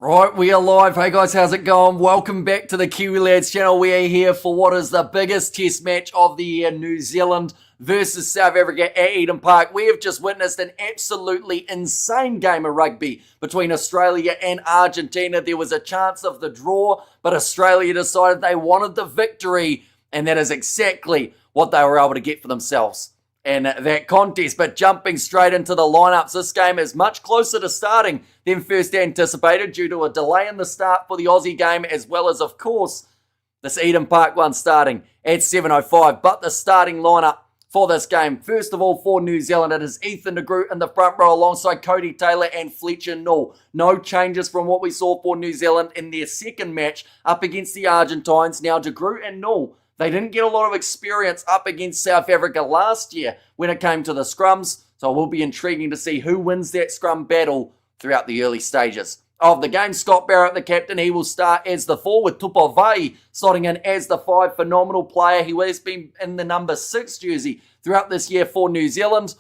Right, we are live. Hey guys, how's it going? Welcome back to the Kiwi Lads channel. We are here for what is the biggest test match of the year, New Zealand versus South Africa at Eden Park. We have just witnessed an absolutely insane game of rugby between Australia and Argentina. There was a chance of the draw, but Australia decided they wanted the victory, and that is exactly what they were able to get for themselves in that contest. But jumping straight into the lineups, this game is much closer to starting than first anticipated due to a delay in the start for the Aussie game, as well as, of course, this Eden Park one starting at 7:05. But the starting lineup for this game, first of all, for New Zealand, it is Ethan de Groot in the front row alongside Cody Taylor and Fletcher Null. No changes from what we saw for New Zealand in their second match up against the Argentines. Now, de Groot and Null, they didn't get a lot of experience up against South Africa last year when it came to the scrums, so it will be intriguing to see who wins that scrum battle throughout the early stages of the game. Scott Barrett, the captain, he will start as the 4 with Tupavai slotting in as the 5. Phenomenal player. He has been in the number 6 jersey throughout this year for New Zealand,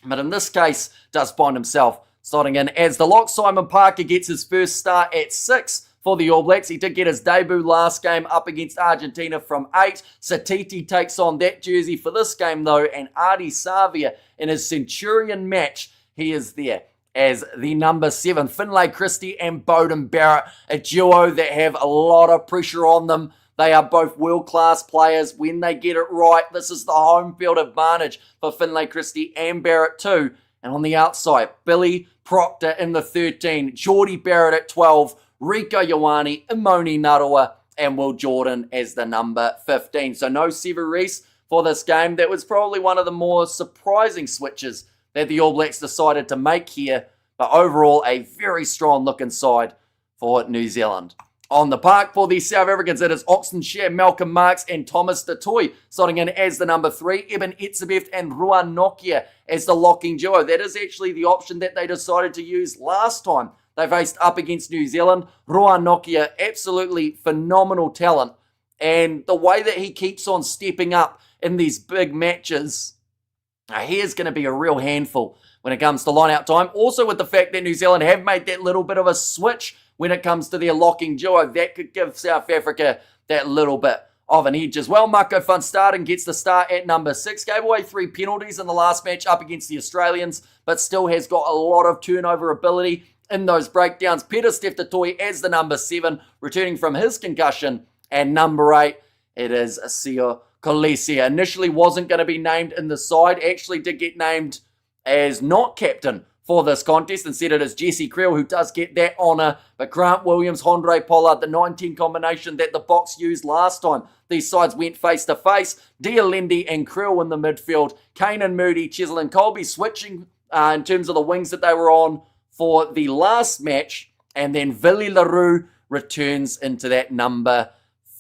but in this case does find himself slotting in as the lock. Simon Parker gets his first start at 6 for the All Blacks. He did get his debut last game up against Argentina from 8. Satiti takes on that jersey for this game though, and Adi Savia in his Centurion match, he is there as the number 7. Finlay Christie and Beauden Barrett, a duo that have a lot of pressure on them. They are both world-class players when they get it right. This is the home field advantage for Finlay Christie and Barrett too. And on the outside, Billy Proctor in the 13, Geordie Barrett at 12, Rico Ioane, Imoni Narua, and Will Jordan as the number 15. So no Sevu Reece for this game. That was probably one of the more surprising switches that the All Blacks decided to make here. But overall, a very strong looking side for New Zealand. On the park for the South Africans, it is Oxenshire, Malcolm Marks, and Thomas du Toit slotting in as the number 3. Eben Etzebeth and Ruan Nokia as the locking duo. That is actually the option that they decided to use last time they faced up against New Zealand. Ruan Nokia, absolutely phenomenal talent. And the way that he keeps on stepping up in these big matches, he is going to be a real handful when it comes to line-out time. Also with the fact that New Zealand have made that little bit of a switch when it comes to their locking duo, that could give South Africa that little bit of an edge as well. Mako van Staden gets the start at number 6. Gave away 3 penalties in the last match up against the Australians, but still has got a lot of turnover ability in those breakdowns. Peter Steph du Toit as the number 7, returning from his concussion. And number 8, it is Asio Kolesi. Initially wasn't going to be named in the side. Actually did get named as not captain for this contest. Instead it is Jesse Creel who does get that honour. But Grant Williams, Andre Pollard, the 19 combination that the Box used last time these sides went face to face. Dialendi and Creel in the midfield. Kane and Moody, Chesil and Colby switching in terms of the wings that they were on for the last match. And then Willie LaRue returns into that number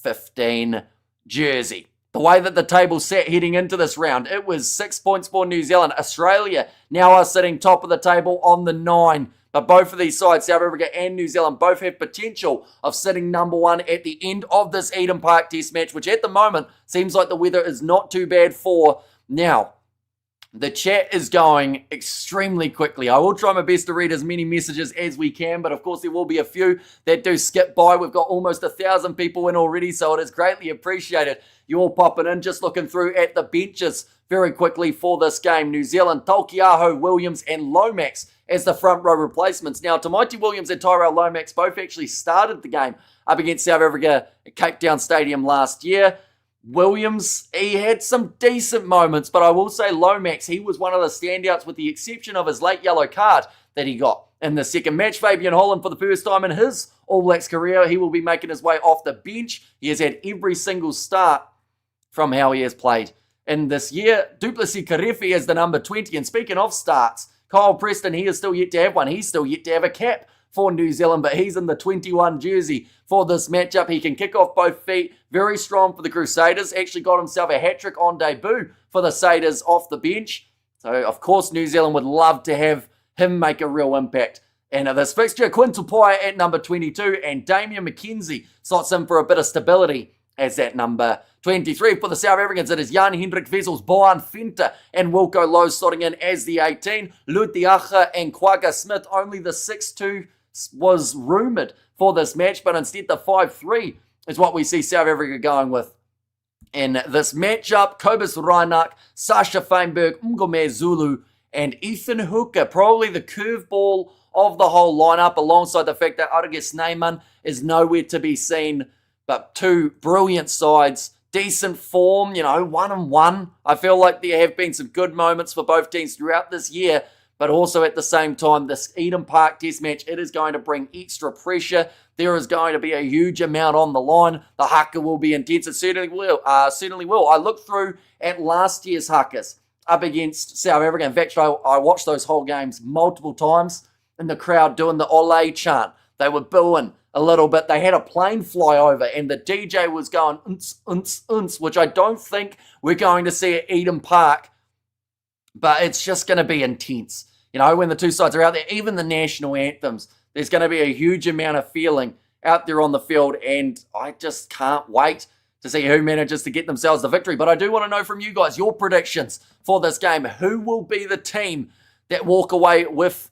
15 jersey. The way that the table sat heading into this round, it was 6 points for New Zealand. Australia now are sitting top of the table on the 9. But both of these sides, South Africa and New Zealand, both have potential of sitting number 1 at the end of this Eden Park Test match, which at the moment seems like the weather is not too bad for. Now, the chat is going extremely quickly. I will try my best to read as many messages as we can, but of course there will be a few that do skip by. We've got almost 1,000 people in already, so it is greatly appreciated. You all popping in, just looking through at the benches very quickly for this game. New Zealand, Tolkiaho, Williams, and Lomax as the front row replacements. Now, Tamaiti Williams and Tyrell Lomax both actually started the game up against South Africa at Cape Town Stadium last year. Williams, he had some decent moments, but I will say Lomax, he was one of the standouts with the exception of his late yellow card that he got in the second match. Fabian Holland, for the first time in his All Blacks career, he will be making his way off the bench. He has had every single start from how he has played in this year. Duplessis Karefi as the number 20, and speaking of starts, Kyle Preston, he is still yet to have one. He's still yet to have a cap for New Zealand, but he's in the 21 jersey for this matchup. He can kick off both feet. Very strong for the Crusaders. Actually got himself a hat-trick on debut for the Satyrs off the bench. So, of course, New Zealand would love to have him make a real impact. And this fixture, Quinn Tupai at number 22, and Damian McKenzie slots in for a bit of stability as that number 23. For the South Africans, it is Jan Hendrik Wessels, Boan Finta, and Wilco Lowe slotting in as the 18. Lutiacha and Quagga Smith, only the 6'2", was rumoured for this match, but instead the 5-3 is what we see South Africa going with in this matchup. Kobus Reinach, Sasha Feinberg, Ngome Zulu, and Ethan Hooker, probably the curveball of the whole lineup, alongside the fact that Arge Snyman is nowhere to be seen. But two brilliant sides, decent form, 1-1. I feel like there have been some good moments for both teams throughout this year, but also at the same time, this Eden Park Test match, it is going to bring extra pressure. There is going to be a huge amount on the line. The haka will be intense. It certainly will. I looked through at last year's hakas up against South Africa. In fact, I watched those whole games multiple times in the crowd doing the Ole chant. They were booing a little bit. They had a plane fly over and the DJ was going unts, unts, unts, which I don't think we're going to see at Eden Park, but it's just going to be intense. When the two sides are out there, even the national anthems, there's going to be a huge amount of feeling out there on the field, and I just can't wait to see who manages to get themselves the victory. But I do want to know from you guys your predictions for this game. Who will be the team that walk away with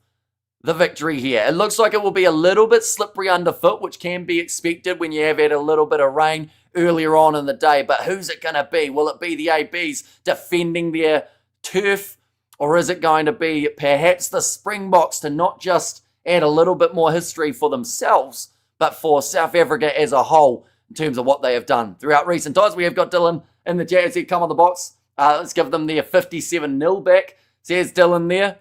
the victory here? It looks like it will be a little bit slippery underfoot, which can be expected when you have had a little bit of rain earlier on in the day. But who's it going to be? Will it be the ABs defending their turf? Or is it going to be perhaps the Springboks to not just add a little bit more history for themselves, but for South Africa as a whole in terms of what they have done throughout recent times? We have got Dylan in the chat. Has he come on the box? Let's give them their 57-0 back. Says Dylan there.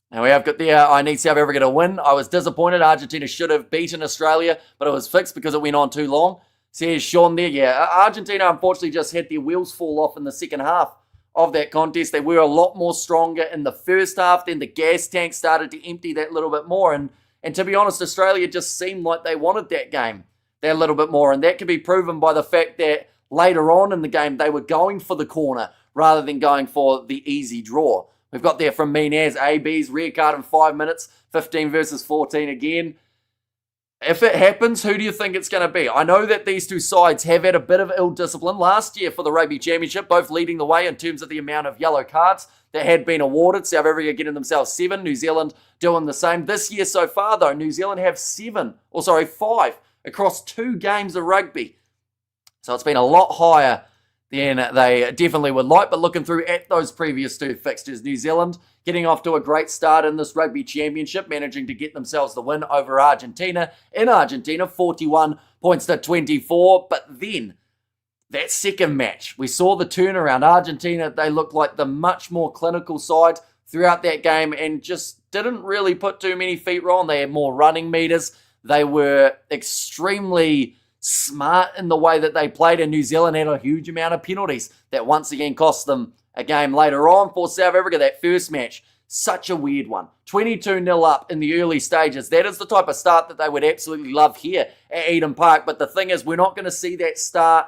And we have got there, I need South Africa to win. I was disappointed. Argentina should have beaten Australia, but it was fixed because it went on too long. Says Sean there. Yeah, Argentina unfortunately just had their wheels fall off in the second half of that contest. They were a lot more stronger in the first half. Then the gas tank started to empty that little bit more. And to be honest, Australia just seemed like they wanted that game that little bit more. And that can be proven by the fact that later on in the game, they were going for the corner rather than going for the easy draw. We've got there from Minaz, AB's rear card in 5 minutes, 15 versus 14 again. If it happens, who do you think it's going to be? I know that these two sides have had a bit of ill discipline last year for the Rugby Championship, both leading the way in terms of the amount of yellow cards that had been awarded. South Africa getting themselves 7, New Zealand doing the same. This year so far, though, New Zealand have 5 across 2 games of rugby. So it's been a lot higher than they definitely would like. But looking through at those previous 2 fixtures, New Zealand getting off to a great start in this Rugby Championship, managing to get themselves the win over Argentina. In Argentina, 41 points to 24. But then, that second match, we saw the turnaround. Argentina, they looked like the much more clinical side throughout that game and just didn't really put too many feet wrong. They had more running meters. They were extremely smart in the way that they played, and New Zealand had a huge amount of penalties that once again cost them a game later on. For South Africa, that first match, such a weird one. 22-0 up in the early stages. That is the type of start that they would absolutely love here at Eden Park. But the thing is, we're not going to see that start,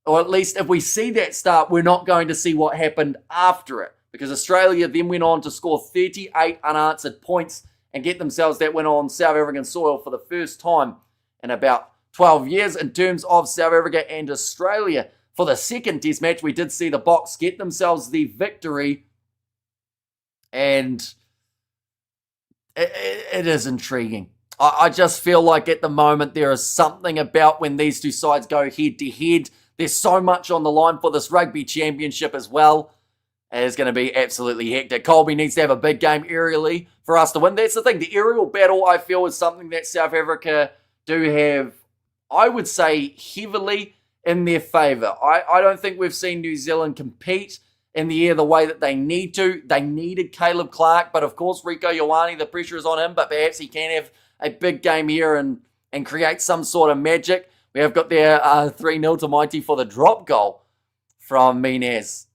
or at least if we see that start, we're not going to see what happened after it. Because Australia then went on to score 38 unanswered points and get themselves that win on South African soil for the first time in about 12 years in terms of South Africa and Australia. For the second test match, we did see the Boks get themselves the victory. And it is intriguing. I just feel like at the moment there is something about when these two sides go head-to-head. There's so much on the line for this Rugby Championship as well. It's going to be absolutely hectic. Colby needs to have a big game aerially for us to win. That's the thing. The aerial battle, I feel, is something that South Africa do have, I would say, heavily in their favour. I don't think we've seen New Zealand compete in the air the way that they need to. They needed Caleb Clark, but of course Rieko Ioane, the pressure is on him, but perhaps he can have a big game here and create some sort of magic. We have got there 3-0 to Mighty for the drop goal from Minaz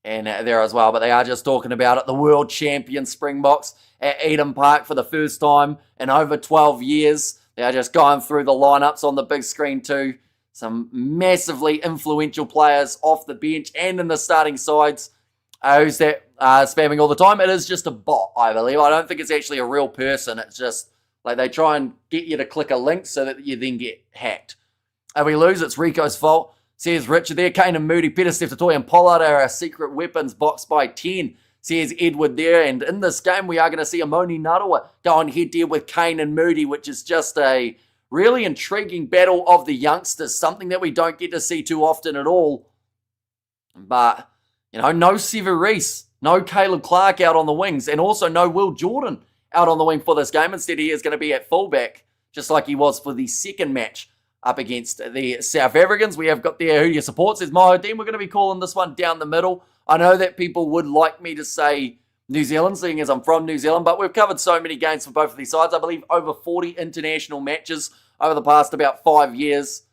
and there as well, but they are just talking about it. The world champion Springboks at Eden Park for the first time in over 12 years. They are just going through the lineups on the big screen too. Some massively influential players off the bench and in the starting sides. Who's that spamming all the time? It is just a bot, I believe. I don't think it's actually a real person. It's just like they try and get you to click a link so that you then get hacked. If we lose, it's Rico's fault. Says Richard there. Kane and Moody, Peter, Steph, Toy and Pollard are our secret weapons, boxed by 10. says Edward there. And in this game, we are going to see Amoni Narawa go on head-to-head with Kane and Moody, which is just a really intriguing battle of the youngsters, something that we don't get to see too often at all. But, no Severise, no Caleb Clark out on the wings, and also no Will Jordan out on the wing for this game. Instead, he is going to be at fullback, just like he was for the second match up against the South Africans. We have got there who your support says Mahadine. We're going to be calling this one down the middle. I know that people would like me to say New Zealand, seeing as I'm from New Zealand, but we've covered so many games for both of these sides. I believe over 40 international matches over the past about 5 years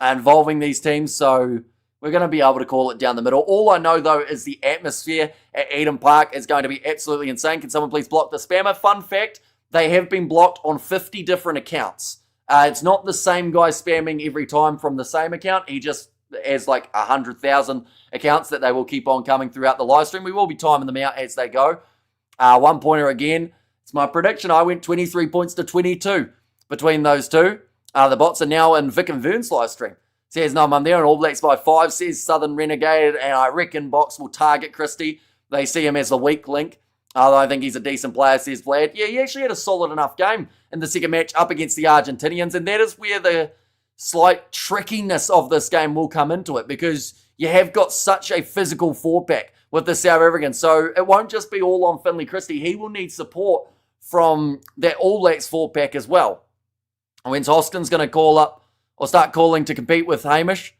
involving these teams, so we're going to be able to call it down the middle. All I know, though, is the atmosphere at Eden Park is going to be absolutely insane. Can someone please block the spammer? Fun fact, they have been blocked on 50 different accounts. It's not the same guy spamming every time from the same account. He just has like 100,000 accounts that they will keep on coming throughout the live stream. We will be timing them out as they go. 1 pointer again. It's my prediction. I went 23 points to 22 between those two. The bots are now in Vic and Vern's live stream. Says no, I'm there, and All Blacks by 5, says Southern Renegade, and I reckon Box will target Christie. They see him as the weak link. Although I think he's a decent player, says Vlad. Yeah, he actually had a solid enough game in the second match up against the Argentinians, and that is where the slight trickiness of this game will come into it, because you have got such a physical forward pack with the South Africans, so it won't just be all on Finlay Christie. He will need support from that All Blacks forward pack as well. When's Hoskins going to call up or start calling to compete with Hamish?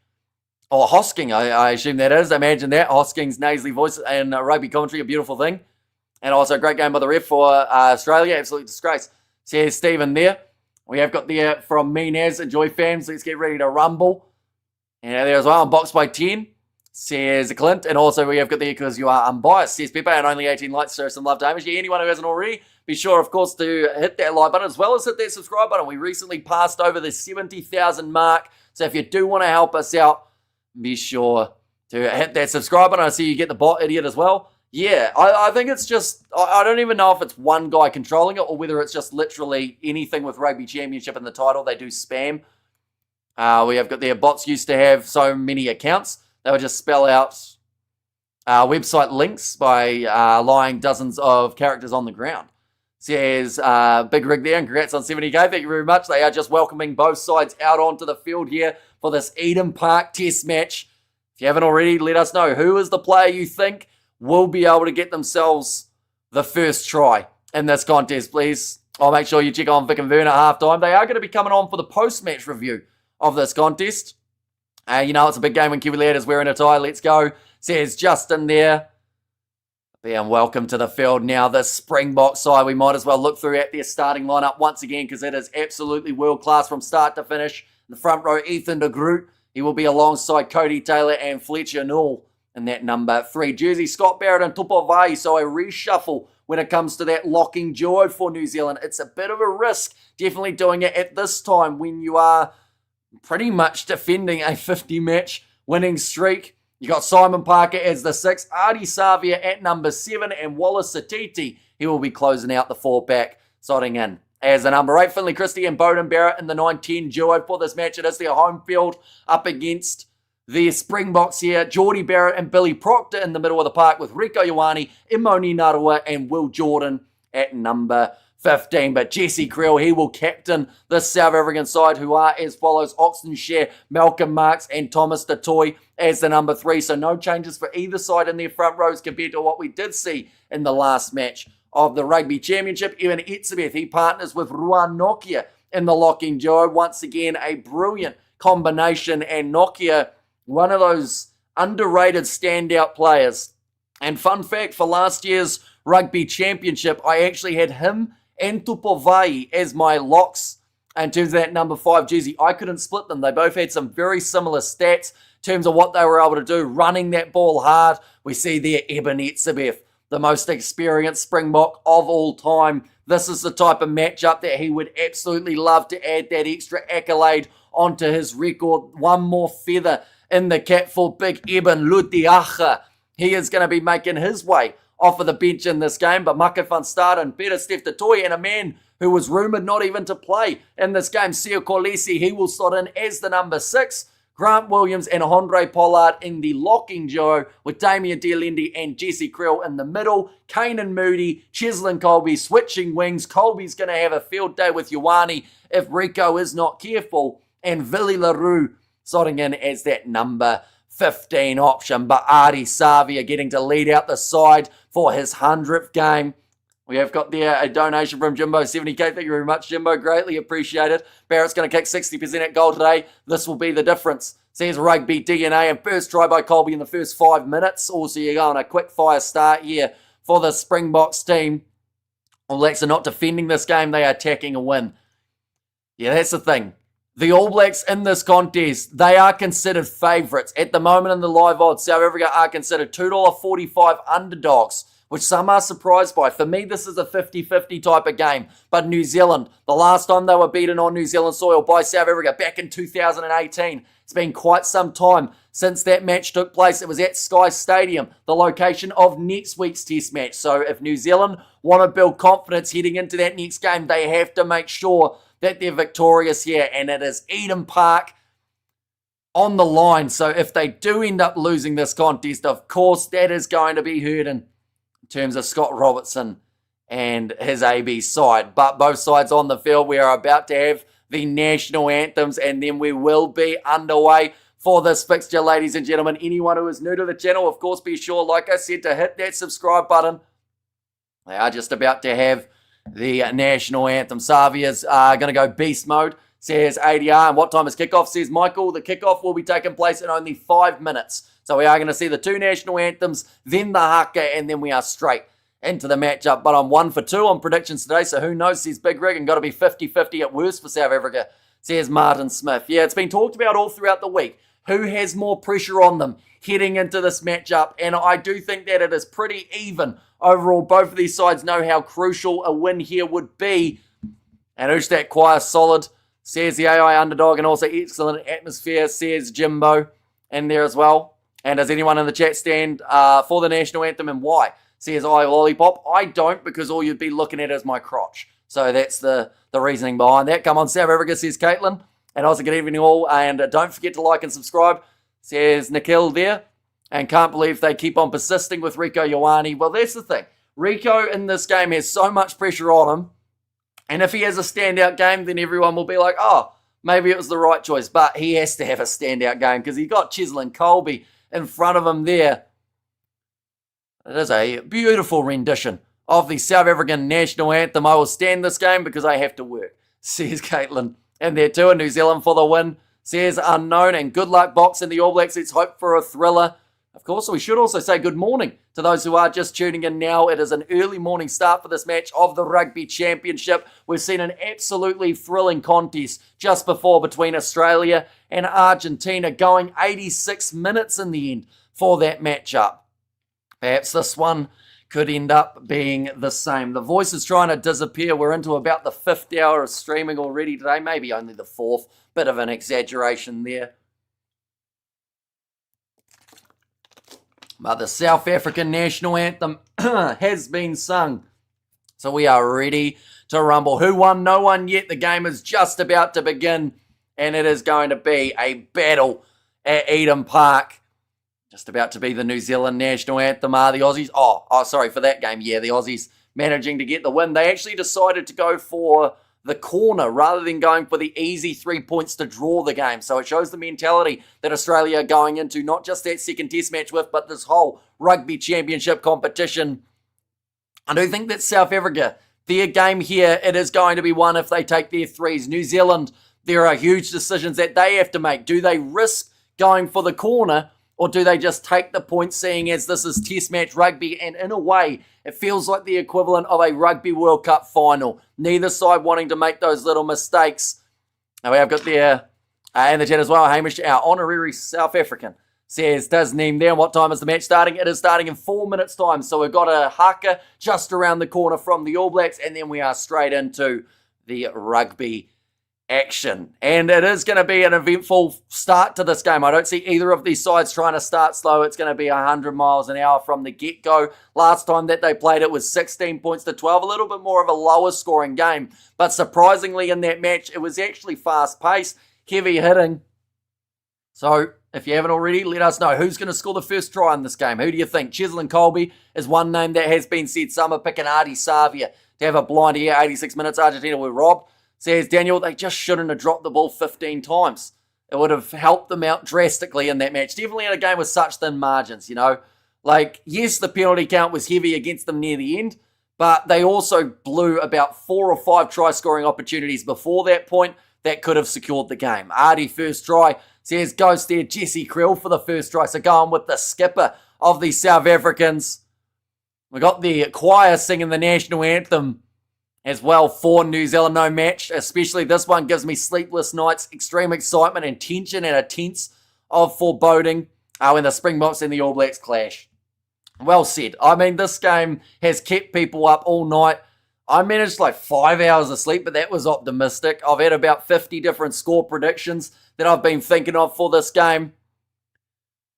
Or Hosking, I assume that is. Imagine that. Hosking's nasally voice and rugby commentary, a beautiful thing. And also a great game by the ref for Australia. Absolute disgrace. Says Stephen there. We have got there from me, Naz. Enjoy, fans. Let's get ready to rumble. And there as well, unboxed by 10. Says Clint. And also we have got there because you are unbiased. Says Pepe, and only 18 likes. Show some love to Hamish. Yeah, anyone who hasn't already, be sure, of course, to hit that like button as well as hit that subscribe button. We recently passed over the 70,000 mark. So if you do want to help us out, be sure to hit that subscribe button. I see you get the bot idiot as well. Yeah, I think it's just, I don't even know if it's one guy controlling it or whether it's just literally anything with Rugby Championship in the title. They do spam. We have got their bots used to have so many accounts. They would just spell out website links by lying dozens of characters on the ground. Says Big Rig there, and congrats on 70k. Thank you very much. They are just welcoming both sides out onto the field here for this Eden Park test match. If you haven't already, let us know who is the player you think will be able to get themselves the first try in this contest, please. I'll make sure you check on Vic and Vern at halftime. They are going to be coming on for the post-match review of this contest. It's a big game when Kiwi Lad is wearing a tie. Let's go. Says Justin there. And welcome to the field now. The Springboks side, we might as well look through at their starting lineup once again because it is absolutely world-class from start to finish. In the front row, Ethan de Groot. He will be alongside Cody Taylor and Fletcher Newell in that number 3 jersey. Scott Barrett and Tupavai, so a reshuffle when it comes to that locking duo for New Zealand. It's a bit of a risk, definitely doing it at this time when you are pretty much defending a 50-match winning streak. You got Simon Parker as the 6, Artie Savia at number 7, and Wallace Satiti. He will be closing out the 4-pack, slotting in as the number 8. Finlay Christie and Bowden Barrett in the 9-10 duo for this match. It is their home field up against the Springboks here. Geordie Barrett and Billy Proctor in the middle of the park with Rieko Ioane, Imoni Narawa, and Will Jordan at number 15. But Jesse Creel, he will captain the South African side, who are as follows: Oxton Share, Malcolm Marks, and Thomas Detoy as the number 3. So no changes for either side in their front rows compared to what we did see in the last match of the Rugby Championship. Evan Etzebeth, he partners with Ruan Nokia in the locking duo. Once again, a brilliant combination, and Nokia, one of those underrated standout players. And fun fact, for last year's Rugby Championship, I actually had him and Tupovai as my locks in terms of that number 5 jersey. I couldn't split them. They both had some very similar stats in terms of what they were able to do, running that ball hard. We see there Eben Etzebeth, the most experienced Springbok of all time. This is the type of matchup that he would absolutely love to add that extra accolade onto his record. One more feather in the cap for Big Eben Lutiacha. He is going to be making his way off of the bench in this game, but Maka van Staden, Peter Steph Toy, and a man who was rumoured not even to play in this game, Sio Kolisi, he will slot in as the number 6. Grant Williams and Andre Pollard in the locking duo with Damian Dialendi and Jesse Creel in the middle. Kane and Moody, Cheslin Colby switching wings. Colby's going to have a field day with Ioane if Rico is not careful. And Willie LaRue slotting in as that number 15 option. But Artie Savia getting to lead out the side for his 100th game. We have got there a donation from Jimbo, 70k. Thank you very much, Jimbo. Greatly appreciated. Barrett's going to kick 60% at goal today. This will be the difference. Says Rugby DNA, and first try by Colby in the first 5 minutes. Also, you go on a quick fire start here for the Springboks team. All Blacks are not defending this game. They are attacking a win. Yeah, that's the thing. The All Blacks in this contest, they are considered favourites. At the moment in the live odds, South Africa are considered $2.45 underdogs, which some are surprised by. For me, this is a 50-50 type of game. But New Zealand, the last time they were beaten on New Zealand soil by South Africa, back in 2018. It's been quite some time since that match took place. It was at Sky Stadium, the location of next week's Test match. So if New Zealand want to build confidence heading into that next game, they have to make sure that they're victorious here. And it is Eden Park on the line. So if they do end up losing this contest, of course, that is going to be hurting in terms of Scott Robertson and his AB side. But both sides on the field, we are about to have the national anthems, and then we will be underway for this fixture, ladies and gentlemen. Anyone who is new to the channel, of course, be sure, like I said, to hit that subscribe button. They are just about to have the national anthem. Savia's going to go beast mode, says ADR. And what time is kickoff, says Michael? The kickoff will be taking place in only 5 minutes. So we are going to see the 2 national anthems, then the haka, and then we are straight into the matchup. But I'm 1 for 2 on predictions today, so who knows, says Big Rig, and got to be 50-50 at worst for South Africa, says Martin Smith. Yeah, it's been talked about all throughout the week. Who has more pressure on them heading into this matchup? And I do think that it is pretty even overall. Both of these sides know how crucial a win here would be. And Ustak Choir solid, says the AI underdog, and also excellent atmosphere, says Jimbo in there as well. And does anyone in the chat stand for the national anthem, and why? Says I Lollipop. I don't, because all you'd be looking at is my crotch. So that's the reasoning behind that. Come on, South Africa, says Caitlin. And also good evening all. And don't forget to like and subscribe, says Nikhil there. And can't believe they keep on persisting with Rico Ioane. Well, that's the thing. Rico in this game has so much pressure on him. And if he has a standout game, then everyone will be like, oh, maybe it was the right choice. But he has to have a standout game because he got Cheslin Colby in front of him there. It is a beautiful rendition of the South African national anthem. I will stand this game because I have to work, says Caitlin. And there too in New Zealand for the win, says Unknown. And good luck, Box and the All Blacks. Let's hope for a thriller. Of course, we should also say good morning to those who are just tuning in now. It is an early morning start for this match of the Rugby Championship. We've seen an absolutely thrilling contest just before between Australia and Argentina, going 86 minutes in the end for that matchup. Perhaps this one could end up being the same. The voice is trying to disappear. We're into about the 5th hour of streaming already today, maybe only the 4th. Bit of an exaggeration there. But the South African national anthem has been sung. So we are ready to rumble. Who won? No one yet. The game is just about to begin. And it is going to be a battle at Eden Park. Just about to be the New Zealand national anthem. Are the Aussies? Oh, sorry, for that game. Yeah, the Aussies managing to get the win. They actually decided to go for the corner rather than going for the easy 3 points to draw the game. So it shows the mentality that Australia are going into not just that second test match with, but this whole rugby championship competition. I do think that South Africa, their game here, it is going to be won if they take their threes. New Zealand, there are huge decisions that they have to make. Do they risk going for the corner, or do they just take the point, seeing as this is test match rugby? And in a way, it feels like the equivalent of a Rugby World Cup final. Neither side wanting to make those little mistakes. Now we have got there in the chat as well, Hamish, our honorary South African, says, does name there. What time is the match starting? It is starting in 4 minutes' time. So we've got a haka just around the corner from the All Blacks, and then we are straight into the rugby action. And it is going to be an eventful start to this game. I don't see either of these sides trying to start slow. It's going to be 100 miles an hour from the get-go. Last time that they played, it was 16 points to 12, a little bit more of a lower scoring game. But surprisingly in that match, it was actually fast-paced, heavy hitting. So, if you haven't already, let us know who's going to score the first try in this game. Who do you think? Cheslin Colby is one name that has been said. Some are picking Ardie Savia to have a blind here. 86 minutes, Argentina were robbed. Says Daniel, they just shouldn't have dropped the ball 15 times. It would have helped them out drastically in that match. Definitely in a game with such thin margins, you know. Like, yes, the penalty count was heavy against them near the end, but they also blew about 4 or 5 try-scoring opportunities before that point that could have secured the game. Ardie first try. Says Ghost there, Jesse Krill for the first try. So going with the skipper of the South Africans. We got the choir singing the national anthem as well for New Zealand. No match, especially this one, gives me sleepless nights, extreme excitement and tension and a tense of foreboding when the Springboks and the All Blacks clash. Well said. I mean, this game has kept people up all night. I managed like 5 hours of sleep, but that was optimistic. I've had about 50 different score predictions that I've been thinking of for this game.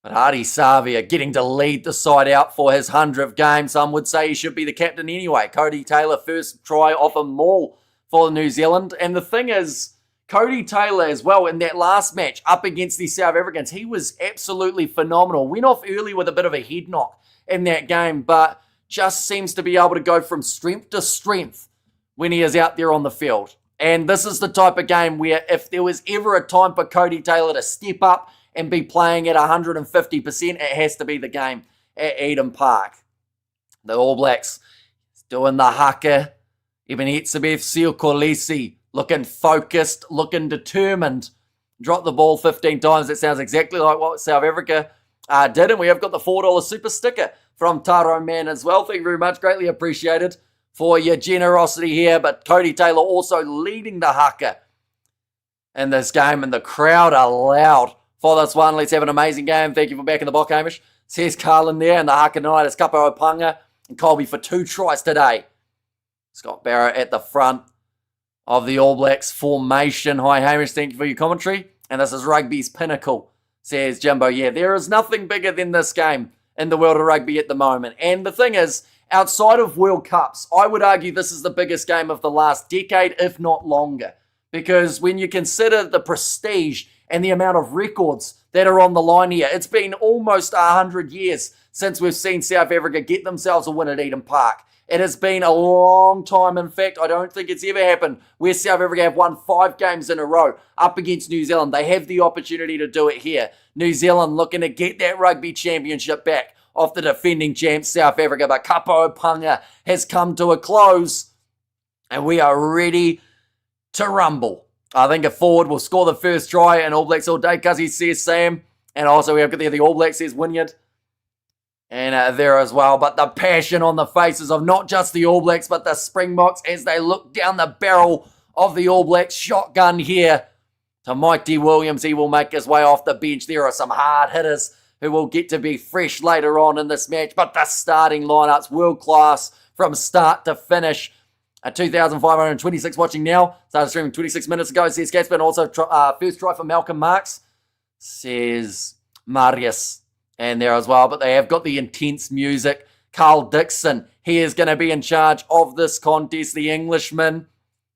But Ardie Savia getting to lead the side out for his 100th game. Some would say he should be the captain anyway. Cody Taylor first try off a maul for New Zealand. And the thing is, Cody Taylor as well in that last match up against the South Africans, he was absolutely phenomenal. Went off early with a bit of a head knock in that game, but just seems to be able to go from strength to strength when he is out there on the field. And this is the type of game where if there was ever a time for Cody Taylor to step up and be playing at 150%, it has to be the game at Eden Park. The All Blacks doing the haka. Eben Etzebeth, Seal Kolisi looking focused, looking determined. Dropped the ball 15 times. That sounds exactly like what South Africa did. And we have got the $4 super sticker from Taro Man as well. Thank you very much. Greatly appreciated for your generosity here. But Cody Taylor also leading the haka in this game. And the crowd are loud for this one. Let's have an amazing game. Thank you for backing the box, Hamish. Says Carlin there. And the haka tonight is Kapo Opanga and Colby for 2 tries today. Scott Barrett at the front of the All Blacks formation. Hi, Hamish. Thank you for your commentary. And this is rugby's pinnacle, says Jimbo. Yeah, there is nothing bigger than this game in the world of rugby at the moment. And the thing is, outside of World Cups, I would argue this is the biggest game of the last decade, if not longer. Because when you consider the prestige and the amount of records that are on the line here, it's been almost 100 years since we've seen South Africa get themselves a win at Eden Park. It has been a long time. In fact, I don't think it's ever happened where South Africa have won 5 games in a row up against New Zealand. They have the opportunity to do it here. New Zealand looking to get that rugby championship back off the defending champs South Africa. But Kapo Opanga has come to a close and we are ready to rumble. I think a forward will score the first try and All Blacks all day. Cuzzy says Sam. And also we have got there the All Blacks says Wynyard. And there as well. But the passion on the faces of not just the All Blacks, but the Springboks as they look down the barrel of the All Blacks shotgun here to Mike D. Williams. He will make his way off the bench. There are some hard hitters who will get to be fresh later on in this match. But the starting lineup's world class from start to finish. 2,526 watching now. Started streaming 26 minutes ago, says Gaspar. And also first try for Malcolm Marks, says Marius. And there as well, but they have got the intense music. Carl Dixon, he is going to be in charge of this contest, the Englishman.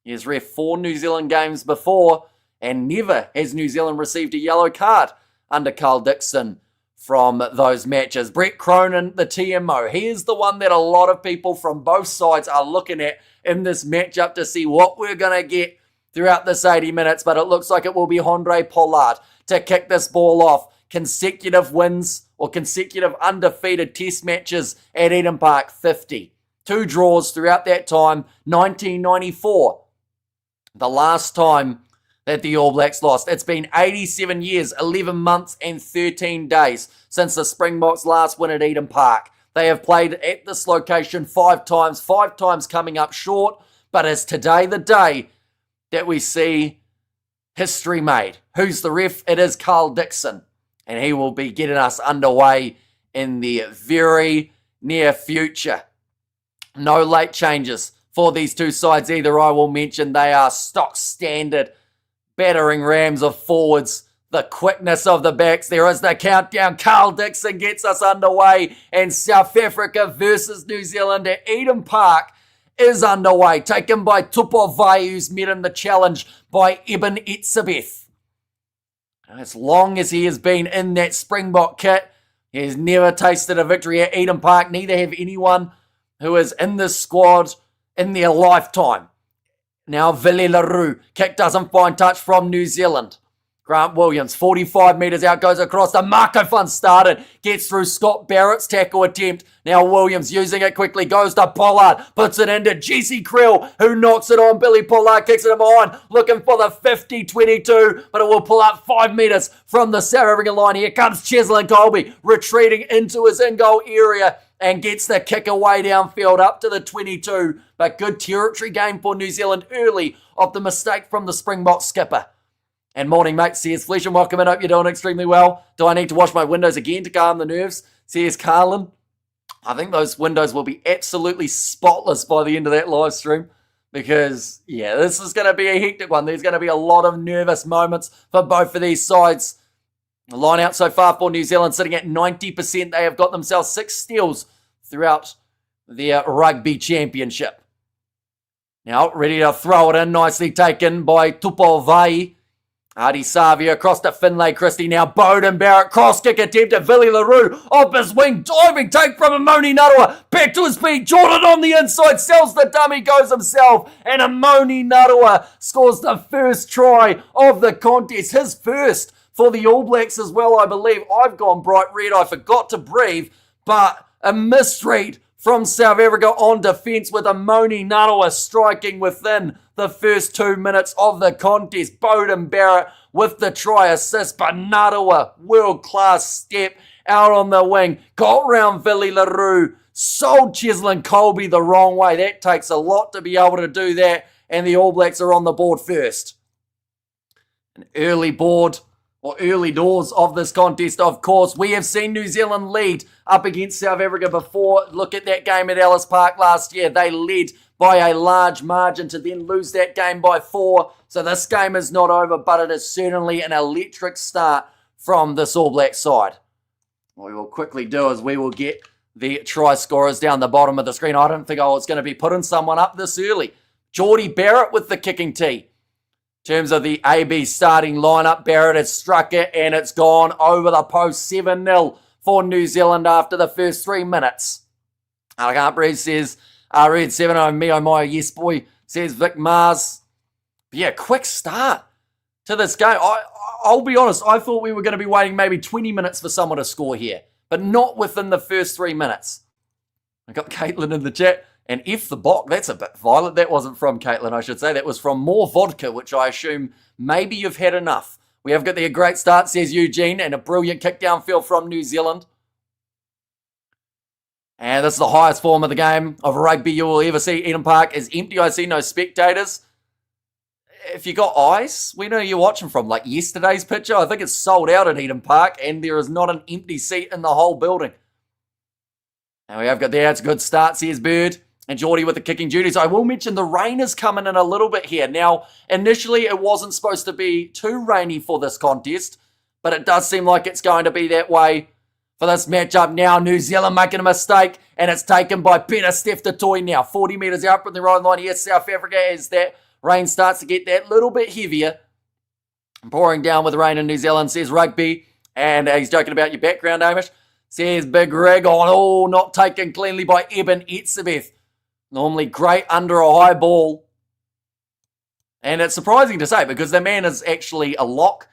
He has ref 4 New Zealand games before, and never has New Zealand received a yellow card under Carl Dixon from those matches. Brett Cronin, the TMO, he is the one that a lot of people from both sides are looking at in this matchup to see what we're going to get throughout this 80 minutes, but it looks like it will be Andre Pollard to kick this ball off. Consecutive wins or consecutive undefeated test matches at Eden Park, 50. 2 draws throughout that time, 1994. The last time that the All Blacks lost. It's been 87 years, 11 months and 13 days since the Springboks last win at Eden Park. They have played at this location 5 times coming up short, but is today the day that we see history made. Who's the ref? It is Carl Dixon. And he will be getting us underway in the very near future. No late changes for these two sides either. I will mention they are stock standard battering rams of forwards. The quickness of the backs. There is the countdown. Carl Dixon gets us underway. And South Africa versus New Zealand at Eden Park is underway. Taken by Tupou Vai, who's met in the challenge by Eben Etzebeth. As long as he has been in that Springbok kit, he has never tasted a victory at Eden Park. Neither have anyone who is in this squad in their lifetime. Now Willie LaRue, kick doesn't find touch from New Zealand. Grant Williams, 45 metres out, goes across. The Marco Fun started, gets through Scott Barrett's tackle attempt. Now Williams using it quickly, goes to Pollard, puts it into Jesse Creel, who knocks it on. Billy Pollard kicks it behind, looking for the 50-22, but it will pull up 5 metres from the South African line. Here comes Cheslin Colby, retreating into his in-goal area and gets the kick away downfield up to the 22. But good territory game for New Zealand early of the mistake from the Springbok skipper. And morning, mate. C.S. Flesham, welcome in. Hope you're doing extremely well. Do I need to wash my windows again to calm the nerves? C.S. Carlin. I think those windows will be absolutely spotless by the end of that live stream because, yeah, this is going to be a hectic one. There's going to be a lot of nervous moments for both of these sides. The line out so far for New Zealand sitting at 90%. They have got themselves 6 steals throughout their Rugby Championship. Now, ready to throw it in. Nicely taken by Tupolvai. Adi Savia across to Finlay Christie. Now Bowden Barrett. Cross kick attempt at Willie LaRue. Off his wing. Diving take from Amoni Narawa. Back to his feet. Jordan on the inside. Sells the dummy. Goes himself. And Amoni Narawa scores the first try of the contest. His first for the All Blacks as well, I believe. I've gone bright red. I forgot to breathe. But a misread from South Africa on defence with Amoni Narawa striking within the first 2 minutes of the contest. Bowden Barrett with the try assist, but Narawa, world-class step out on the wing. Got round Willie LaRue, sold Cheslin Colby the wrong way. That takes a lot to be able to do that, and the All Blacks are on the board first. An early board, or early doors of this contest, of course. We have seen New Zealand lead up against South Africa before. Look at that game at Ellis Park last year. They led by a large margin to then lose that game by 4. So this game is not over, but it is certainly an electric start from this All Black side. What we will quickly do is we will get the try scorers down the bottom of the screen. I don't think I was going to be putting someone up this early. Geordie Barrett with the kicking tee. In terms of the AB starting lineup, Barrett has struck it and it's gone over the post. 7-0 for New Zealand after the first 3 minutes. I can't breathe, says Red 7-0, me oh my, yes boy, says Vic Mars. But yeah, quick start to this game. I'll be honest, I thought we were going to be waiting maybe 20 minutes for someone to score here, but not within the first 3 minutes. I got Caitlin in the chat. And F the Bok, that's a bit violent. That wasn't from Caitlin, I should say. That was from More Vodka, which I assume maybe you've had enough. We have got there a great start, says Eugene, and a brilliant kick downfield from New Zealand. And this is the highest form of the game of rugby you will ever see. Eden Park is empty. I see no spectators. If you got eyes, we know you're watching from. Like yesterday's picture, I think it's sold out at Eden Park, and there is not an empty seat in the whole building. And we have got there, it's a good start, says Bird. And Geordie with the kicking duties. I will mention the rain is coming in a little bit here. Now, initially it wasn't supposed to be too rainy for this contest, but it does seem like it's going to be that way for this matchup now. New Zealand making a mistake, and it's taken by Peter Steph Toy now. 40 metres out from the right line here, South Africa, as that rain starts to get that little bit heavier. Pouring down with rain in New Zealand, says Rugby. And he's joking about your background, Amish. Says Big Rig on, oh, not taken cleanly by Eben Etzebeth. Normally great under a high ball. And it's surprising to say because the man is actually a lock.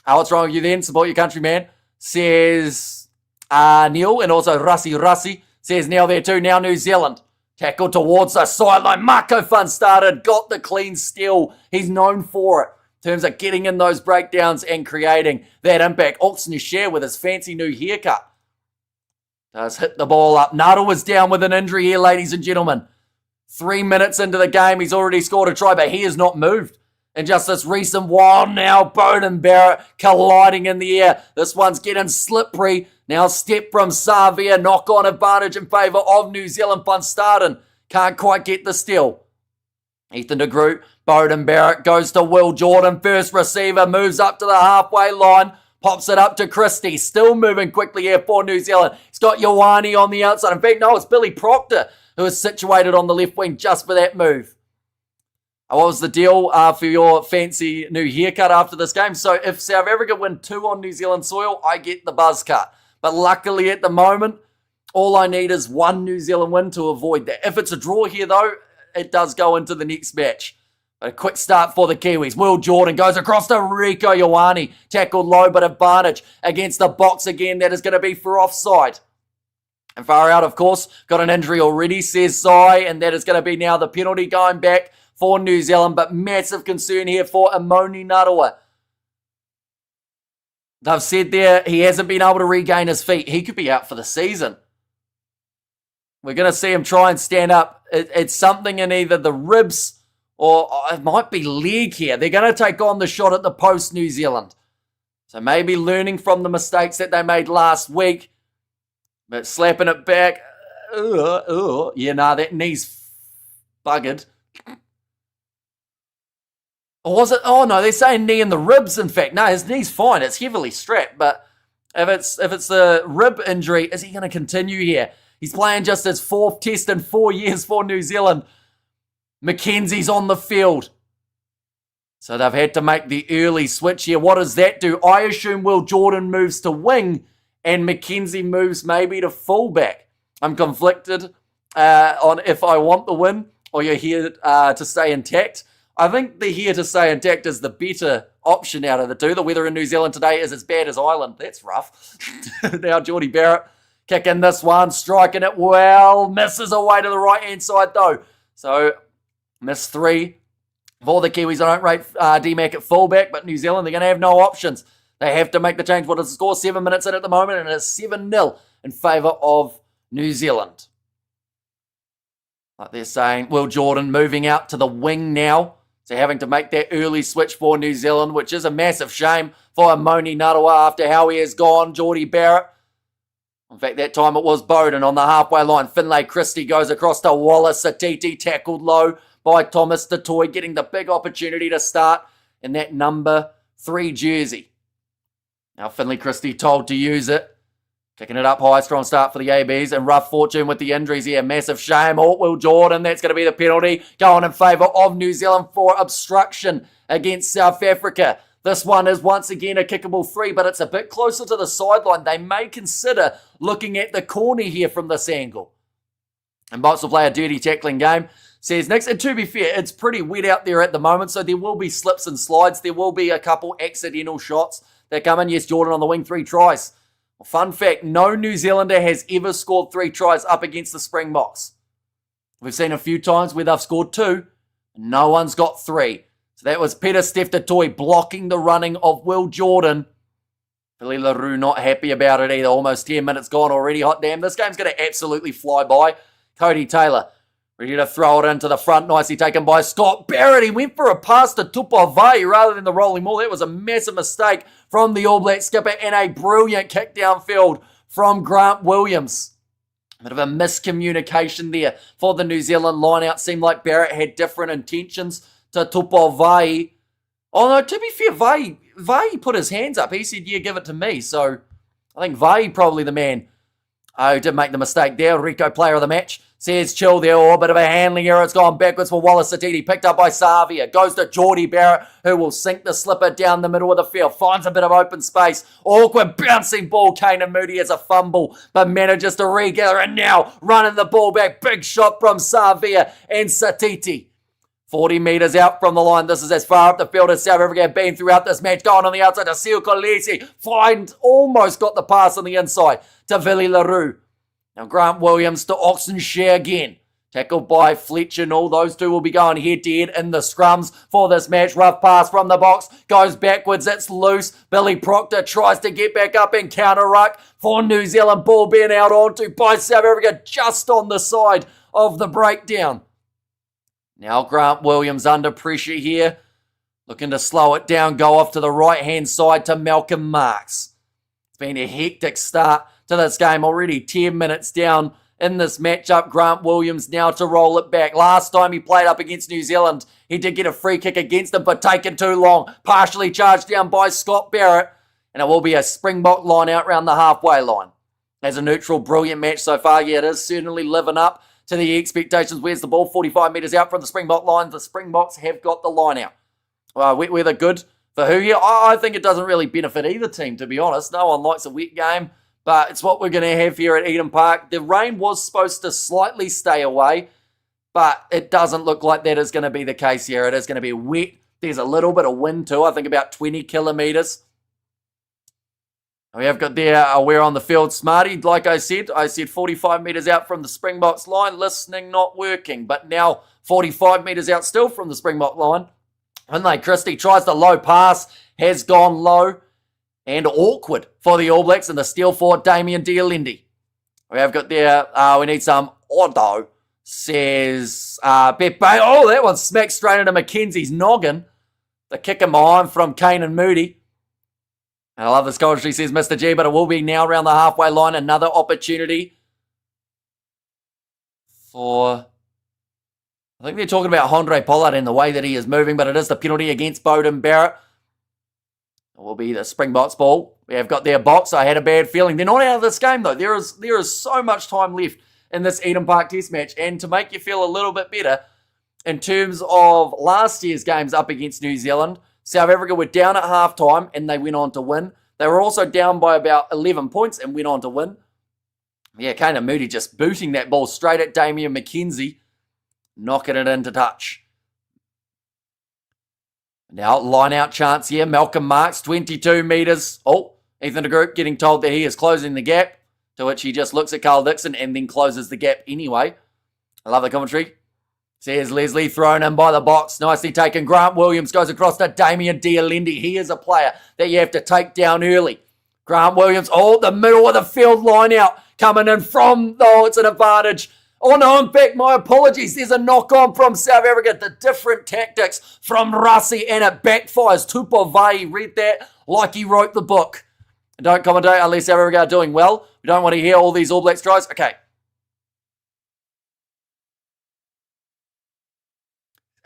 What's wrong with you then? Support your country, man. Says Neil, and also Rassi says Neil there too. Now New Zealand. Tackle towards the sideline. Marco Fun started. Got the clean steal. He's known for it in terms of getting in those breakdowns and creating that impact. Oxney Share with his fancy new haircut. Does hit the ball up. Nuttall was down with an injury here, ladies and gentlemen. 3 minutes into the game, he's already scored a try, but he has not moved. And just this recent while now, Bowden Barrett colliding in the air. This one's getting slippery. Now step from Savia, knock-on advantage in favour of New Zealand. Van Staden can't quite get the steal. Ethan de Groot, Bowden Barrett goes to Will Jordan. First receiver, moves up to the halfway line. Pops it up to Christie. Still moving quickly here for New Zealand. He's got Ioane on the outside. In fact, no, it's Billy Proctor who is situated on the left wing just for that move. What was the deal for your fancy new haircut after this game? So if South Africa win 2 on New Zealand soil, I get the buzz cut. But luckily at the moment, all I need is 1 New Zealand win to avoid that. If it's a draw here, though, it does go into the next match. A quick start for the Kiwis. Will Jordan goes across to Rico Ioane. Tackled low, but advantage against the box again. That is going to be for offside. And far out, of course, got an injury already, says Sai, and that is going to be now the penalty going back for New Zealand. But massive concern here for Amoni Narawa. They've said there he hasn't been able to regain his feet. He could be out for the season. We're going to see him try and stand up. It's something in either the ribs or it might be leg here. They're going to take on the shot at the post, New Zealand. So maybe learning from the mistakes that they made last week. But slapping it back. That knee's buggered. Or was it? Oh, no, they're saying knee in the ribs, in fact. No, his knee's fine. It's heavily strapped. But if it's the rib injury, is he going to continue here? He's playing just his 4th test in 4 years for New Zealand. Mackenzie's on the field. So they've had to make the early switch here. What does that do? I assume Will Jordan moves to wing and Mackenzie moves maybe to fullback. I'm conflicted on if I want the win or you're here to stay intact. I think the here to stay intact is the better option out of the two. The weather in New Zealand today is as bad as Ireland. That's rough. Now Geordie Barrett kicking this one, striking it well. Misses away to the right-hand side though. So, miss 3 for the Kiwis. I don't rate D-Mac at fullback, but New Zealand, they're going to have no options. They have to make the change. What is the score? 7 minutes in at the moment, and it's 7-0 in favour of New Zealand. Like they're saying, Will Jordan moving out to the wing now. So having to make that early switch for New Zealand, which is a massive shame for Amoni Narawa after how he has gone. Geordie Barrett. In fact, that time it was Bowden on the halfway line. Finlay Christie goes across to Wallace Satiti, tackled low by Thomas Tatoy, getting the big opportunity to start in that number 3 jersey. Now Finlay Christie told to use it. Kicking it up high, strong start for the ABs, and rough fortune with the injuries here. Massive shame. Will Jordan, that's going to be the penalty. Going in favour of New Zealand for obstruction against South Africa. This one is once again a kickable 3, but it's a bit closer to the sideline. They may consider looking at the corner here from this angle. And Box will play a dirty tackling game, says next. And to be fair, it's pretty wet out there at the moment, so there will be slips and slides. There will be a couple accidental shots that come in. Yes, Jordan on the wing, 3 tries. Fun fact, no New Zealander has ever scored 3 tries up against the Springboks. We've seen a few times where they've scored 2, and no one's got 3. So that was Peter Steph-Tatoy blocking the running of Will Jordan. Billy LaRue not happy about it either. Almost 10 minutes gone already. Hot damn, this game's going to absolutely fly by. Cody Taylor ready to throw it into the front. Nicely taken by Scott Barrett. He went for a pass to Tupavai rather than the rolling ball. That was a massive mistake from the All Black skipper and a brilliant kick downfield from Grant Williams. A bit of a miscommunication there for the New Zealand line-out. Seemed like Barrett had different intentions to Tupavai. Oh no, to be fair, Vai put his hands up. He said, yeah, give it to me. So I think Vai probably the man who did make the mistake there. Rico, player of the match, says chill there. Oh, a bit of a handling error. It's gone backwards for Wallace Satiti. Picked up by Savia. Goes to Geordie Barrett, who will sink the slipper down the middle of the field. Finds a bit of open space. Awkward bouncing ball. Kane and Moody as a fumble, but manages to regather. And now running the ball back. Big shot from Savia and Satiti. 40 metres out from the line. This is as far up the field as South Africa have been throughout this match. Going on the outside to Seal Kolisi. Almost got the pass on the inside to Billy LaRue. Now Grant Williams to Oxenshire again. Tackled by Fletcher and all. Those two will be going head-to-head in the scrums for this match. Rough pass from the box. Goes backwards. It's loose. Billy Proctor tries to get back up and counter-ruck for New Zealand. Ball being out onto by South Africa just on the side of the breakdown. Now Grant Williams under pressure here. Looking to slow it down. Go off to the right-hand side to Malcolm Marks. It's been a hectic start to this game. Already 10 minutes down in this matchup. Grant Williams now to roll it back. Last time he played up against New Zealand, he did get a free kick against him, but taken too long. Partially charged down by Scott Barrett. And it will be a Springbok line out round the halfway line. As a neutral, brilliant match so far. Yeah, it is certainly living up to the expectations. Where's the ball? 45 metres out from the Springbok line. The Springboks have got the line out. Wet weather good for who here? I think it doesn't really benefit either team, to be honest. No one likes a wet game, but it's what we're going to have here at Eden Park. The rain was supposed to slightly stay away, but it doesn't look like that is going to be the case here. It is going to be wet. There's a little bit of wind too, I think about 20 kilometres. We have got there, we're on the field, Smarty. Like I said 45 metres out from the Springboks line. Listening not working, but now 45 metres out still from the Springbok line. Finlay Christie tries the low pass, has gone low and awkward for the All Blacks, and the steal for Damien Dialendi. We have got there, we need some Odo, says Pepe. Oh, that one smacked straight into Mackenzie's noggin. The kick in behind from Kane and Moody. And I love this commentary, says Mr. G, but it will be now around the halfway line. Another opportunity for, I think they're talking about Andre Pollard and the way that he is moving, but it is the penalty against Bowden Barrett. It will be the Springboks ball. We have got their box. I had a bad feeling. They're not out of this game, though. There is so much time left in this Eden Park Test match. And to make you feel a little bit better, in terms of last year's games up against New Zealand, South Africa were down at halftime and they went on to win. They were also down by about 11 points and went on to win. Yeah, Kane and Moody just booting that ball straight at Damian McKenzie, knocking it into touch. Now, line-out chance here. Malcolm Marks, 22 metres. Oh, Ethan de Groot getting told that he is closing the gap, to which he just looks at Carl Dixon and then closes the gap anyway. I love the commentary. Says Leslie, thrown in by the box. Nicely taken. Grant Williams goes across to Damien Dialendi. He is a player that you have to take down early. Grant Williams, the middle of the field line out. Coming in from, it's an advantage. Oh no, in fact, my apologies. There's a knock-on from South Africa. The different tactics from Rassi, and it backfires. Tupavai, read that like he wrote the book. Don't commentate unless South Africa are doing well. We don't want to hear all these All Blacks tries. Okay.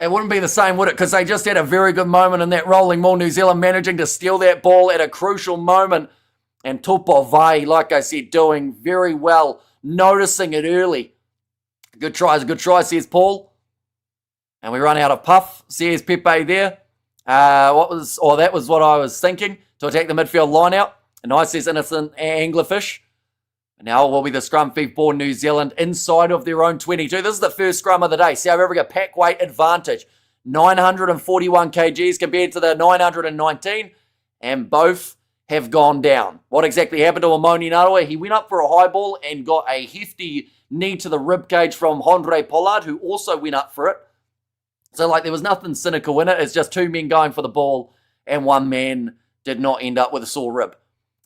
It wouldn't be the same, would it? Because they just had a very good moment in that rolling ball. New Zealand managing to steal that ball at a crucial moment. And Tupavai, like I said, doing very well, noticing it early. Good try, is a good try, says Paul. And we run out of puff, says Pepe there. That was what I was thinking, to attack the midfield line out. And I says innocent anglerfish. And now will be the scrum feed for New Zealand inside of their own 22. This is the first scrum of the day. South Africa pack weight advantage. 941 kgs compared to the 919. And both have gone down. What exactly happened to Amoni Narawa? He went up for a high ball and got a hefty knee to the rib cage from Andre Pollard, who also went up for it. So, there was nothing cynical in it. It's just two men going for the ball, and one man did not end up with a sore rib.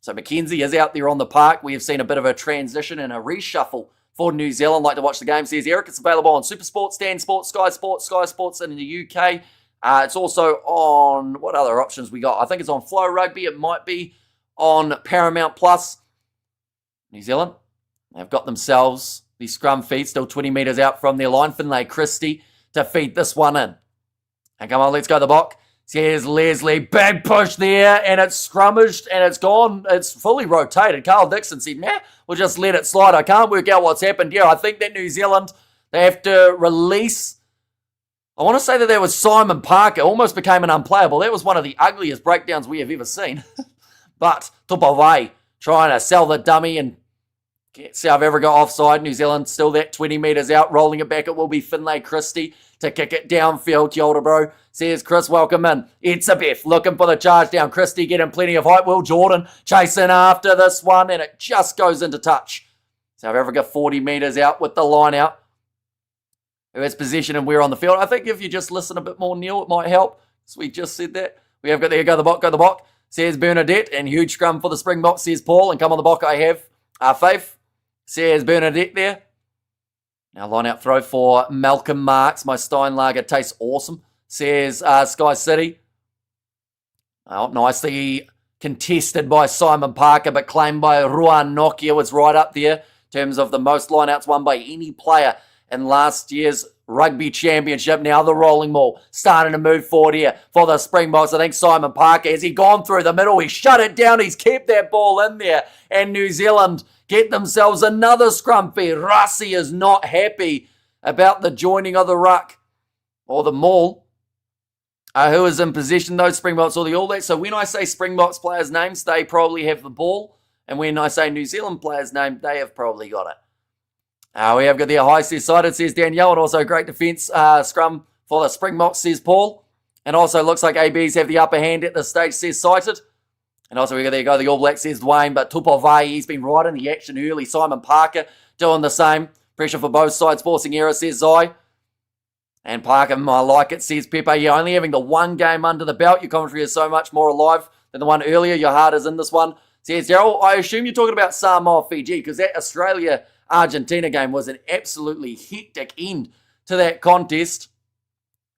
So, Mackenzie is out there on the park. We have seen a bit of a transition and a reshuffle for New Zealand. Like to watch the game, says Eric. It's available on SuperSport, Stan Sports, Sky Sports in the UK. It's also on, what other options we got? I think it's on Flow Rugby. It might be on Paramount Plus. New Zealand have got themselves the scrum feed, still 20 metres out from their line. Finlay Christie to feed this one in. And come on, let's go the Bok. Here's Leslie, big push there, and it's scrummaged, and it's gone. It's fully rotated. Carl Dixon said, we'll just let it slide. I can't work out what's happened here. I think that New Zealand, they have to release. I want to say that was Simon Parker. Almost became an unplayable. That was one of the ugliest breakdowns we have ever seen. But Tupavai trying to sell the dummy and get South Africa offside. New Zealand still that 20 metres out. Rolling it back, it will be Finlay Christie to kick it downfield. Kia ora, bro. Says Chris, welcome in. It's a Beth looking for the charge down. Christie getting plenty of height. Will Jordan chasing after this one, and it just goes into touch. South Africa 40 metres out with the line out. Who has possession and we're on the field. I think if you just listen a bit more, Neil, it might help. So we just said that. We have got there, go the Bok, says Bernadette, and huge scrum for the Springboks, says Paul, and come on the Bok I have. Faith, says Bernadette there. Now line out throw for Malcolm Marks. My Steinlager tastes awesome, says Sky City. Nicely contested by Simon Parker, but claimed by Ruan Nokia. Was right up there in terms of the most lineouts won by any player in last year's Rugby Championship. Now the rolling ball starting to move forward here for the Springboks. I think Simon Parker, has he gone through the middle? He shut it down. He's kept that ball in there. And New Zealand get themselves another scrumpy. Rassi is not happy about the joining of the ruck or the maul. Who is in possession, those Springboks or the All Blacks? So when I say Springboks players' names, they probably have the ball. And when I say New Zealand players' name, they have probably got it. We have got the high side, it says Danielle, and also great defence scrum for the Springboks, says Paul. And also looks like ABs have the upper hand at this stage, says Cited. And also there you go, the All Blacks, says Dwayne, but Tupovai, he's been right in the action early. Simon Parker doing the same. Pressure for both sides, forcing error, says Zai. And Parker, I like it, says Pepe. Yeah, only having the one game under the belt. Your commentary is so much more alive than the one earlier. Your heart is in this one. Says Daryl, I assume you're talking about Samoa, Fiji, because that Australia-Argentina game was an absolutely hectic end to that contest.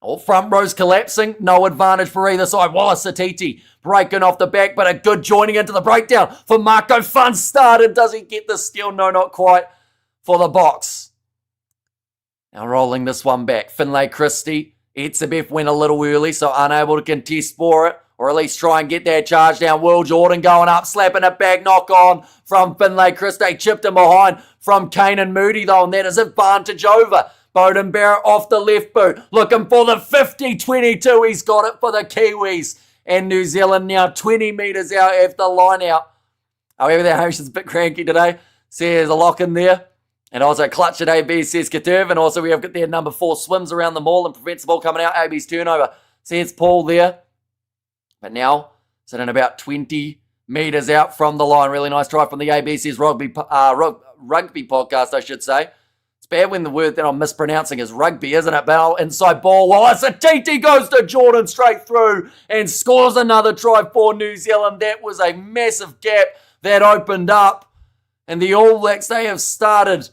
All front rows collapsing. No advantage for either side. Wallace Satiti breaking off the back, but a good joining into the breakdown for Marco. Fun started. Does he get the steal? No, not quite for the box. Now rolling this one back. Finlay Christie. Etzebeth went a little early, so unable to contest for it. Or at least try and get that charge down. Will Jordan going up, slapping it back, knock on from Finlay Christie. Chipped him behind from Kane Moody though, and that is advantage over. Beauden Barrett off the left boot, looking for the 50-22. He's got it for the Kiwis. And New Zealand now 20 metres out after the line out. However, their host is a bit cranky today. Says a lock in there. And also clutch at AB, says Katurv. And also we have got their number 4 swims around the maul and prevents the ball coming out. AB's turnover, says Paul there. But now, sitting about 20 metres out from the line. Really nice try from the ABC's rugby podcast, I should say. It's bad when the word that I'm mispronouncing is rugby, isn't it? But inside ball, Wallace Atiti goes to Jordan straight through and scores another try for New Zealand. That was a massive gap that opened up. And the All Blacks, they have started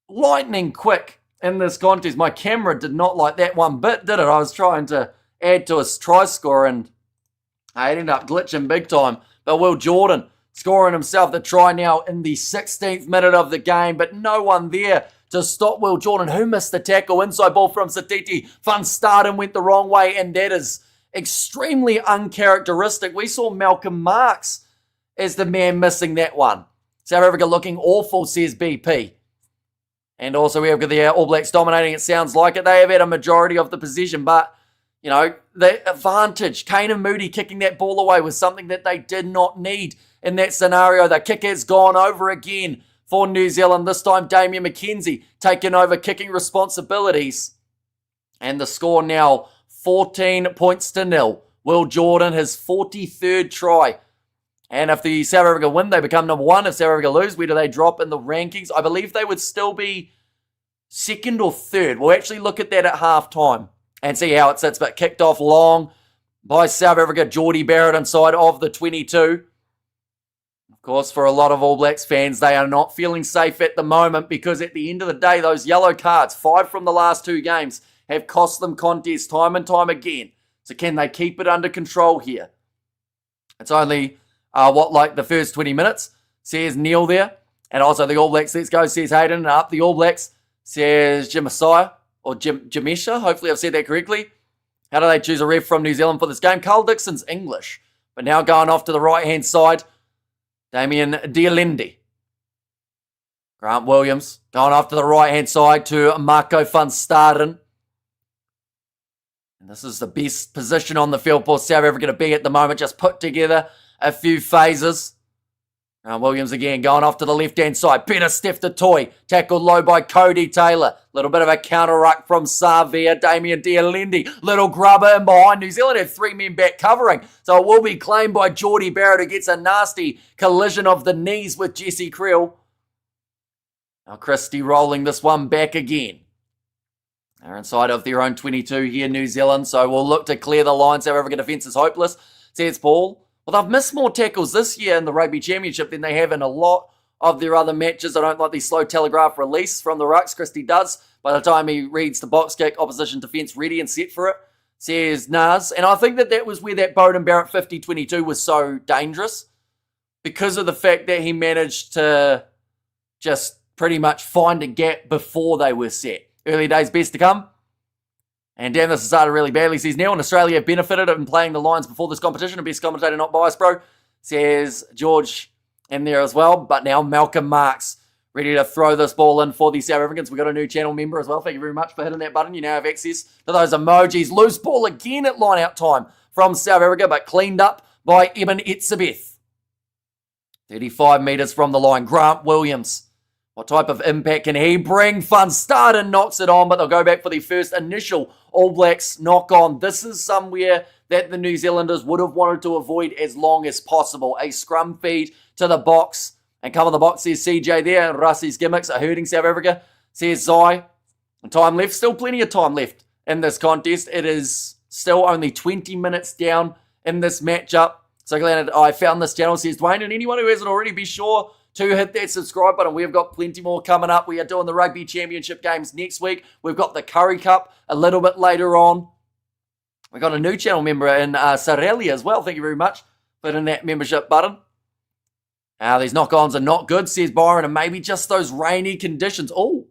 lightning quick in this contest. My camera did not like that one bit, did it? I was trying to add to his try score and I ended up glitching big time. But Will Jordan scoring himself the try now in the 16th minute of the game, but no one there to stop Will Jordan, who missed the tackle. Inside ball from Satiti. Fun start and went the wrong way, and that is extremely uncharacteristic. We saw Malcolm Marks as the man missing that one. South Africa looking awful, says BP. And also we have got the All Blacks dominating, it sounds like it. They have had a majority of the possession, but you know, the advantage, Kane Moody kicking that ball away was something that they did not need in that scenario. The kick has gone over again for New Zealand. This time, Damian McKenzie taking over kicking responsibilities. And the score now 14-0. Will Jordan, his 43rd try. And if the South Africa win, they become number 1. If South Africa lose, where do they drop in the rankings? I believe they would still be 2nd or 3rd. We'll actually look at that at halftime and see how it sits. But kicked off long by South Africa. Geordie Barrett inside of the 22. Of course, for a lot of All Blacks fans, they are not feeling safe at the moment because at the end of the day, those yellow cards, 5 from the last 2 games, have cost them contests time and time again. So can they keep it under control here? It's only, like the first 20 minutes, says Neil there. And also the All Blacks, let's go, says Hayden. And up the All Blacks, says Jimasiah. Or Jamisha, hopefully I've said that correctly. How do they choose a ref from New Zealand for this game? Carl Dixon's English. But now going off to the right-hand side, Damien Dialindi. Grant Williams going off to the right-hand side to Marco van Staden. And this is the best position on the field for South Africa to be at the moment. Just put together a few phases. Williams again going off to the left-hand side. Peter Steph-Toy tackled low by Cody Taylor. Little bit of a counter-ruck from Savia. Damien Dialindi. Little grubber in behind. New Zealand have 3 men back covering. So it will be claimed by Geordie Barrett, who gets a nasty collision of the knees with Jesse Creel. Now Christie rolling this one back again. They're inside of their own 22 here, New Zealand. So we'll look to clear the line. South African defence is hopeless, says Paul. Well, they've missed more tackles this year in the Rugby Championship than they have in a lot of their other matches. I don't like the slow telegraph release from the rucks. Christie does. By the time he reads the box kick, opposition defence ready and set for it, says Naz. And I think that was where that Beauden Barrett 50-22 was so dangerous because of the fact that he managed to just pretty much find a gap before they were set. Early days best to come. And damn, this has started really badly. Says Neil and Australia have benefited in playing the Lions before this competition. A best commentator, not biased, bro. Says George in there as well. But now Malcolm Marks ready to throw this ball in for the South Africans. We've got a new channel member as well. Thank you very much for hitting that button. You now have access to those emojis. Loose ball again at line-out time from South Africa, but cleaned up by Eben Etzebeth. 35 metres from the line. Grant Williams. What type of impact can he bring? Fun start and knocks it on, but they'll go back for the first initial All Blacks knock-on. This is somewhere that the New Zealanders would have wanted to avoid as long as possible. A scrum feed to the box. And come on the box, says CJ there. And Russie's gimmicks are hurting South Africa, says Zai. And time left. Still plenty of time left in this contest. It is still only 20 minutes down in this matchup. So glad I found this channel, says Dwayne. And anyone who hasn't already, be sure to hit that subscribe button. We've got plenty more coming up. We are doing the Rugby Championship games next week. We've got the Curry Cup a little bit later on. We've got a new channel member in Sarelli as well. Thank you very much for hitting that membership button. These knock-ons are not good, says Byron, and maybe just those rainy conditions. Oh,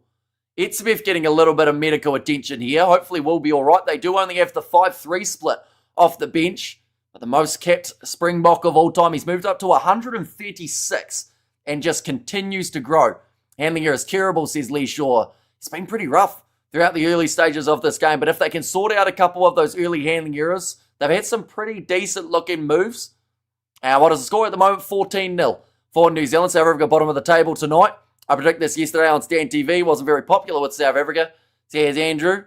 Etzebeth getting a little bit of medical attention here. Hopefully we'll be all right. They do only have the 5-3 split off the bench, but the most capped Springbok of all time. He's moved up to 136 and just continues to grow. Handling here is terrible, says Lee Shaw. It's been pretty rough throughout the early stages of this game, but if they can sort out a couple of those early handling errors, they've had some pretty decent-looking moves. What is the score at the moment? 14-0. For New Zealand. South Africa bottom of the table tonight. I predicted this yesterday on Stan TV. Wasn't very popular with South Africa. Says Andrew.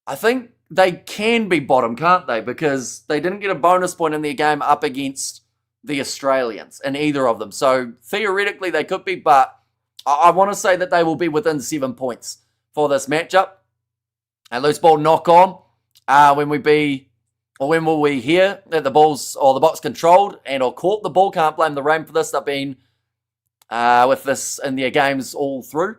I think they can be bottom, can't they? Because they didn't get a bonus point in their game up against the Australians in either of them. So theoretically they could be, but I want to say that they will be within 7 points for this matchup. And loose ball knock on. When will we hear that the ball's or the box controlled and or caught the ball? Can't blame the rain for this. They've been with this in their games all through.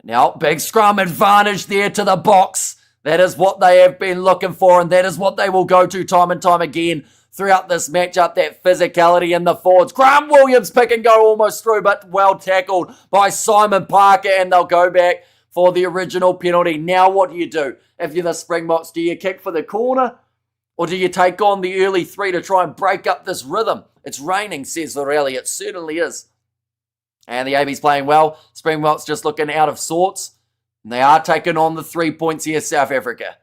Now, big scrum advantage there to the box. That is what they have been looking for, and that is what they will go to time and time again throughout this matchup, that physicality in the forwards. Grant Williams pick and go almost through, but well tackled by Simon Parker, and they'll go back for the original penalty. Now what do? If you're the Springboks, do you kick for the corner? Or do you take on the early three to try and break up this rhythm? It's raining, says Lorelli. It certainly is. And the AB's playing well. Springboks just looking out of sorts. And they are taking on the 3 points here, South Africa.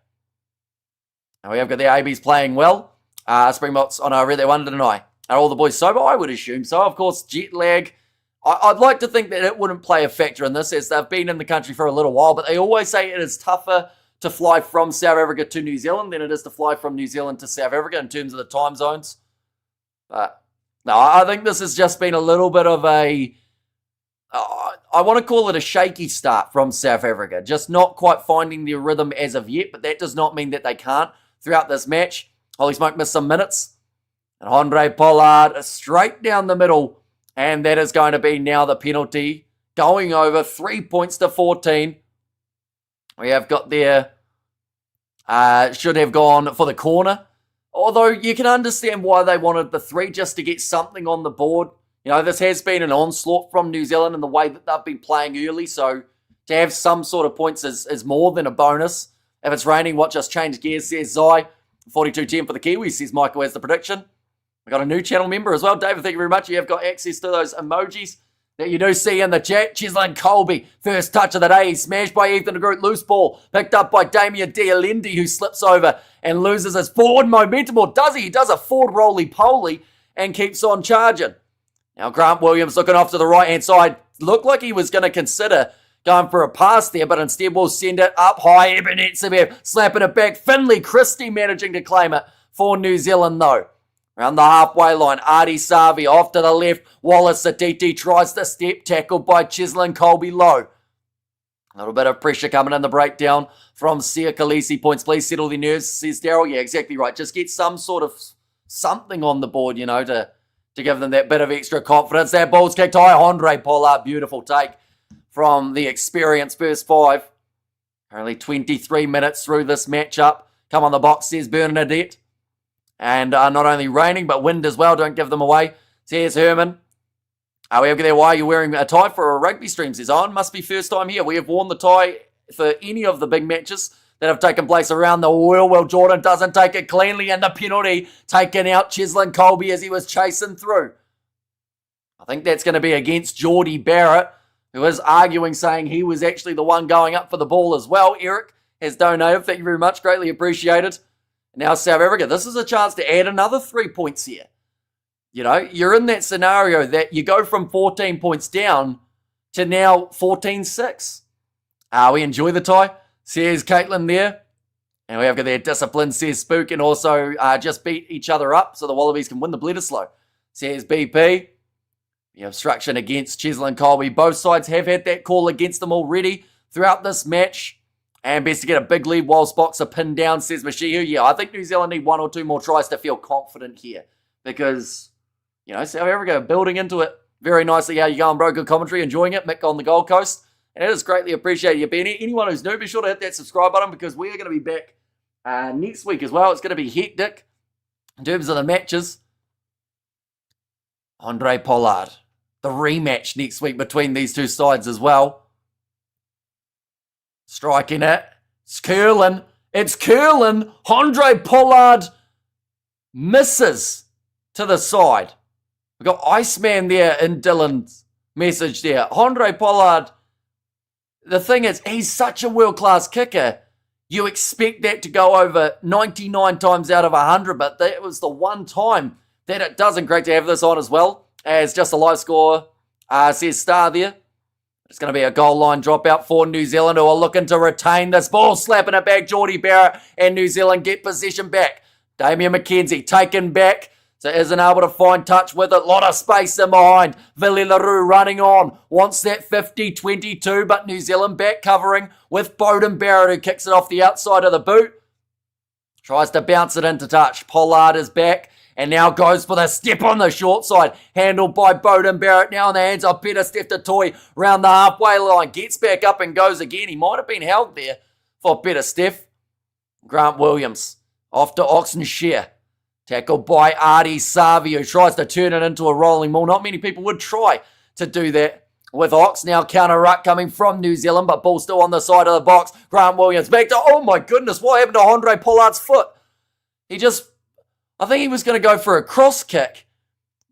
And we have got the AB's playing well. Springboks, I read that one, didn't I? Are all the boys sober? I would assume so. Of course, jet lag. I'd like to think that it wouldn't play a factor in this, as they've been in the country for a little while, but they always say it is tougher to fly from South Africa to New Zealand than it is to fly from New Zealand to South Africa in terms of the time zones. But no, I think this has just been a little bit of I want to call it a shaky start from South Africa. Just not quite finding their rhythm as of yet, but that does not mean that they can't throughout this match. Holy Smoke missed some minutes. And Andre Pollard straight down the middle. And that is going to be now the penalty. Going over 3 points to 14. We have got there, should have gone for the corner. Although you can understand why they wanted the 3, just to get something on the board. You know, this has been an onslaught from New Zealand in the way that they've been playing early. So to have some sort of points is more than a bonus. If it's raining, watch us change gears, says Zai. 42-10 for the Kiwis, says Michael has the prediction. We got a new channel member as well. David, thank you very much. You have got access to those emojis that you do see in the chat. Zealand Colby, first touch of the day. He's smashed by Ethan de Groot. Loose ball picked up by Damien Dialendi, who slips over and loses his forward momentum. Or does he? He does a forward roly-poly and keeps on charging. Now Grant Williams looking off to the right-hand side. Looked like he was going to consider going for a pass there, but instead we'll send it up high. Eben Etzebeth slapping it back. Finlay Christie managing to claim it for New Zealand, though. Around the halfway line, Artie Savi off to the left. Wallace Saditi tries to step, tackled by Cheslin Colby low. A little bit of pressure coming in the breakdown from Sia Khaleesi. Points, please settle the nerves, says Daryl. Yeah, exactly right. Just get some sort of something on the board, you know, to give them that bit of extra confidence. That ball's kicked high. Andre Pollard, beautiful take from the experienced first 5. Only 23 minutes through this matchup. Come on the box, says Bernadette. And not only raining, but wind as well. Don't give them away. Says Herman. We have there, why are you wearing a tie for a rugby stream? Says Owen, must be first time here. We have worn the tie for any of the big matches that have taken place around the world. Well, Jordan doesn't take it cleanly, and the penalty taken out Zealand Colby as he was chasing through. I think that's going to be against Geordie Barrett, who is arguing, saying he was actually the one going up for the ball as well. Eric has donated. Thank you very much. Greatly appreciated. Now South Africa, this is a chance to add another 3 points here. You know, you're in that scenario that you go from 14 points down to now 14-6. We enjoy the tie, says Caitlin there. And we have got their discipline, says Spook, and also just beat each other up so the Wallabies can win the Bledisloe, says BP. The obstruction against Zealand Colby. Both sides have had that call against them already throughout this match. And best to get a big lead while Spock's are pinned down, says Mashihu. Yeah, I think New Zealand need 1 or 2 more tries to feel confident here. Because, you know, South Africa building into it very nicely. How you going, bro? Good commentary. Enjoying it. Mick on the Gold Coast. And it is greatly appreciated you being here. Anyone who's new, be sure to hit that subscribe button because we are going to be back next week as well. It's going to be hectic in terms of the matches. Andre Pollard. The rematch next week between these two sides as well. Striking it. It's curling. It's curling. Andre Pollard misses to the side. We've got Iceman there in Dylan's message there. Andre Pollard, the thing is, he's such a world-class kicker. You expect that to go over 99 times out of 100, but that was the one time that it doesn't. Great to have this on as well, as just a live score says Star there. It's going to be a goal line dropout for New Zealand, who are looking to retain this ball, slapping it back. Geordie Barrett and New Zealand get possession back. Damian McKenzie taken back, so isn't able to find touch with it. A lot of space in behind. Villy LaRue running on. Wants that 50-22, but New Zealand back covering with Beauden Barrett, who kicks it off the outside of the boot. Tries to bounce it into touch. Pollard is back and now goes for the step on the short side. Handled by Beauden Barrett. Now in the hands of Peter Steph-Toy round the halfway line. Gets back up and goes again. He might have been held there for Peter Steph. Grant Williams off to Oxenshire. Tackled by Artie Savi, who tries to turn it into a rolling maul. Not many people would try to do that with Ox. Now counter ruck coming from New Zealand, but ball still on the side of the box. Grant Williams back to, oh my goodness, what happened to Andre Pollard's foot? I think he was going to go for a cross kick,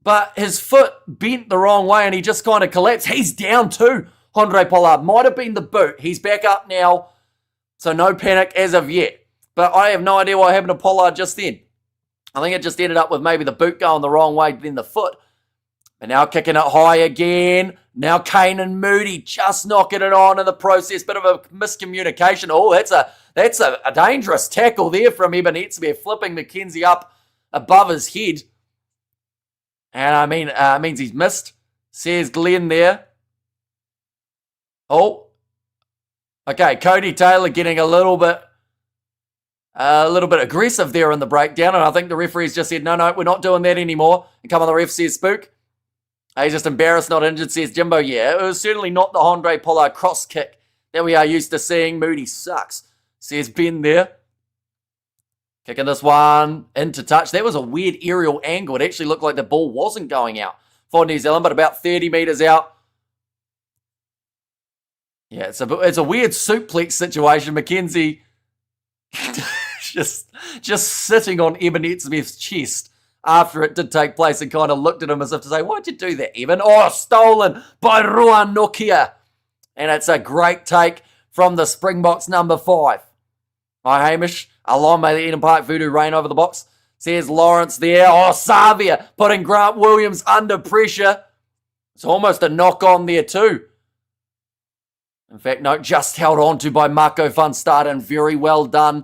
but his foot bent the wrong way and he just kind of collapsed. He's down too, Andre Pollard. Might have been the boot. He's back up now, so no panic as of yet. But I have no idea what happened to Pollard just then. I think it just ended up with maybe the boot going the wrong way than the foot. And now kicking it high again. Now Kane and Moody just knocking it on in the process. Bit of a miscommunication. Oh, that's a dangerous tackle there from Ebenezer, flipping McKenzie up above his head. And I mean, means he's missed, says Glenn there. Oh. Okay, Cody Taylor getting a little bit aggressive there in the breakdown, and I think the referee's just said, no, we're not doing that anymore. And come on, the ref, says Spook. He's just embarrassed, not injured, says Jimbo. Yeah, it was certainly not the Andre Pollard cross kick that we are used to seeing. Moody sucks, says Ben there. Kicking this one into touch. That was a weird aerial angle. It actually looked like the ball wasn't going out for New Zealand, but about 30 metres out. Yeah, it's a weird suplex situation. McKenzie just sitting on Evan Smith's chest after it did take place and kind of looked at him as if to say, why'd you do that, Evan? Oh, stolen by Ruan Nokia. And it's a great take from the Springboks number 5. Hi, Hamish. Along by the Eden Park Voodoo Rain over the box. Says Lawrence there. Oh, Savia putting Grant Williams under pressure. It's almost a knock on there too. In fact, no, just held on to by Marco van Staden. Very well done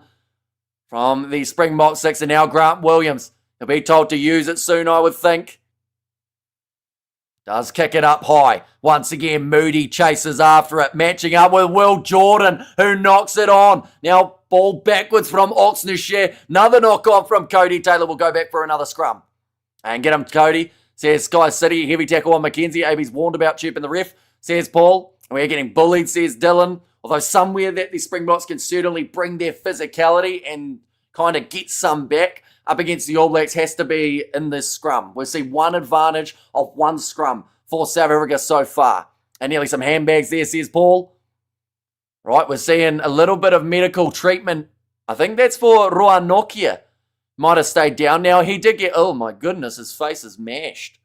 from the Springbok 6. And now Grant Williams. He'll be told to use it soon, I would think. Does kick it up high. Once again, Moody chases after it. Matching up with Will Jordan, who knocks it on. Now, ball backwards from Oxenshire. Another knock on from Cody Taylor. Will go back for another scrum. And get him, Cody. Says Sky City. Heavy tackle on McKenzie. AB's warned about chirping the ref. Says Paul. We're getting bullied, says Dylan. Although somewhere that the Springboks can certainly bring their physicality and kind of get some back up against the All Blacks has to be in this scrum. We'll see one advantage of one scrum for South Africa so far. And nearly some handbags there, says Paul. Right, we're seeing a little bit of medical treatment. I think that's for Roa Nokia. Might have stayed down. Now, he did get, oh my goodness, his face is mashed.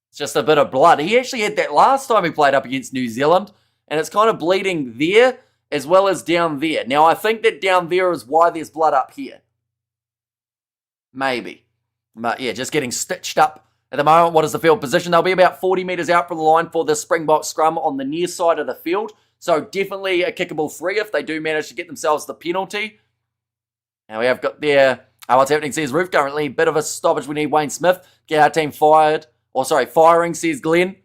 It's just a bit of blood. He actually had that last time he played up against New Zealand, and it's kind of bleeding there as well as down there. Now, I think that down there is why there's blood up here. Maybe. But yeah, just getting stitched up at the moment. What is the field position? They'll be about 40 metres out from the line for the Springbok scrum on the near side of the field. So definitely a kickable free if they do manage to get themselves the penalty. Now we have got there, what's happening, says Roof. Currently, bit of a stoppage. We need Wayne Smith. Get our team firing, says Glenn.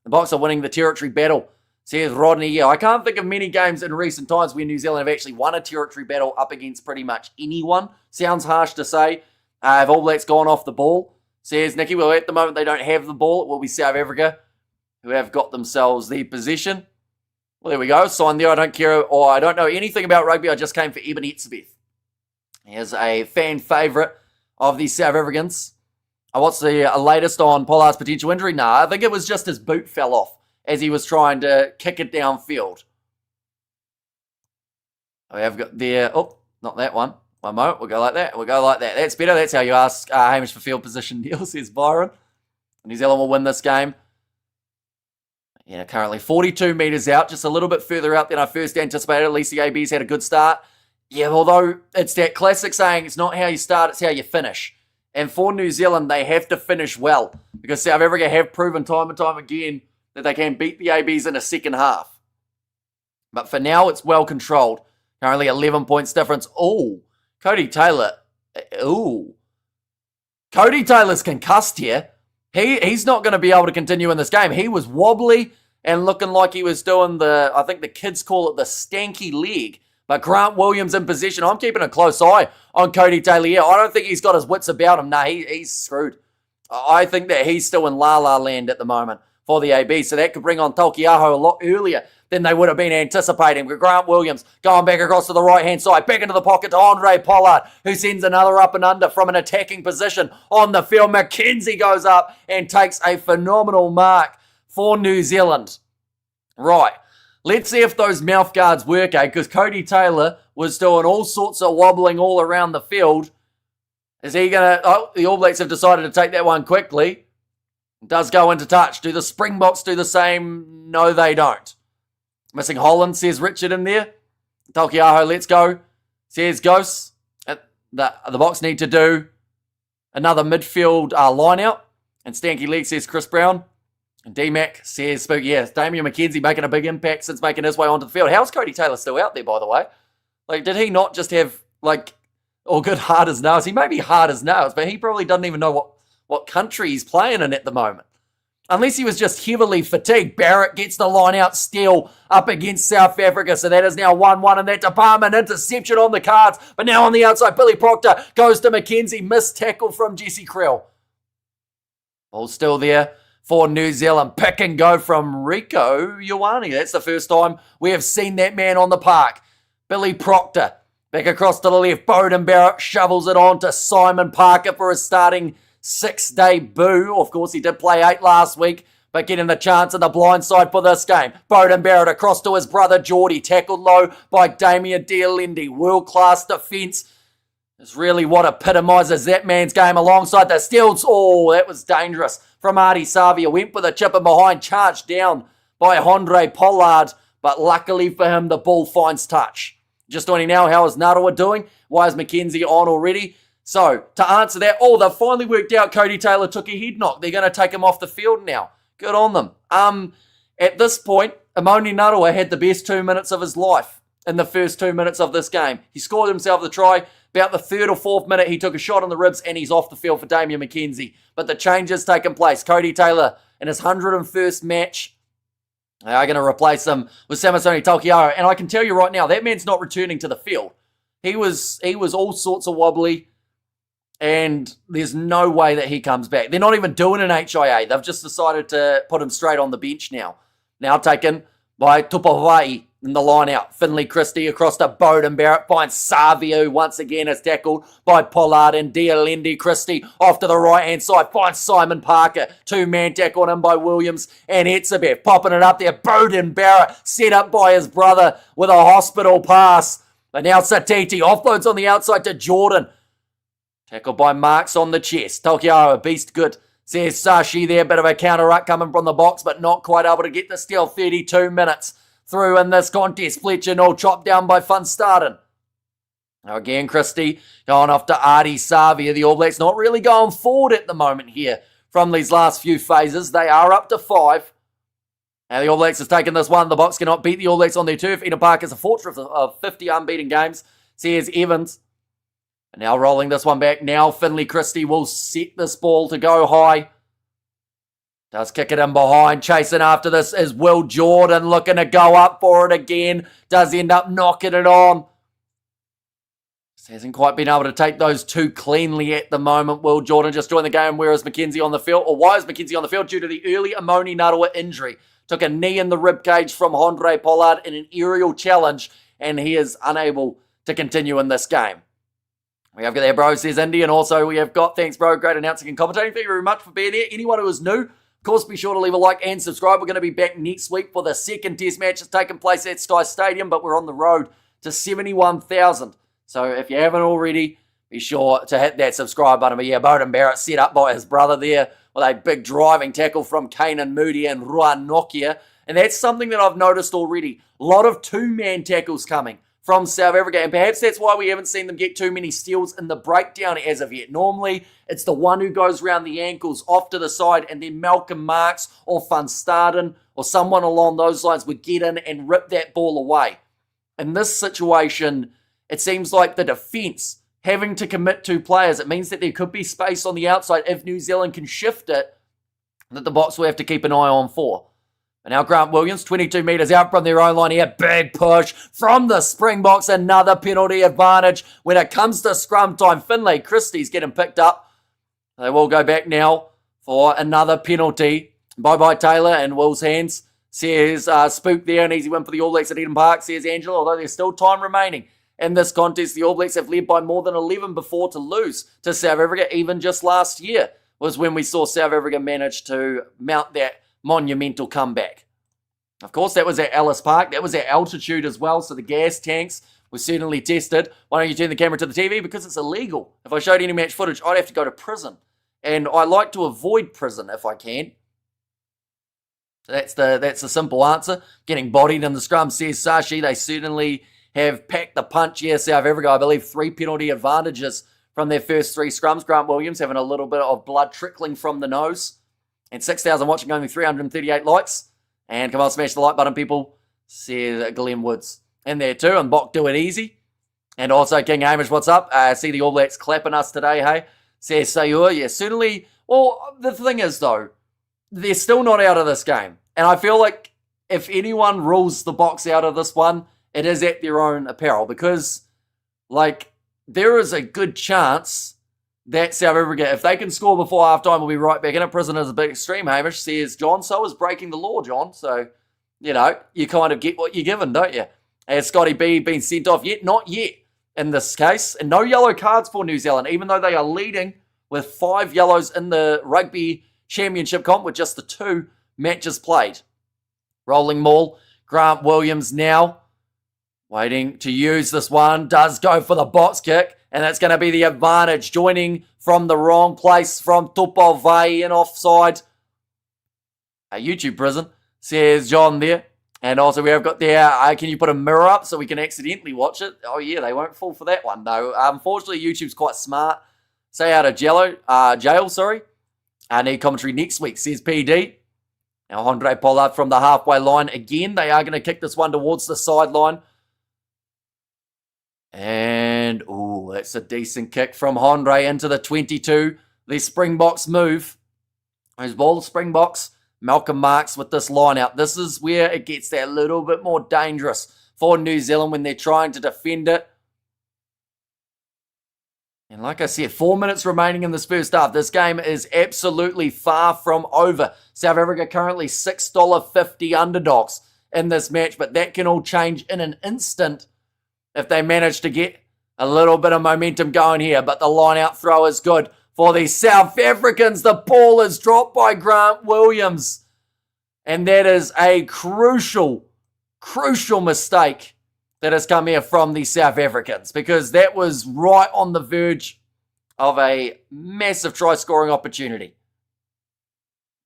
The Boks are winning the territory battle, says Rodney. Yeah, I can't think of many games in recent times where New Zealand have actually won a territory battle up against pretty much anyone. Sounds harsh to say. Have All Blacks gone off the ball, says Nicky. Well, at the moment they don't have the ball. It will be South Africa who have got themselves the possession. Well, there we go. Sign there. I don't care, or I don't know anything about rugby. I just came for Eben Etzebeth. He is a fan favourite of the South Africans. What's the latest on Pollard's potential injury? Nah, I think it was just his boot fell off as he was trying to kick it downfield. We have got there. Oh, not that one. One moment. We'll go like that. We'll go like that. That's better. That's how you ask Hamish for field position, Neil, says Byron. New Zealand will win this game. Yeah, currently 42 metres out, just a little bit further out than I first anticipated. At least the AB's had a good start. Yeah, although it's that classic saying, it's not how you start, it's how you finish. And for New Zealand, they have to finish well, because South Africa have proven time and time again that they can beat the ABs in a second half. But for now, it's well controlled. Currently 11 points difference. Oh, Cody Taylor. Ooh. Cody Taylor's concussed here. He's not going to be able to continue in this game. He was wobbly and looking like he was doing I think the kids call it the stanky leg. But Grant Williams in possession. I'm keeping a close eye on Cody Taylor here. I don't think he's got his wits about him. Nah, he's screwed. I think that he's still in la-la land at the moment for the AB. So that could bring on Taukei'aho a lot earlier than they would have been anticipating. With Grant Williams going back across to the right-hand side, back into the pocket to Andre Pollard, who sends another up and under from an attacking position on the field. McKenzie goes up and takes a phenomenal mark for New Zealand. Right. Let's see if those mouth guards work, because Cody Taylor was doing all sorts of wobbling all around the field. Is he going to... Oh, the All Blacks have decided to take that one quickly. Does go into touch. Do the Springboks do the same? No, they don't. Missing Holland, says Richard in there. Taukei'aho, let's go, says Ghost. The Boks need to do another midfield line out. And Stanky Leg, says Chris Brown. And D-Mac says, yeah, Damian McKenzie making a big impact since making his way onto the field. How's Cody Taylor still out there, by the way? Like, did he not just have, all good hard as nails? He may be hard as nails, but he probably doesn't even know what country he's playing in at the moment. Unless he was just heavily fatigued. Barrett gets the line out still up against South Africa. So that is now 1-1 in that department. Interception on the cards. But now on the outside, Billy Proctor goes to McKenzie. Missed tackle from Jesse Krill. All still there for New Zealand. Pick and go from Rieko Ioane. That's the first time we have seen that man on the park. Billy Proctor back across to the left. Beauden Barrett shovels it on to Simon Parker for his starting 6 debut. Of course, he did play 8 last week, but getting the chance in the blind side for this game. Beauden Barrett across to his brother Geordie, tackled low by Damien Dialendi. World-class defence is really what epitomises that man's game alongside the Steels. Oh, that was dangerous from Artie Savia. Went with a chip in behind, charged down by Andre Pollard, but luckily for him, the ball finds touch. Just joining now, how is Narawa doing? Why is McKenzie on already? So, to answer that, they've finally worked out Cody Taylor took a head knock. They're going to take him off the field now. Good on them. At this point, Amoni Narawa had the best 2 minutes of his life in the first 2 minutes of this game. He scored himself the try. About the 3rd or 4th minute, he took a shot on the ribs and he's off the field for Damian McKenzie. But the change has taken place. Cody Taylor, in his 101st match, they are going to replace him with Samisoni Taukei'aho. And I can tell you right now, that man's not returning to the field. He was all sorts of wobbly, and there's no way that he comes back. They're not even doing an HIA. They've just decided to put him straight on the bench now. Now taken by Tupawai. in the line out. Finlay Christie across to Bowden Barrett finds Savio once again is tackled by Pollard and Dialendi. Christie off to the right hand side finds Simon Parker. 2-man tackle on him by Williams and Etzebeth popping it up there. Bowden Barrett set up by his brother with a hospital pass. And now Satiti offloads on the outside to Jordan. Tackled by Marks on the chest. Tokiara, beast good. Says Sashi there, bit of a counter-ruck coming from the box, but not quite able to get the steal. 32 minutes through in this contest. Fletcher all chopped down by Van Staden. Now again, Christie going off to Artie Savia. The All Blacks not really going forward at the moment here from these last few phases. They are up to 5. Now the All Blacks has taken this one. The Box cannot beat the All Blacks on their turf. Eden Park is a fortress of 50 unbeaten games. Says Evans. And now rolling this one back. Now Finlay Christie will set this ball to go high. Does kick it in behind. Chasing after this is Will Jordan. Looking to go up for it again. Does end up knocking it on. Just hasn't quite been able to take those two cleanly at the moment. Will Jordan just joined the game. Where is McKenzie on the field? Or why is McKenzie on the field? Due to the early Amoni Narawa injury. Took a knee in the ribcage from Andre Pollard in an aerial challenge. And he is unable to continue in this game. We have got there, bro, says Indy. And also we have got, thanks, bro, great announcing and commentating. Thank you very much for being here. Anyone who is new, of course, be sure to leave a like and subscribe. We're going to be back next week for the second test match that's taking place at Sky Stadium, but we're on the road to 71,000. So if you haven't already, be sure to hit that subscribe button. But yeah, Bowden Barrett set up by his brother there with a big driving tackle from Kanan Moody and Ruan Nokia. And that's something that I've noticed already. A lot of 2-man tackles coming from South Africa, and perhaps that's why we haven't seen them get too many steals in the breakdown as of yet. Normally, it's the one who goes around the ankles off to the side, and then Malcolm Marks or Van Staden or someone along those lines would get in and rip that ball away. In this situation, it seems like the defence having to commit 2 players, it means that there could be space on the outside if New Zealand can shift it, that the Box will have to keep an eye on for. And now Grant Williams, 22 metres out from their own line here. Big push from the Springboks. Another penalty advantage when it comes to scrum time. Finlay Christie's getting picked up. They will go back now for another penalty. Bye-bye Taylor and Will's hands. Says Spook there, an easy win for the All Blacks at Eden Park. Says Angela, although there's still time remaining in this contest, the All Blacks have led by more than 11 before to lose to South Africa. Even just last year was when we saw South Africa manage to mount that monumental comeback. Of course, that was at Ellis Park. That was at altitude as well, so the gas tanks were certainly tested. Why don't you turn the camera to the TV? Because it's illegal. If I showed any match footage, I'd have to go to prison. And I like to avoid prison if I can. So that's the simple answer. Getting bodied in the scrum, says Sashi. They certainly have packed the punch. Yeah, South Africa, I believe, 3 penalty advantages from their first 3 scrums. Grant Williams having a little bit of blood trickling from the nose. And 6,000 watching, only 338 likes. And come on, smash the like button, people, says Glenn Woods. In there too, and Bok do it easy. And also King Hamish, what's up? See the All Blacks clapping us today, hey? Says Sayur, yeah, certainly. Well, the thing is, though, they're still not out of this game. And I feel like if anyone rules the Box out of this one, it is at their own apparel. Because, like, there is a good chance that South Africa, if they can score before halftime, will be right back in it. Prison is a bit extreme, Hamish, says John. So is breaking the law, John. So, you know, you kind of get what you're given, don't you? Has Scotty B been sent off yet? Not yet in this case. And no yellow cards for New Zealand, even though they are leading with 5 yellows in the Rugby Championship comp with just the 2 matches played. Rolling maul. Grant Williams now waiting to use this one. Does go for the box kick. And that's going to be the advantage. Joining from the wrong place from Tupove in offside. YouTube prison, says John there. And also we have got there, can you put a mirror up so we can accidentally watch it? Oh yeah, they won't fall for that one though. Unfortunately, YouTube's quite smart. Say out of jail, I need commentary next week, says PD. Now Andre Pollard from the halfway line. Again, they are going to kick this one towards the sideline. And, oh, that's a decent kick from Andre into the 22. The Springboks move. Those ball Springboks. Malcolm Marks with this line out. This is where it gets that little bit more dangerous for New Zealand when they're trying to defend it. And like I said, 4 minutes remaining in this first half. This game is absolutely far from over. South Africa currently $6.50 underdogs in this match, but that can all change in an instant if they manage to get a little bit of momentum going here. But the line-out throw is good for the South Africans. The ball is dropped by Grant Williams. And that is a crucial mistake that has come here from the South Africans, because that was right on the verge of a massive try-scoring opportunity.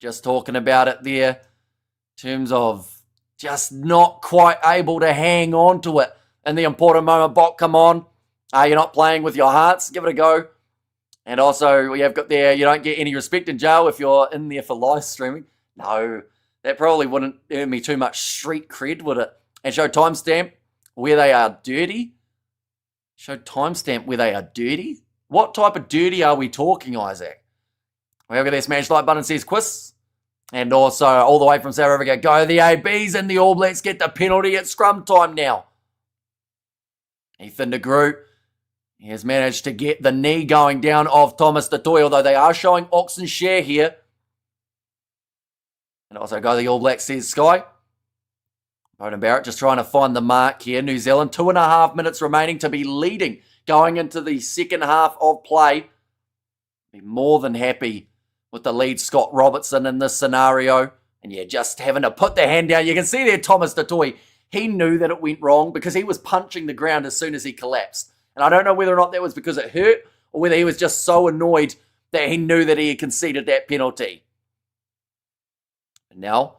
Just talking about it there in terms of just not quite able to hang on to it in the important moment. Bok, come on. You're not playing with your hearts. Give it a go. And also, we have got there, you don't get any respect in jail if you're in there for live streaming. No, that probably wouldn't earn me too much street cred, would it? And show timestamp where they are dirty. Show timestamp where they are dirty. What type of dirty are we talking, Isaac? We have got their smash like button, says Quiz. And also, all the way from South Africa, go the ABs, and the All Blacks get the penalty at scrum time now. Ethan de Groot, he has managed to get the knee going down of Thomas du Toit, although they are showing Oxen share here. And also go the All Blacks, says Sky. Beauden Barrett just trying to find the mark here. New Zealand, 2.5 minutes remaining to be leading going into the second half of play. Be more than happy with the lead Scott Robertson in this scenario. And yeah, just having to put the hand down. You can see there Thomas du Toit, he knew that it went wrong because he was punching the ground as soon as he collapsed. And I don't know whether or not that was because it hurt or whether he was just so annoyed that he knew that he had conceded that penalty. And now,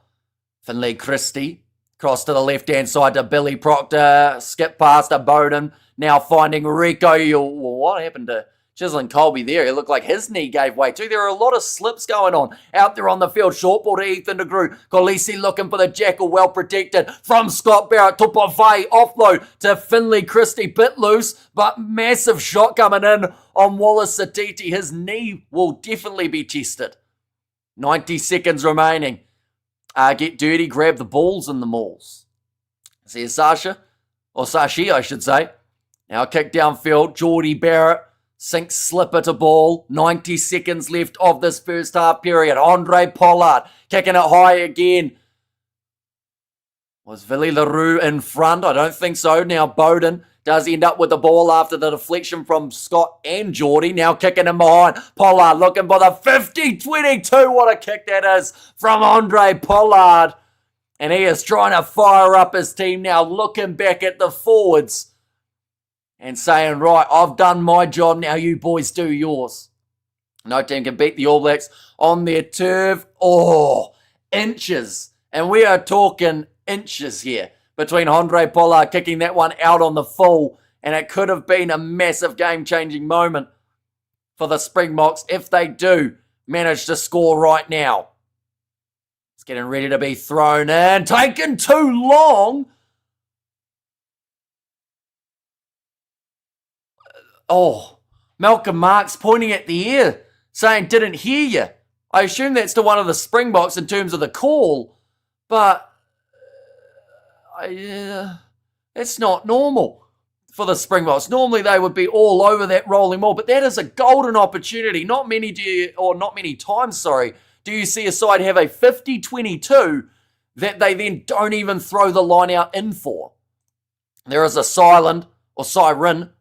Finlay Christie, cross to the left-hand side to Billy Proctor, skip past to Beauden, now finding Rico. What happened to Chislin Colby there? It looked like his knee gave way too. There are a lot of slips going on out there on the field. Short ball to Ethan de Groot. Kolisi looking for the jackal, well protected from Scott Barrett. Tupavai offload to Finlay Christie, bit loose, but massive shot coming in on Wallace Satiti. His knee will definitely be tested. 90 seconds remaining. Get dirty, grab the balls in the mauls. See Sasha, or Sashi, I should say. Now kick downfield. Geordie Barrett sinks slipper to ball. 90 seconds left of this first half period. Andre Pollard kicking it high again. Was Willie LaRue in front? I don't think so. Now Beauden does end up with the ball after the deflection from Scott and Geordie. Now kicking him behind. Pollard looking for the 50-22. What a kick that is from Andre Pollard. And he is trying to fire up his team now, looking back at the forwards and saying, right, I've done my job, now you boys do yours. No team can beat the All Blacks on their turf. Oh, inches. And we are talking inches here between Andre Pollard kicking that one out on the full, and it could have been a massive game-changing moment for the Springboks if they do manage to score right now. It's getting ready to be thrown in. Taken too long. Oh, Malcolm Marks pointing at the ear, saying, didn't hear you. I assume that's to one of the Springboks in terms of the call, but it's not normal for the Springboks. Normally they would be all over that rolling ball, but that is a golden opportunity. Not many times, do you see a side have a 50-22 that they then don't even throw the line out in for. There is a siren,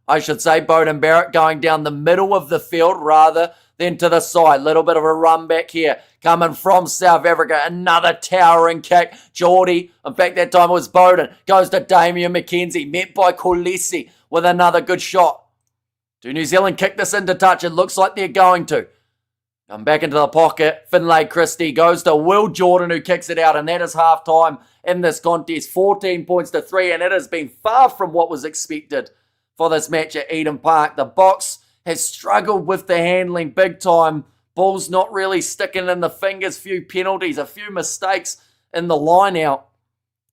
I should say, Beauden Barrett going down the middle of the field rather than to the side. Little bit of a run back here coming from South Africa. Another towering kick. Geordie, in fact that time it was Beauden, goes to Damian McKenzie, met by Kolisi with another good shot. Do New Zealand kick this into touch? It looks like they're going to. Come back into the pocket. Finlay Christie goes to Will Jordan, who kicks it out, and that is half time in this contest. 14 points to 3, and it has been far from what was expected for this match at Eden Park. The Boks has struggled with the handling big time. Ball's not really sticking in the fingers. Few penalties, a few mistakes in the line out.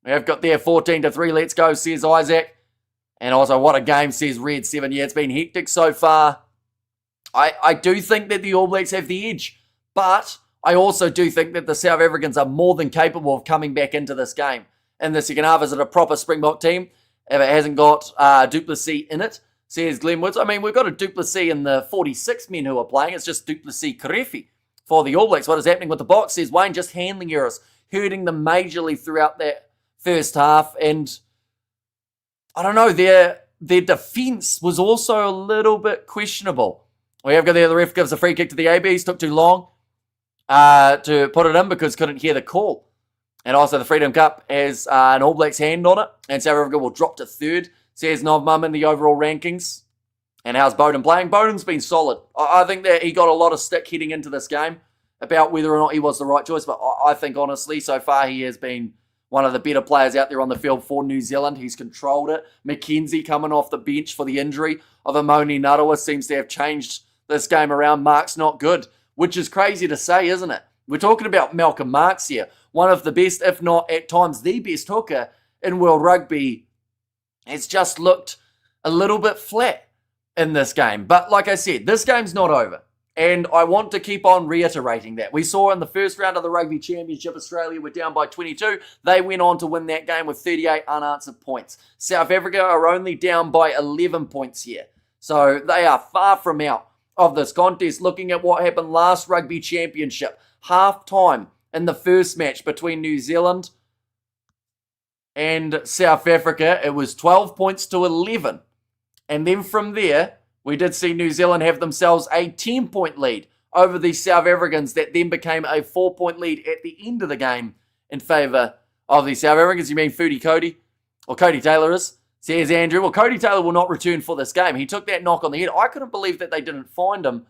We have got there 14 to 3. Let's go, says Isaac. And also, what a game, says Red 7. Yeah, it's been hectic so far. I do think that the All Blacks have the edge, but I also do think that the South Africans are more than capable of coming back into this game in the second half. Is it a proper Springbok team if it hasn't got Duplessis in it, says Glenn Woods? I mean, we've got a Duplessis in the 46 men who are playing. It's just Duplessis Karefi for the All Blacks. What is happening with the Boks, says Wayne? Just handling errors, hurting them majorly throughout that first half, and I don't know, their defence was also a little bit questionable. We have got there, the ref gives a free kick to the ABs, took too long to put it in because couldn't hear the call. And also the Freedom Cup has an All Blacks hand on it, and South Africa will drop to third. Says Novmum in the overall rankings. And how's Bowden playing? Bowden's been solid. I think that he got a lot of stick heading into this game about whether or not he was the right choice, but I think honestly, so far he has been one of the better players out there on the field for New Zealand. He's controlled it. McKenzie coming off the bench for the injury of Amoni Narawa seems to have changed this game around. Mark's not good, which is crazy to say, isn't it? We're talking about Malcolm Marx here, one of the best, if not at times the best hooker in world rugby. It's just looked a little bit flat in this game. But like I said, this game's not over. And I want to keep on reiterating that. We saw in the first round of the Rugby Championship, Australia were down by 22. They went on to win that game with 38 unanswered points. South Africa are only down by 11 points here. So they are far from out of this contest. Looking at what happened last Rugby Championship, half-time in the first match between New Zealand and South Africa, it was 12 points to 11. And then from there, we did see New Zealand have themselves a 10-point lead over the South Africans that then became a 4-point lead at the end of the game in favour of the South Africans. You mean Foodie Cody? Or Cody Taylor is? Says Andrew. Well, Cody Taylor will not return for this game. He took that knock on the head. I couldn't believe that they didn't find him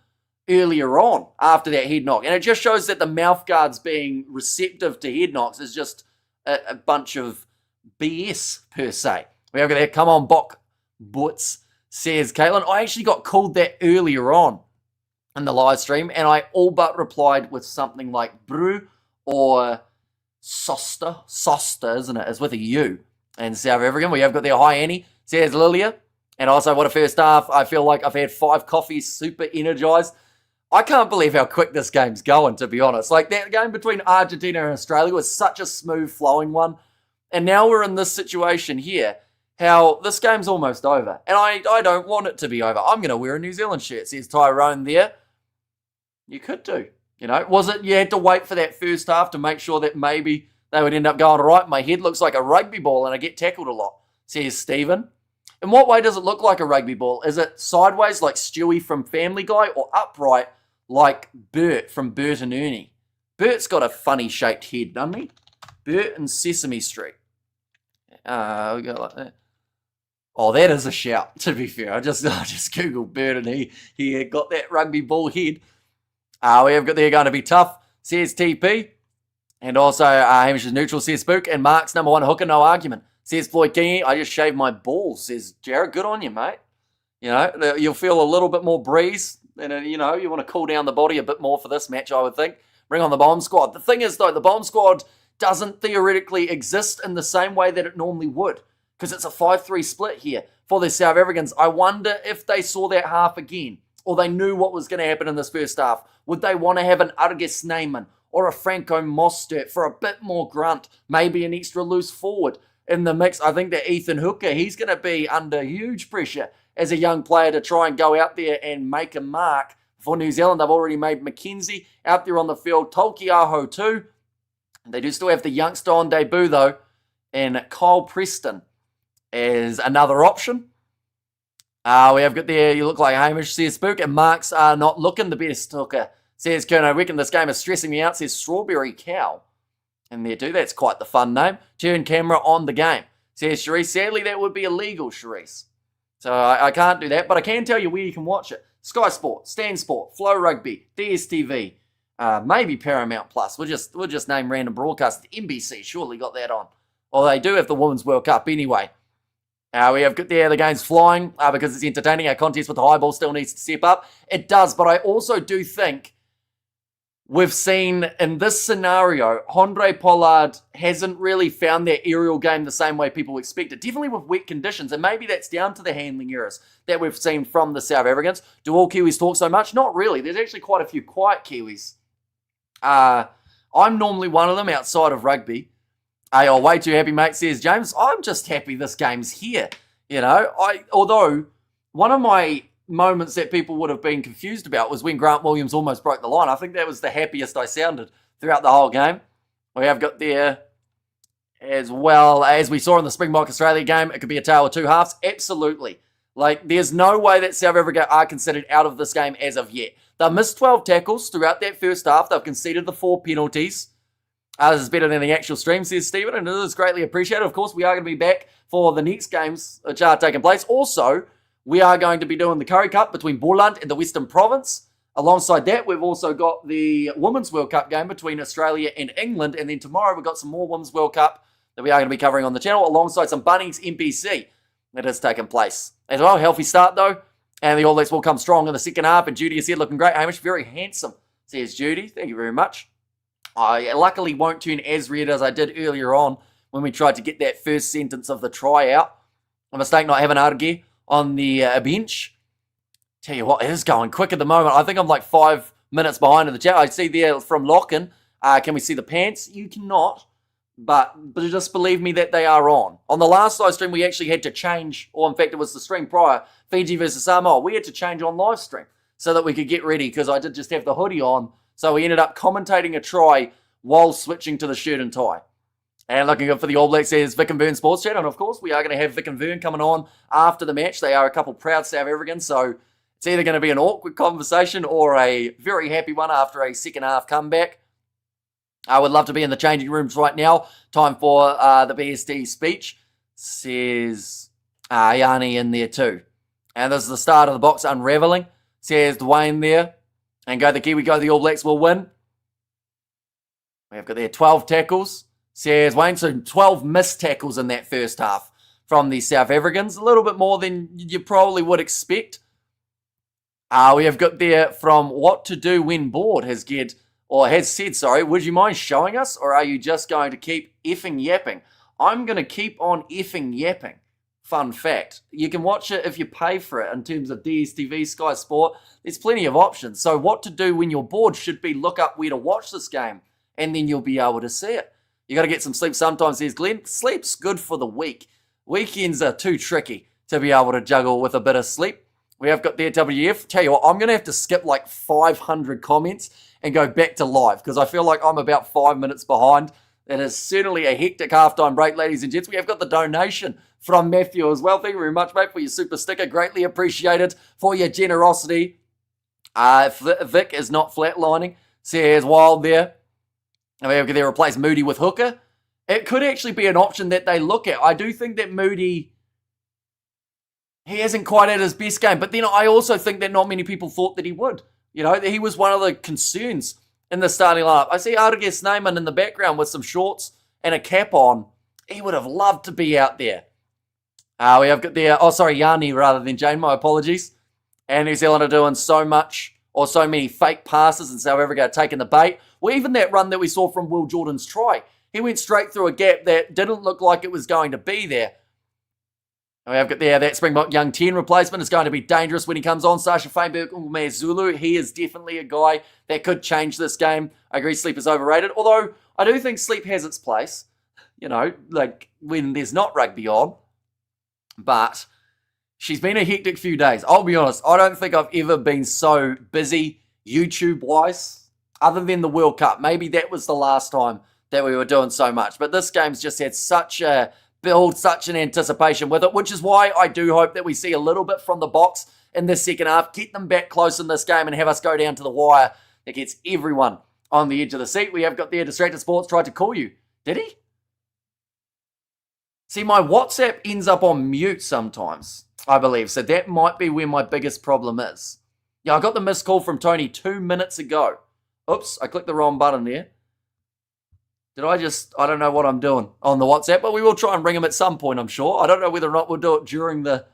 earlier on after that head knock. And it just shows that the mouth guards being receptive to head knocks is just a bunch of BS per se. We have got that. Come on, Bok Butts. Says Caitlin, I actually got called that earlier on in the live stream, and I all but replied with something like brew or soster. Soster, isn't it? It's with a U. And South African, we have got there. Hi, Annie. Says Lilia. And also, what a first half. I feel like I've had 5 coffees, super energized. I can't believe how quick this game's going, to be honest. Like, that game between Argentina and Australia was such a smooth flowing one. And now we're in this situation here. How this game's almost over. And I don't want it to be over. I'm going to wear a New Zealand shirt, says Tyrone there. You could do. You know, was it you had to wait for that first half to make sure that maybe they would end up going, all right, my head looks like a rugby ball and I get tackled a lot, says Stephen. In what way does it look like a rugby ball? Is it sideways like Stewie from Family Guy or upright like Bert from Bert and Ernie? Bert's got a funny shaped head, doesn't he? Bert and Sesame Street. We go like that. Oh, that is a shout, to be fair. I just Googled Bird and he got that rugby ball head. We have got they're going to be tough, says TP. And also, Hamish is neutral, says Spook. And Mark's number 1 hooker, no argument, says Floyd Kingy. I just shaved my balls, says Jared. Good on you, mate. You know, you'll feel a little bit more breeze. And, you know, you want to cool down the body a bit more for this match, I would think. Bring on the bomb squad. The thing is, though, the bomb squad doesn't theoretically exist in the same way that it normally would. Because it's a 5-3 split here for the South Africans. I wonder if they saw that half again, or they knew what was going to happen in this first half. Would they want to have an Argus Neyman or a Franco Mostert for a bit more grunt, maybe an extra loose forward in the mix? I think that Ethan Hooker, he's going to be under huge pressure as a young player to try and go out there and make a mark for New Zealand. They've already made McKenzie out there on the field, Tolkiaho too. They do still have the youngster on debut though, and Kyle Preston is another option. We have got there, you look like Hamish, says Spook, and Marks are not looking the best hooker, says Kern. I reckon this game is stressing me out, says Strawberry Cow. And there too, that's quite the fun name. Turn camera on the game, says Charisse. Sadly, that would be illegal, Charisse. So I can't do that, but I can tell you where you can watch it. Sky Sport, Stan Sport, Flow Rugby, DSTV, maybe Paramount Plus. We'll just name random broadcasts. NBC surely got that on. Well, they do have the Women's World Cup anyway. We have got the game's flying because it's entertaining. Our contest with the high ball still needs to step up. It does, but I also do think we've seen in this scenario, Andre Pollard hasn't really found that aerial game the same way people expected. Definitely with wet conditions, and maybe that's down to the handling errors that we've seen from the South Africans. Do all Kiwis talk so much? Not really. There's actually quite a few quiet Kiwis. I'm normally one of them outside of rugby. You're way too happy, mate, says James. I'm just happy this game's here. You know, although one of my moments that people would have been confused about was when Grant Williams almost broke the line. I think that was the happiest I sounded throughout the whole game. We have got there as well. As we saw in the Springbok Australia game, it could be a tale of two halves. Absolutely. Like, there's no way that South Africa are considered out of this game as of yet. They've missed 12 tackles throughout that first half. They've conceded the 4 penalties. This is better than the actual stream, says Stephen, and it is greatly appreciated. Of course, we are going to be back for the next games which are taking place. Also, we are going to be doing the Curry Cup between Boland and the Western Province. Alongside that, we've also got the Women's World Cup game between Australia and England. And then tomorrow, we've got some more Women's World Cup that we are going to be covering on the channel, alongside some Bunnings NPC that has taken place as well. Healthy start, though. And the All Blacks will come strong in the second half. And Judy is here looking great. Hamish, very handsome, says Judy. Thank you very much. I luckily won't turn as red as I did earlier on when we tried to get that first sentence of the try out. A mistake not having Arge on the bench. Tell you what, it is going quick at the moment. I think I'm like 5 minutes behind in the chat. I see there from Lockin. Can we see the pants? You cannot. But just believe me that they are on. On the last live stream, we actually had to change, or in fact, it was the stream prior, Fiji versus Samoa. We had to change on live stream so that we could get ready, because I did just have the hoodie on. So we ended up commentating a try while switching to the shirt and tie. And looking good for the All Blacks, says Vic and Vern Sports Chat. And of course, we are going to have Vic and Vern coming on after the match. They are a couple proud South Africans, so it's either going to be an awkward conversation or a very happy one after a second half comeback. I would love to be in the changing rooms right now. Time for the BSD speech, says Yanni in there too. And this is the start of the box unraveling, says Dwayne there. And go the Kiwi, go the All Blacks will win. We've got there 12 tackles, says Wayne. So 12 missed tackles in that first half from the South Africans. A little bit more than you probably would expect. We have got there from What to Do When Bored has said, would you mind showing us, or are you just going to keep effing yapping? I'm going to keep on effing yapping. Fun fact. You can watch it if you pay for it in terms of DSTV, Sky Sport. There's plenty of options. So what to do when you're bored should be look up where to watch this game, and then you'll be able to see it. You got to get some sleep sometimes, says Glenn. Sleep's good for the week. Weekends are too tricky to be able to juggle with a bit of sleep. We have got there WF. Tell you what, I'm going to have to skip like 500 comments and go back to live, because I feel like I'm about 5 minutes behind. It is certainly a hectic halftime break, ladies and gents. We have got the donation from Matthew as well. Thank you very much, mate, for your super sticker. Greatly appreciated for your generosity. Vic is not flatlining, says Wild there. And we have to replace Moody with Hooker. It could actually be an option that they look at. I do think that Moody, he hasn't quite had his best game. But then I also think that not many people thought that he would. You know, he was one of the concerns in the starting lineup. I see Arge Snyman in the background with some shorts and a cap on. He would have loved to be out there. We have got there, Yanni rather than Jane, my apologies. And New Zealand are doing so much, or so many fake passes, and South Africa are taking the bait. Well, even that run that we saw from Will Jordan's try, he went straight through a gap that didn't look like it was going to be there. And we have got there that Springbok Young 10 replacement is going to be dangerous when he comes on. Sasha Feinberg Ume Zulu, he is definitely a guy that could change this game. I agree, sleep is overrated, although I do think sleep has its place, you know, like when there's not rugby on. But she's been a hectic few days. I'll be honest, I don't think I've ever been so busy YouTube-wise, other than the World Cup. Maybe that was the last time that we were doing so much. But this game's just had such a build, such an anticipation with it, which is why I do hope that we see a little bit from the box in this second half, get them back close in this game and have us go down to the wire. That gets everyone on the edge of the seat. We have got there Distracted Sports tried to call you. Did he? See, my WhatsApp ends up on mute sometimes, I believe. So that might be where my biggest problem is. Yeah, I got the missed call from Tony 2 minutes ago. Oops, I clicked the wrong button there. I don't know what I'm doing on the WhatsApp, but we will try and bring him at some point, I'm sure. I don't know whether or not we'll do it during the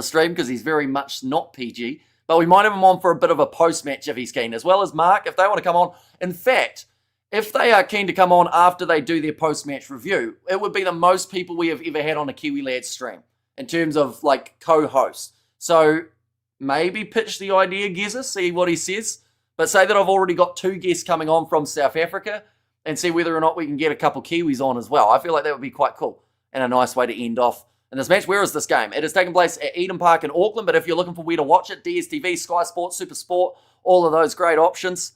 stream, because he's very much not PG. But we might have him on for a bit of a post-match if he's keen, as well as Mark, if they want to come on. In fact, if they are keen to come on after they do their post-match review, it would be the most people we have ever had on a Kiwi Lads stream in terms of, like, co-hosts. So maybe pitch the idea, Geza, see what he says. But say that I've already got 2 guests coming on from South Africa, and see whether or not we can get a couple Kiwis on as well. I feel like that would be quite cool and a nice way to end off in this match. Where is this game? It is taking place at Eden Park in Auckland, but if you're looking for where to watch it, DSTV, Sky Sports, Super Sport, all of those great options.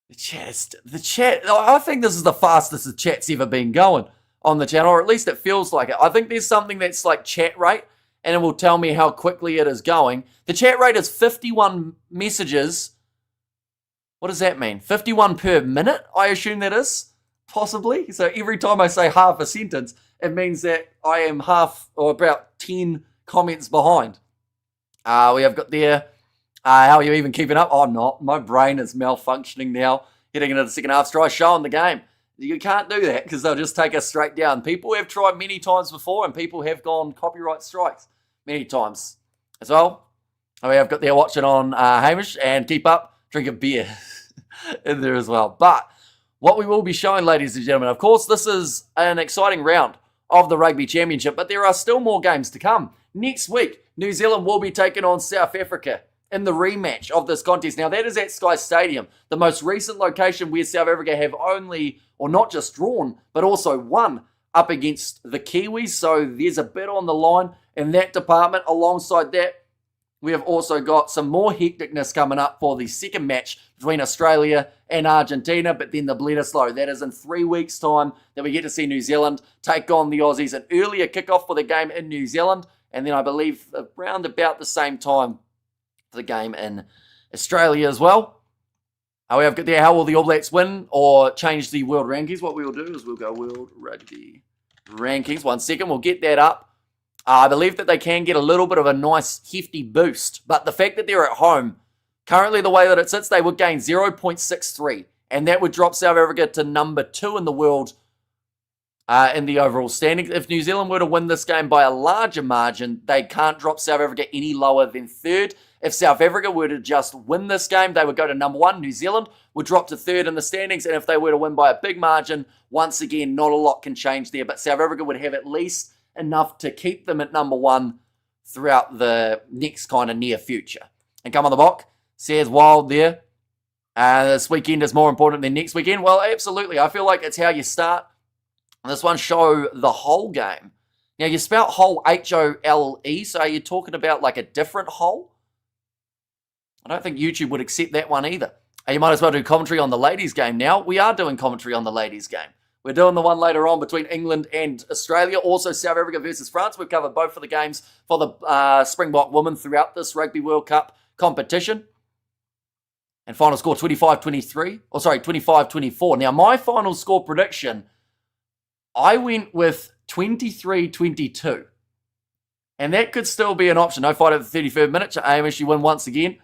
The chat, I think this is the fastest the chat's ever been going on the channel, or at least it feels like it. I think there's something that's like chat rate, and it will tell me how quickly it is going. The chat rate is 51 messages. What does that mean? 51 per minute, I assume that is, possibly. So every time I say half a sentence, it means that I am half or about 10 comments behind. We have got there, how are you even keeping up? Oh, I'm not. My brain is malfunctioning now. Heading into the second half, try showing the game. You can't do that because they'll just take us straight down. People have tried many times before, and people have gone copyright strikes many times as well. We have got there watching on Hamish, and keep up, drink a beer in there as well. But what we will be showing, ladies and gentlemen, of course, this is an exciting round of the Rugby Championship, but there are still more games to come. Next week, New Zealand will be taking on South Africa in the rematch of this contest. Now, that is at Sky Stadium, the most recent location where South Africa have only, or not just drawn, but also won up against the Kiwis. So there's a bit on the line in that department. Alongside that, we have also got some more hecticness coming up for the second match between Australia and Argentina, but then the Bledisloe. That is in 3 weeks' time that we get to see New Zealand take on the Aussies. An earlier kickoff for the game in New Zealand, and then I believe around about the same time for the game in Australia as well. We have got there, how will the All Blacks win or change the world rankings? What we will do is we'll go World Rugby Rankings. 1 second, we'll get that up. I believe that they can get a little bit of a nice hefty boost, but the fact that they're at home, currently the way that it sits, they would gain 0.63, and that would drop South Africa to number 2 in the world in the overall standings. If New Zealand were to win this game by a larger margin, they can't drop South Africa any lower than 3rd. If South Africa were to just win this game, they would go to number 1. New Zealand would drop to 3rd in the standings, and if they were to win by a big margin, once again, not a lot can change there, but South Africa would have at least enough to keep them at number 1 throughout the next kind of near future. And come on the block, says Wild there. This weekend is more important than next weekend. Well, absolutely. I feel like it's how you start. This one show the whole game. Now, you spell whole H-O-L-E, so are you talking about like a different whole? I don't think YouTube would accept that one either. You might as well do commentary on the ladies' game now. We are doing commentary on the ladies' game. We're doing the one later on between England and Australia. Also, South Africa versus France. We've covered both of the games for the Springbok women throughout this Rugby World Cup competition. And final score 25-23. Oh, sorry, 25-24. Now, my final score prediction, I went with 23-22. And that could still be an option. No fight at the 33rd minute. Amish, you win once again.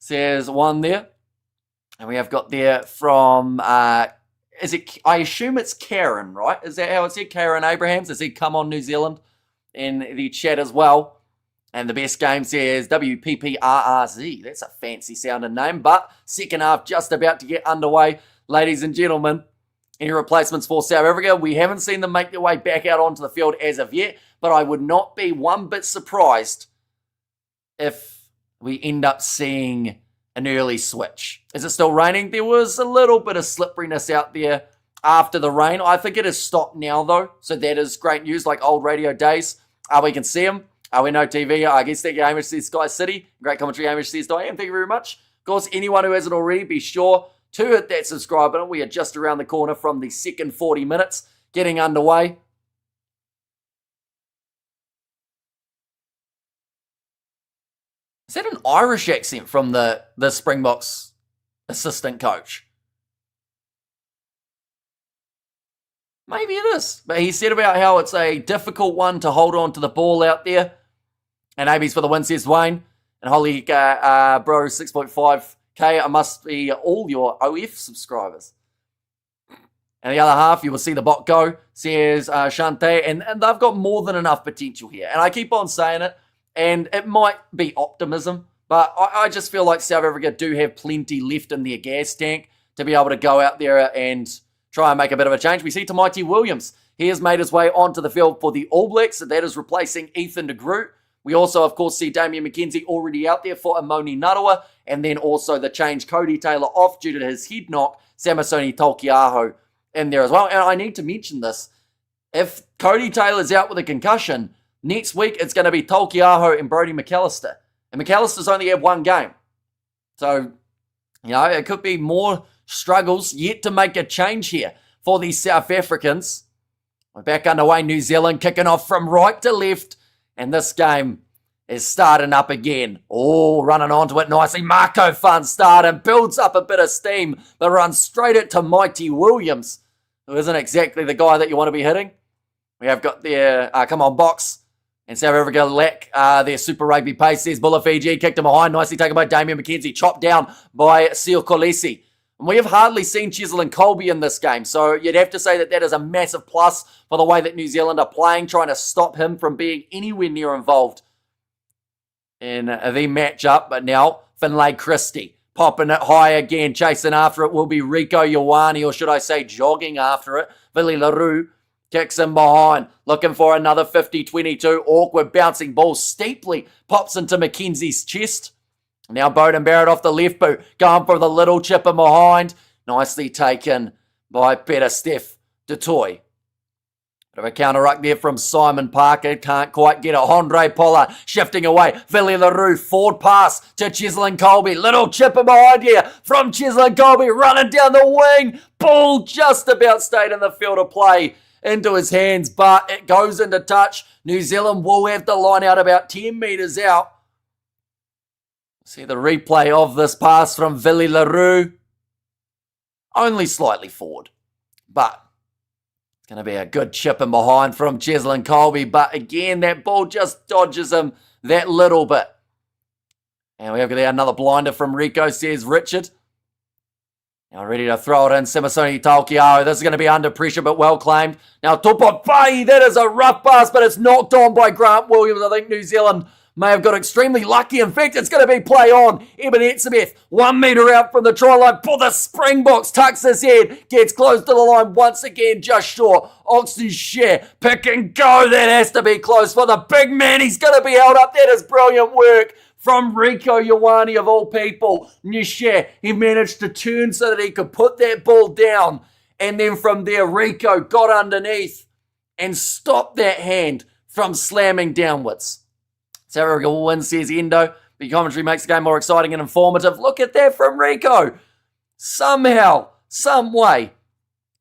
Says 1 there. And we have got there from... Is it? I assume it's Karen, right? Is that how it's said? Karen Abrahams. Has he come on New Zealand in the chat as well? And the best game says WPPRRZ. That's a fancy sounding name. But second half just about to get underway. Ladies and gentlemen, any replacements for South Africa? We haven't seen them make their way back out onto the field as of yet. But I would not be one bit surprised if we end up seeing an early switch. Is it still raining? There was a little bit of slipperiness out there after the rain. I think it has stopped now, though, so that is great news, like old radio days. We can see them. We know TV. I guess thank you, Hamish says Sky City. Great commentary, Hamish says Diane. Thank you very much. Of course, anyone who hasn't already, be sure to hit that subscribe button. We are just around the corner from the second 40 minutes getting underway. Is that an Irish accent from the Springboks assistant coach? Maybe it is. But he said about how it's a difficult one to hold on to the ball out there. And AB's for the win, says Wayne. And holy bro, 6.5k, I must be all your OF subscribers. And the other half, you will see the bot go, says Shante. And they've got more than enough potential here. And I keep on saying it. And it might be optimism, but I just feel like South Africa do have plenty left in their gas tank to be able to go out there and try and make a bit of a change. We see Tamaiti Williams. He has made his way onto the field for the All Blacks, so that is replacing Ethan de Groot. We also, of course, see Damian McKenzie already out there for Amoni Narawa, and then also the change Cody Taylor off due to his head knock, Samasoni Tolkiaho in there as well. And I need to mention this. If Cody Taylor's out with a concussion, next week, it's going to be Tolkiaho and Brodie McAllister. And McAllister's only had one game. So, it could be more struggles yet to make a change here for these South Africans. We're back underway. New Zealand kicking off from right to left. And this game is starting up again. Oh, running onto it nicely. Marco fun start and builds up a bit of steam, but runs straight into Mighty Williams, who isn't exactly the guy that you want to be hitting. We have got their, come on, box. And South Africa lack their Super Rugby pace. There's Bula Fiji, kicked him behind. Nicely taken by Damian McKenzie. Chopped down by Seal Kolisi. And we have hardly seen Cheslin Colby in this game. So you'd have to say that that is a massive plus for the way that New Zealand are playing, trying to stop him from being anywhere near involved in the matchup. But now, Finlay Christie popping it high again. Chasing after it will be Rico Ioane, or should I say jogging after it. Billy LaRue kicks him behind, looking for another 50-22. Awkward bouncing ball steeply pops into McKenzie's chest. Now Bowden Barrett off the left boot, going for the little chipper behind. Nicely taken by Peter Steph Dutoy. Bit of a counter ruck there from Simon Parker. Can't quite get it. Andre Pollard shifting away. Billy LaRue forward pass to Cheslin Colby. Little chipper behind here from Cheslin Colby, running down the wing. Ball just about stayed in the field of play into his hands, but it goes into touch. New Zealand will have to line out about 10 metres out. See the replay of this pass from Billy LaRue. Only slightly forward, but it's going to be a good chip in behind from Cheslin Colby. But again, that ball just dodges him that little bit. And we have got another blinder from Rico, says Richard. Now ready to throw it in, Simasoni Taukei'aho. This is going to be under pressure, but well claimed. Now Tupavai, that is a rough pass, but it's knocked on by Grant Williams. I think New Zealand may have got extremely lucky. In fact, it's going to be play on. Eben Etzebeth, 1 metre out from the try line. For the Springboks, tucks his head, gets close to the line once again, just short. Oxen's share, pick and go. That has to be close for the big man. He's going to be held up. That is brilliant work from Rico Ioane of all people. Nisha, he managed to turn so that he could put that ball down. And then from there, Rico got underneath and stopped that hand from slamming downwards. South Africa will win, says Endo. The commentary makes the game more exciting and informative. Look at that from Rico. Somehow, some way,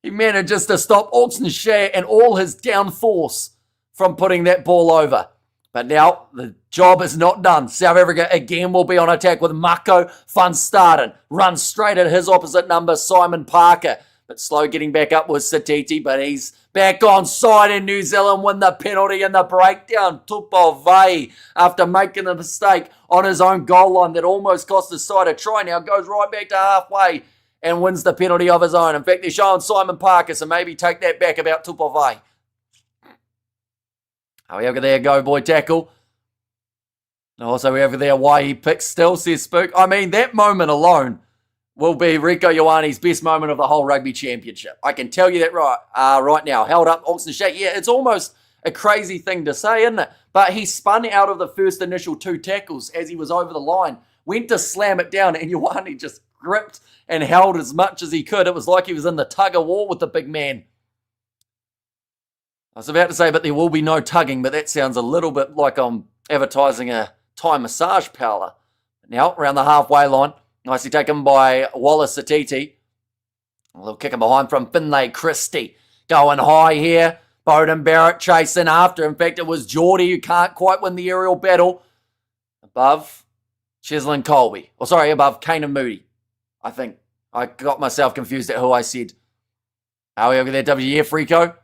he manages to stop Oxenshire and all his down force from putting that ball over. But now the job is not done. South Africa again will be on attack with Mako Fun starting. Runs straight at his opposite number, Simon Parker. But slow getting back up with Satiti, but he's back on side, and New Zealand win the penalty and the breakdown. Tupavai, after making a mistake on his own goal line that almost cost his side a try, now goes right back to halfway and wins the penalty of his own. In fact, they're showing Simon Parker, so maybe take that back about Tupavai. We have there, go boy tackle. Also, we have there, why he picks still, says Spook. I mean, that moment alone will be Rico Ioane's best moment of the whole rugby championship. I can tell you that right now. Held up, Oxenshire. Yeah, it's almost a crazy thing to say, isn't it? But he spun out of the first initial 2 tackles as he was over the line, went to slam it down, and Ioane just gripped and held as much as he could. It was like he was in the tug of war with the big man. I was about to say, but there will be no tugging, but that sounds a little bit like I'm advertising a Thai massage parlour. Now, around the halfway line, nicely taken by Wallace Satiti. A little kick behind from Finlay Christie. Going high here. Bowden Barrett chasing after. In fact, it was Geordie who can't quite win the aerial battle. Above Cheslin Colby. Or sorry, above Kane and Moody. I think. I got myself confused at who I said. How are we over there, WF Rico?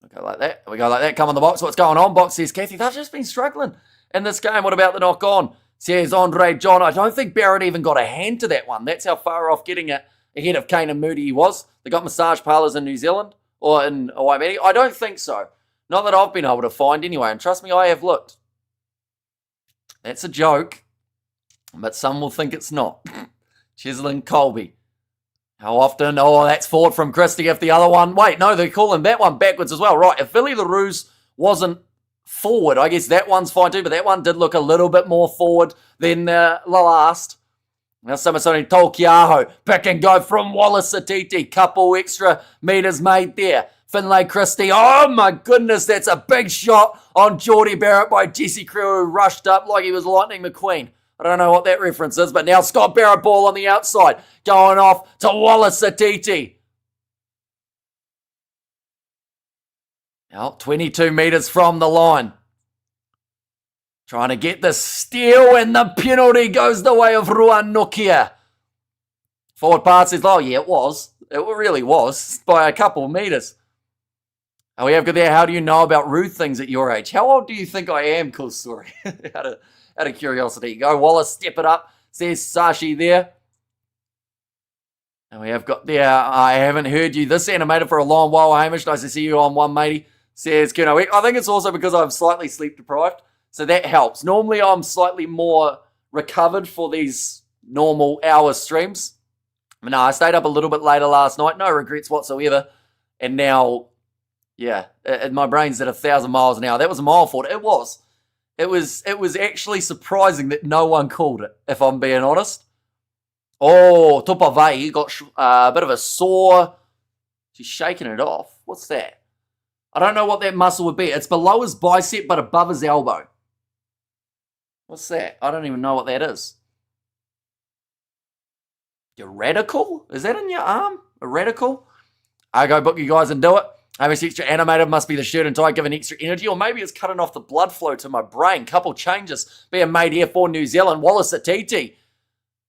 We go like that. We go like that. Come on the box. What's going on? Box says Kathy. They've just been struggling in this game. What about the knock on? Says Andre John. I don't think Barrett even got a hand to that one. That's how far off getting it ahead of Kane and Moody he was. They got massage parlours in New Zealand or in Waimea. I don't think so. Not that I've been able to find anyway. And trust me, I have looked. That's a joke. But some will think it's not. Cheslin Colby. How often? Oh, that's forward from Christie. If the other one... Wait, no, they're calling that one backwards as well. Right, if Billy LaRue's wasn't forward, I guess that one's fine too, but that one did look a little bit more forward than the last. Now Simasoni Taukei'aho. Pick and go from Wallace Satiti. Couple extra metres made there. Finlay Christie. Oh my goodness, that's a big shot on Geordie Barrett by Jesse Crew, who rushed up like he was Lightning McQueen. I don't know what that reference is, but now Scott Barrett ball on the outside. Going off to Wallace Satiti. Now 22 metres from the line. Trying to get the steal, and the penalty goes the way of Ruan Nokia. Forward pass is, oh yeah, it was. It really was, by a couple of metres. Oh, we have got there, how do you know about rude things at your age? How old do you think I am? Cool story. out of curiosity. Go, Wallace, step it up. Says Sashi there. And we have got there, I haven't heard you this animated for a long while, Hamish. Nice to see you on one, matey. Says Kuno. I think it's also because I'm slightly sleep deprived. So that helps. Normally I'm slightly more recovered for these normal hour streams. But no, I stayed up a little bit later last night. No regrets whatsoever. And now, yeah, my brain's at 1,000 miles an hour. That was a mile for it. It was. It was actually surprising that no one called it, if I'm being honest. Oh, Tupavai got a bit of a sore. She's shaking it off. What's that? I don't know what that muscle would be. It's below his bicep but above his elbow. What's that? I don't even know what that is. Your radical? Is that in your arm? A radical? I go book you guys and do it. Hamish extra animated must be the shirt and tie giving extra energy, or maybe it's cutting off the blood flow to my brain. Couple changes being made here for New Zealand. Wallace Atiti.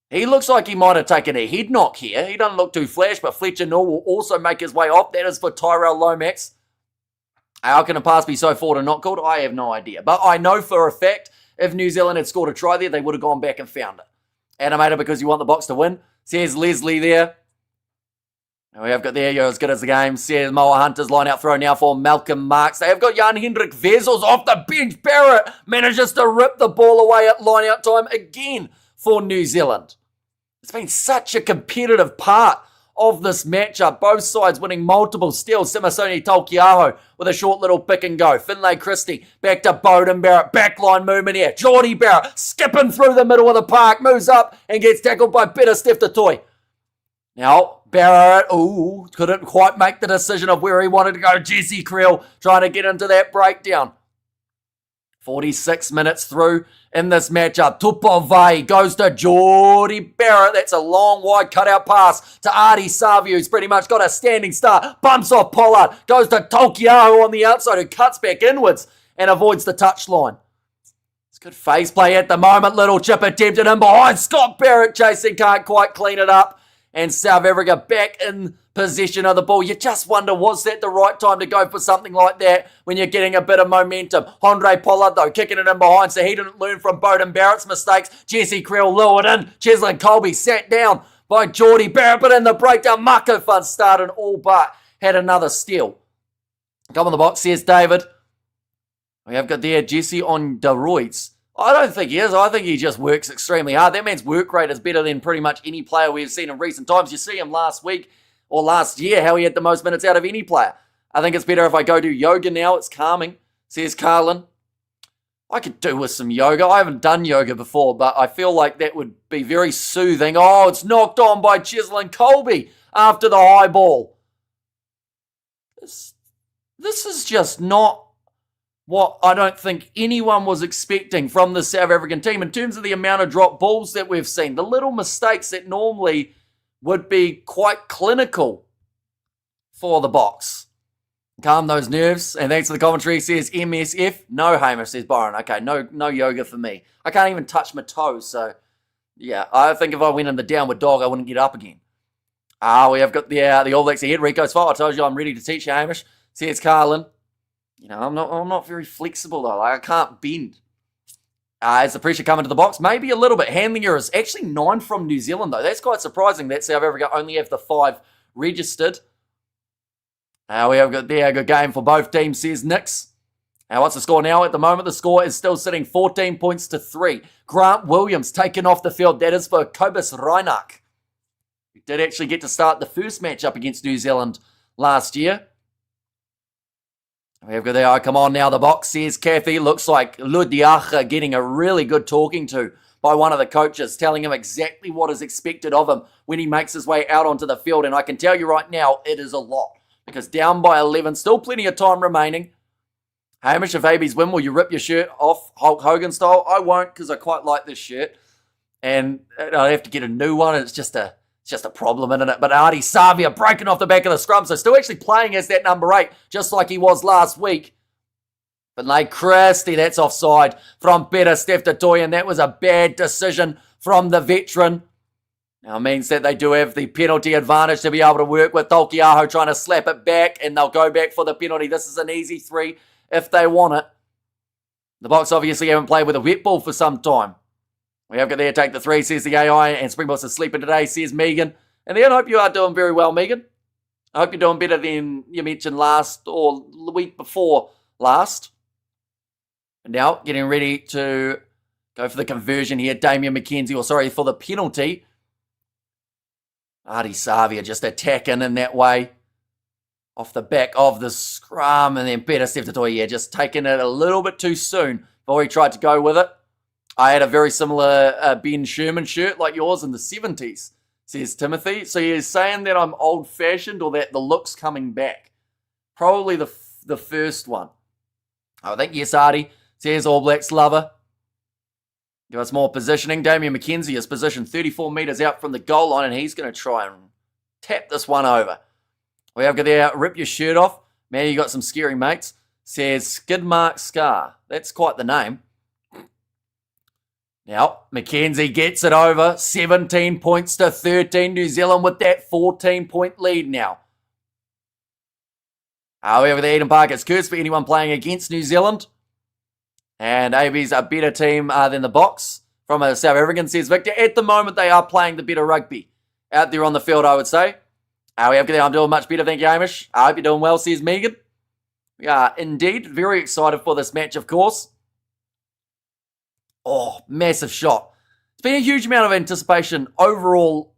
He looks like he might have taken a head knock here. He doesn't look too flash, but Fletcher Nall will also make his way off. That is for Tyrell Lomax. How can a pass be so forward and not called? I have no idea. But I know for a fact if New Zealand had scored a try there, they would have gone back and found it. Animated because you want the box to win. Says Leslie there. And we have got there, you're as good as the game. Says Moa Hunter's line out throw now for Malcolm Marks. They have got Jan Hendrik Wessels off the bench. Barrett manages to rip the ball away at line out time again for New Zealand. It's been such a competitive part of this matchup. Both sides winning multiple steals. Simasoni Tolkiaho with a short little pick and go. Finlay Christie back to Bowden Barrett. Backline movement here. Geordie Barrett skipping through the middle of the park. Moves up and gets tackled by Peter Steftotoy. Now, Barrett, couldn't quite make the decision of where he wanted to go. Jesse Creel trying to get into that breakdown. 46 minutes through in this matchup. Tupavai goes to Geordie Barrett. That's a long, wide cutout pass to Artie Savio, who's pretty much got a standing start. Bumps off Pollard. Goes to Tolkiaho on the outside, who cuts back inwards and avoids the touchline. It's good face play at the moment. Little chip attempted in behind. Scott Barrett chasing, can't quite clean it up. And South Africa back in possession of the ball. You just wonder, was that the right time to go for something like that when you're getting a bit of momentum? Andre Pollard, though, kicking it in behind, so he didn't learn from Bowden Barrett's mistakes. Jesse Creel lured in. Cheslin Colby sat down by Geordie Barrett, but in the breakdown, Mako Fun started all but had another steal. Come on the box, says David. We have got there Jesse on steroids. I don't think he is. I think he just works extremely hard. That man's work rate is better than pretty much any player we've seen in recent times. You see him last week or last year, how he had the most minutes out of any player. I think it's better if I go do yoga now. It's calming, says Carlin. I could do with some yoga. I haven't done yoga before, but I feel like that would be very soothing. Oh, it's knocked on by Cheslin Colby after the high ball. This is just not what I don't think anyone was expecting from the South African team in terms of the amount of drop balls that we've seen. The little mistakes that normally would be quite clinical for the box. Calm those nerves. And thanks for the commentary, says MSF. No, Hamish, says Byron. Okay, no yoga for me. I can't even touch my toes, so yeah, I think if I went in the downward dog, I wouldn't get up again. We have got the All Blacks ahead. Rico's fault. I told you I'm ready to teach you, Hamish, says Carlin. You know, I'm not very flexible though. Like, I can't bend. Is the pressure coming to the box? Maybe a little bit. Handling errors. Actually 9 from New Zealand though. That's quite surprising that South Africa only have the 5 registered. We have got there a good game for both teams, says Nix. What's the score now? At the moment, the score is still sitting 14 points to 3. Grant Williams taken off the field. That is for Kobus Reinach. He did actually get to start the first match up against New Zealand last year. We have got there, come on now, the box, says Kathy. Looks like Ludiacha getting a really good talking to by one of the coaches, telling him exactly what is expected of him when he makes his way out onto the field. And I can tell you right now, it is a lot. Because down by 11, still plenty of time remaining. Hamish, if ABs win, will you rip your shirt off Hulk Hogan style? I won't, because I quite like this shirt. And I have to get a new one. And it's just a problem, isn't it? But Adi Savia breaking off the back of the scrum. So still actually playing as that number 8, just like he was last week. But like Christie, that's offside from Peter Steph-Toy, and that was a bad decision from the veteran. Now it means that they do have the penalty advantage to be able to work with. Tolkiaho trying to slap it back, and they'll go back for the penalty. This is an easy 3 if they want it. The Boks obviously haven't played with a wet ball for some time. We have got there, take the 3, says the AI, and Springboks are sleeping today, says Megan. And then I hope you are doing very well, Megan. I hope you're doing better than you mentioned last or the week before last. And now getting ready to go for the conversion here. Damian McKenzie, for the penalty. Adi Savia just attacking in that way. Off the back of the scrum. And then Peter Steph-Toy, just taking it a little bit too soon before he tried to go with it. I had a very similar Ben Sherman shirt like yours in the 70s, says Timothy. So you're saying that I'm old-fashioned or that the look's coming back? Probably the first one. I think yes, Artie, says All Blacks lover. Give us more positioning. Damian McKenzie is positioned 34 metres out from the goal line, and he's going to try and tap this one over. We have got there, rip your shirt off. Man, you got some scary mates. Says Skid Mark Scar. That's quite the name. Now, McKenzie gets it over. 17 points to 13. New Zealand with that 14-point lead now. However, the Eden Park is cursed for anyone playing against New Zealand. And AB's a better team than the Boks. From a South African, says Victor. At the moment, they are playing the better rugby out there on the field, I would say. We have got there, I'm doing much better, thank you, Hamish. I hope you're doing well, says Megan. We are indeed very excited for this match, of course. Oh, massive shot. It's been a huge amount of anticipation overall,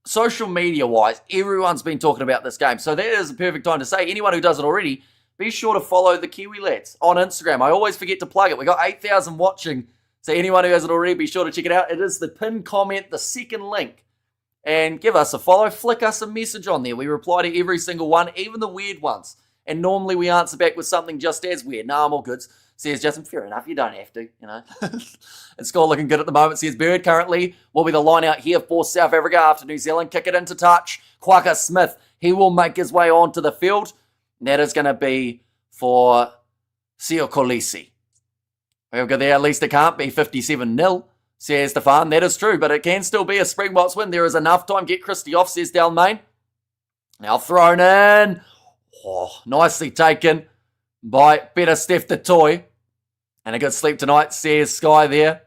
social media-wise. Everyone's been talking about this game. So that is a perfect time to say, anyone who doesn't already, be sure to follow the Kiwi Lads on Instagram. I always forget to plug it. We got 8,000 watching. So anyone who hasn't already, be sure to check it out. It is the pinned comment, the second link. And give us a follow. Flick us a message on there. We reply to every single one, even the weird ones. And normally we answer back with something just as weird. No, I'm all good. Says Justin, fair enough, you don't have to, It's score looking good at the moment, says Bird. Currently will be the line out here for South Africa after New Zealand. Kick it into touch. Quaka Smith, he will make his way onto the field. And that is going to be for Sio Kolisi. We'll go there, at least it can't be 57-0, says Stefan. That is true, but it can still be a Springboks win. There is enough time. Get Christie off, says Dalmain. Now thrown in. Oh, nicely taken by Peter Steph-Toy. And a good sleep tonight, says Sky there.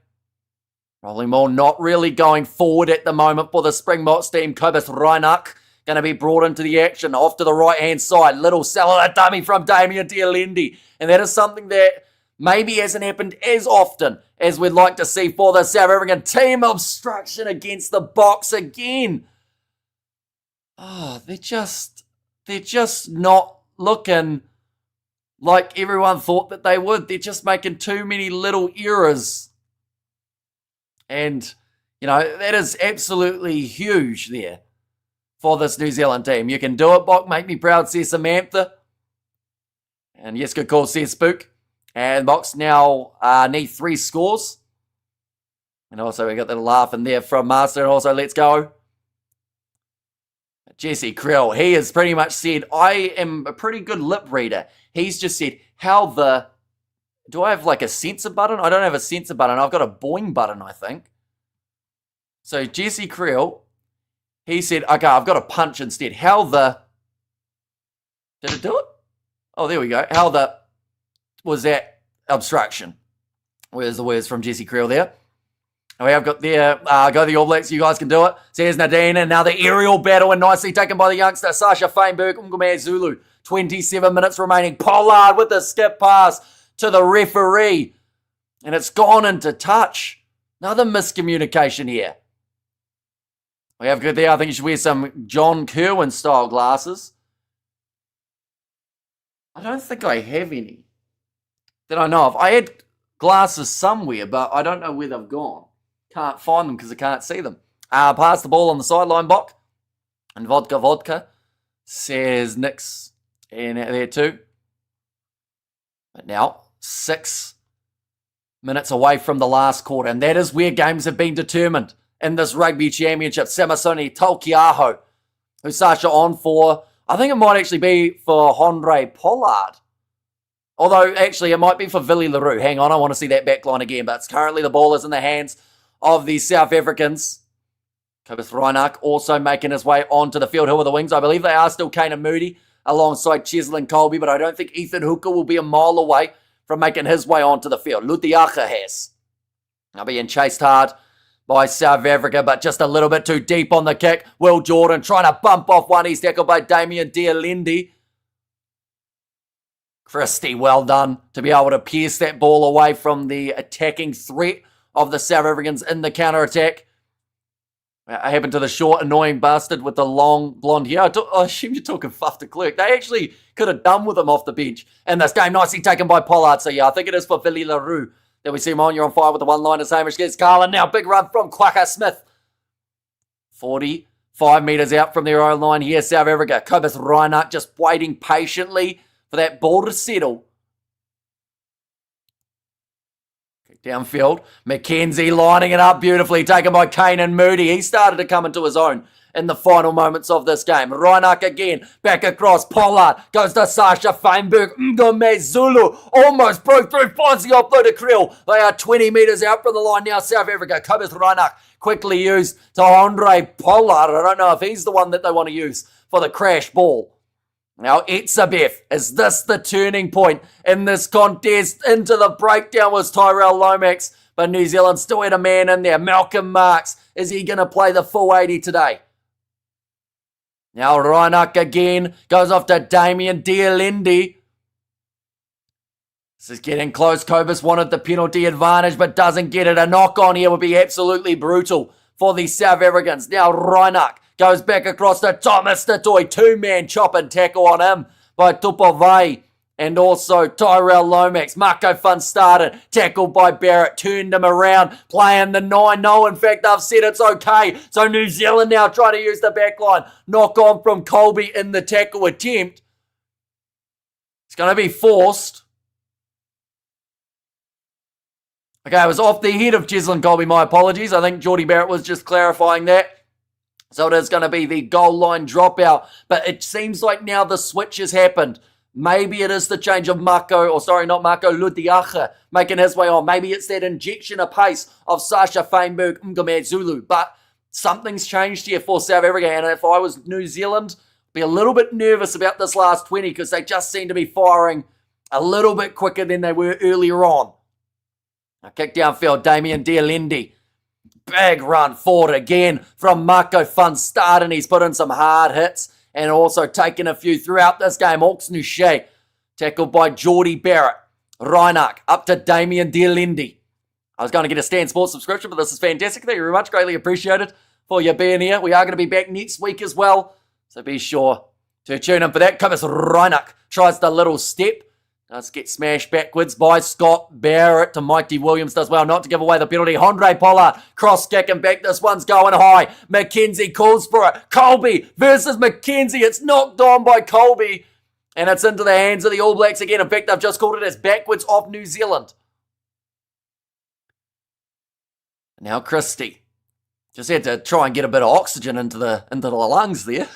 Rolling more, not really going forward at the moment for the Springboks team. Kobus Reinach going to be brought into the action. Off to the right-hand side. Little cellular dummy from Damien Dialendi. And that is something that maybe hasn't happened as often as we'd like to see for the South African team. Obstruction against the Boks again. Oh, they're just not looking like everyone thought that they would. They're just making too many little errors. And, that is absolutely huge there for this New Zealand team. You can do it, Bok. Make me proud, says Samantha. And yes, good call, says Spook. And Boks now need 3 scores. And also we got the laugh in there from Master. And also, let's go. Jesse Krill, he has pretty much said, I am a pretty good lip reader. He's just said, do I have like a censor button? I don't have a censor button. I've got a boing button, I think. So Jesse Krill, he said, okay, I've got a punch instead. Did it do it? Oh, there we go. Was that obstruction? Where's the words from Jesse Krill there? We have got there, go the All Blacks, you guys can do it. Says Nadine, and now the aerial battle, and nicely taken by the youngster, Sasha Feinberg, Ngumea Zulu. 27 minutes remaining. Pollard with the skip pass to the referee. And it's gone into touch. Another miscommunication here. We have good there. I think you should wear some John Kerwin style glasses. I don't think I have any that I know of. I had glasses somewhere, but I don't know where they've gone. Can't find them because I can't see them. Pass the ball on the sideline, Bok. And vodka, says Nick's in there too. But now, 6 minutes away from the last quarter, and that is where games have been determined in this Rugby Championship. Samasoni Taukiaho, who's Sasha on for, I think it might actually be for Andre Pollard. Although, actually, it might be for Willie LaRue. Hang on, I want to see that back line again, but it's currently the ball is in the hands of the South Africans. Kobus Reinach also making his way onto the field. Who are the wings? I believe they are still Kane and Moody alongside Cheslin Colby, but I don't think Ethan Hooker will be a mile away from making his way onto the field. Lutiacha has. Now being chased hard by South Africa, but just a little bit too deep on the kick. Will Jordan trying to bump off one. He's tackled by Damien Dialendi. Christie, well done to be able to pierce that ball away from the attacking threat of the South Africans in the counter-attack. I happened to the short, annoying bastard with the long blonde hair. I assume you're talking Faf de Klerk. They actually could have done with him off the bench in this game. Nicely taken by Pollard. So, yeah, I think it is for Willie LaRue that we see him on. You're on fire with the one-liners. Hamish gets Carlin now. Big run from Quaka Smith. 45 metres out from their own line here, South Africa. Kobus Reinhardt just waiting patiently for that ball to settle. Downfield, McKenzie lining it up beautifully, taken by Kane and Moody. He started to come into his own in the final moments of this game. Reinach again, back across, Pollard, goes to Sasha Feinberg, Ngome Zulu, almost broke through, finds the offload to Kriel. They are 20 metres out from the line now, South Africa. Kobus Reinach quickly used to Andre Pollard. I don't know if he's the one that they want to use for the crash ball. Now, Etzebeth, is this the turning point in this contest? Into the breakdown was Tyrell Lomax, but New Zealand still had a man in there. Malcolm Marks, is he going to play the full 80 today? Now, Reinach again goes off to Damien Dialendi. This is getting close. Kobus wanted the penalty advantage, but doesn't get it. A knock on here would be absolutely brutal for the South Africans. Now, Reinach goes back across to Thomas Tatoy. Two-man chop and tackle on him by Tupovai. And also Tyrell Lomax. Marco Fun started. Tackled by Barrett. Turned him around. Playing the 9. No, in fact, I've said it's okay. So New Zealand now trying to use the back line. Knock on from Colby in the tackle attempt. It's going to be forced. Okay, it was off the head of Cheslin Colby. My apologies. I think Geordie Barrett was just clarifying that. So it is going to be the goal line dropout. But it seems like now the switch has happened. Maybe it is the change of Lutiacha making his way on. Maybe it's that injection of pace of Sasha Feinberg, Ngome Zulu. But something's changed here for South Africa. And if I was New Zealand, I'd be a little bit nervous about this last 20 because they just seem to be firing a little bit quicker than they were earlier on. A kick downfield, Damien Dialendi. Big run forward again from Marco Fun starting. He's put in some hard hits and also taken a few throughout this game. Hawks Nuche, tackled by Geordie Barrett. Reinach up to Damien Dialendi. I was going to get a Stan Sports subscription, but this is fantastic. Thank you very much. Greatly appreciated for you being here. We are going to be back next week as well, so be sure to tune in for that. Kobus Reinach tries the little step. Does get smashed backwards by Scott Barrett to Mikey Williams. Does well not to give away the penalty. Andre Pollard, cross kick and back. This one's going high. McKenzie calls for it. Colby versus McKenzie. It's knocked on by Colby. And it's into the hands of the All Blacks again. In fact, I've just called it as backwards off New Zealand. Now Christie. Just had to try and get a bit of oxygen into the lungs there.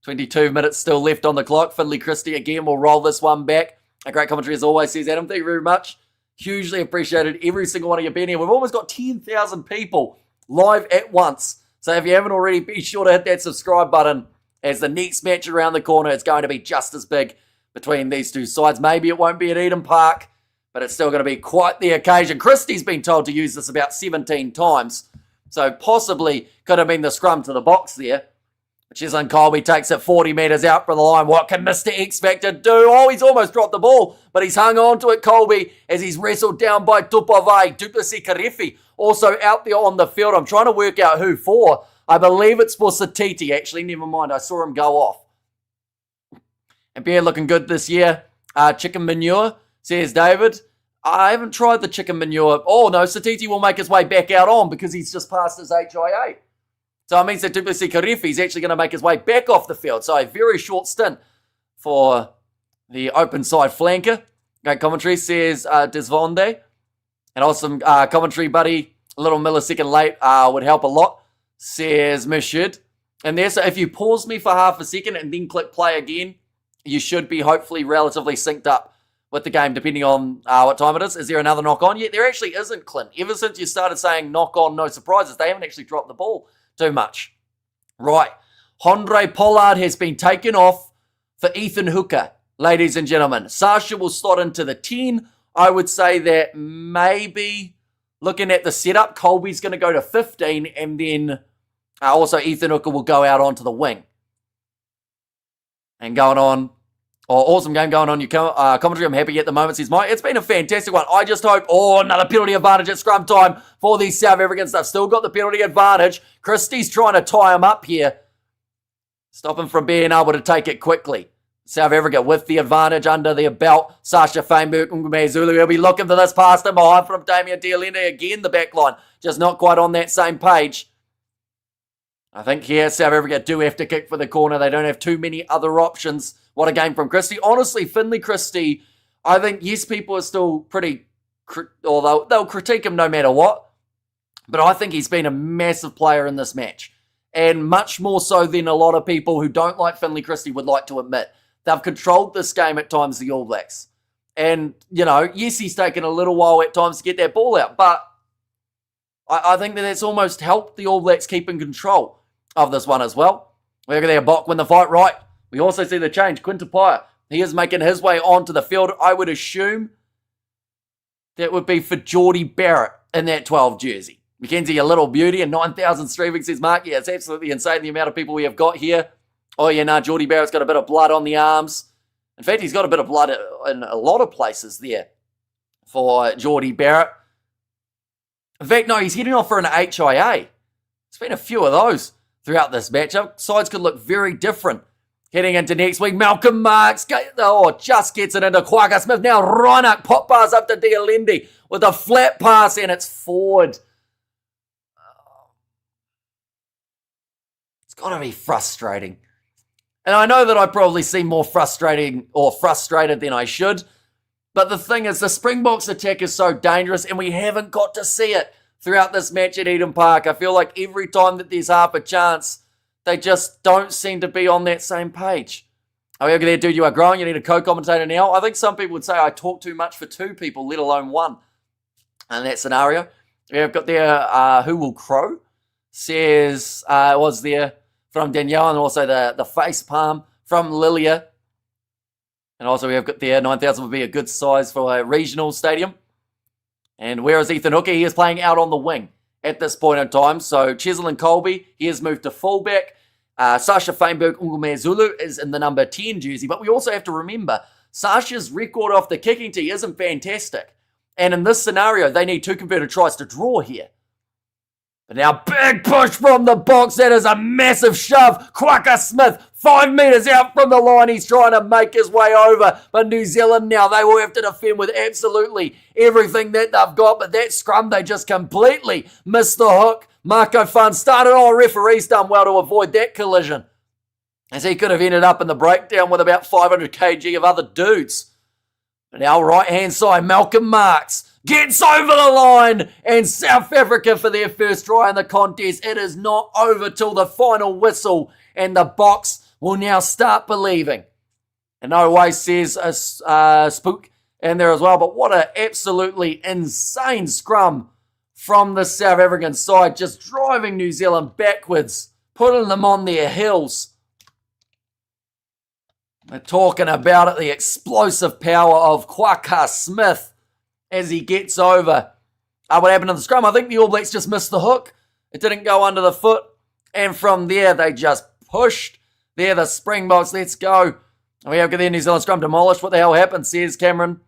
22 minutes still left on the clock. Finley Christie again will roll this one back. A great commentary as always, says Adam. Thank you very much. Hugely appreciated every single one of you being here. We've almost got 10,000 people live at once. So if you haven't already, be sure to hit that subscribe button as the next match around the corner. It's going to be just as big between these two sides. Maybe it won't be at Eden Park, but it's still going to be quite the occasion. Christie's been told to use this about 17 times. So possibly could have been the scrum to the box there. Cheslin Colby takes it 40 metres out from the line. What can Mr. X Factor do? Oh, he's almost dropped the ball, but he's hung on to it, Colby, as he's wrestled down by Tupovai. Duplessis Karefi also out there on the field. I'm trying to work out who for. I believe it's for Satiti, actually. Never mind, I saw him go off. And Bear looking good this year. Chicken manure, says David. I haven't tried the chicken manure. Oh, no, Satiti will make his way back out on because he's just passed his HIA. So it means that Duplessis Karefi is actually going to make his way back off the field. So a very short stint for the open side flanker. Great commentary, says Desvonde. And awesome commentary, buddy. A little millisecond late would help a lot, says Mishid. And there, so if you pause me for half a second and then click play again, you should be hopefully relatively synced up with the game, depending on what time it is. Is there another knock on? Yeah, there actually isn't, Clint. Ever since you started saying knock on, no surprises, they haven't actually dropped the ball too much. Right. Andre Pollard has been taken off for Ethan Hooker, ladies and gentlemen. Sasha will slot into the 10. I would say that maybe looking at the setup, Colby's going to go to 15, and then also Ethan Hooker will go out onto the wing. And going on, awesome game going on your commentary. I'm happy at the moment, says Mike. It's been a fantastic one. I just hope, another penalty advantage at scrum time for these South Africans. They've still got the penalty advantage. Christie's trying to tie him up here. Stop him from being able to take it quickly. South Africa with the advantage under their belt. Sasha Feinberg, Ngume Zulu. He'll be looking for this past him behind from Damian Dialende. Again, the back line. Just not quite on that same page. I think here South Africa do have to kick for the corner. They don't have too many other options. What a game from Christie. Honestly, Finlay Christie, I think, yes, people are still pretty, or they'll critique him no matter what. But I think he's been a massive player in this match. And much more so than a lot of people who don't like Finlay Christie would like to admit. They've controlled this game at times, the All Blacks. And, yes, he's taken a little while at times to get that ball out. But I think that that's almost helped the All Blacks keep in control of this one as well. Look at there, Bok win the fight right. We also see the change. Quinta Paya, he is making his way onto the field. I would assume that would be for Geordie Barrett in that 12 jersey. Mackenzie, a little beauty, and 9,000 streaming, says Mark. Yeah, it's absolutely insane the amount of people we have got here. Oh, yeah, Geordie Barrett's got a bit of blood on the arms. In fact, he's got a bit of blood in a lot of places there for Geordie Barrett. In fact, no, he's heading off for an HIA. There's been a few of those throughout this matchup. Sides could look very different. Heading into next week, Malcolm Marks, just gets it into Kwaka Smith. Now Reinach pop pass up to Dialende with a flat pass, and it's forward. It's got to be frustrating. And I know that I probably seem more frustrated than I should. But the thing is, the Springboks attack is so dangerous, and we haven't got to see it throughout this match at Eden Park. I feel like every time that there's half a chance, they just don't seem to be on that same page. Oh, look at there, dude, you are growing. You need a co-commentator now. I think some people would say I talk too much for two people, let alone one, in that scenario. We've got there, Who Will Crow, says, was there from Danielle, and also the face palm from Lilia. And also we have got there, 9,000 would be a good size for a regional stadium. And where is Ethan Hooker? He is playing out on the wing at this point in time. So Cheslin Colby, he has moved to fullback. Sasha Feinberg Ngume Zulu is in the number 10 jersey. But we also have to remember, Sasha's record off the kicking tee isn't fantastic. And in this scenario, they need 2 converted tries to draw here. But now, big push from the box. That is a massive shove. Kwaka Smith, 5 metres out from the line. He's trying to make his way over. But New Zealand now, they will have to defend with absolutely everything that they've got. But that scrum, they just completely missed the hook. Marco Fun started. Referee's done well to avoid that collision, as he could have ended up in the breakdown with about 500 kg of other dudes. But now, right-hand side, Malcolm Marks gets over the line, and South Africa for their first try in the contest. It is not over till the final whistle, and the box will now start believing. And no way says a spook in there as well, but what an absolutely insane scrum from the South African side, just driving New Zealand backwards, putting them on their heels. We're talking about it, the explosive power of Kwaka Smith as he gets over. What happened in the scrum? I think the All Blacks just missed the hook. It didn't go under the foot. And from there, they just pushed. There, the Springboks, let's go. We have got the New Zealand scrum demolished. What the hell happened, says Cameron.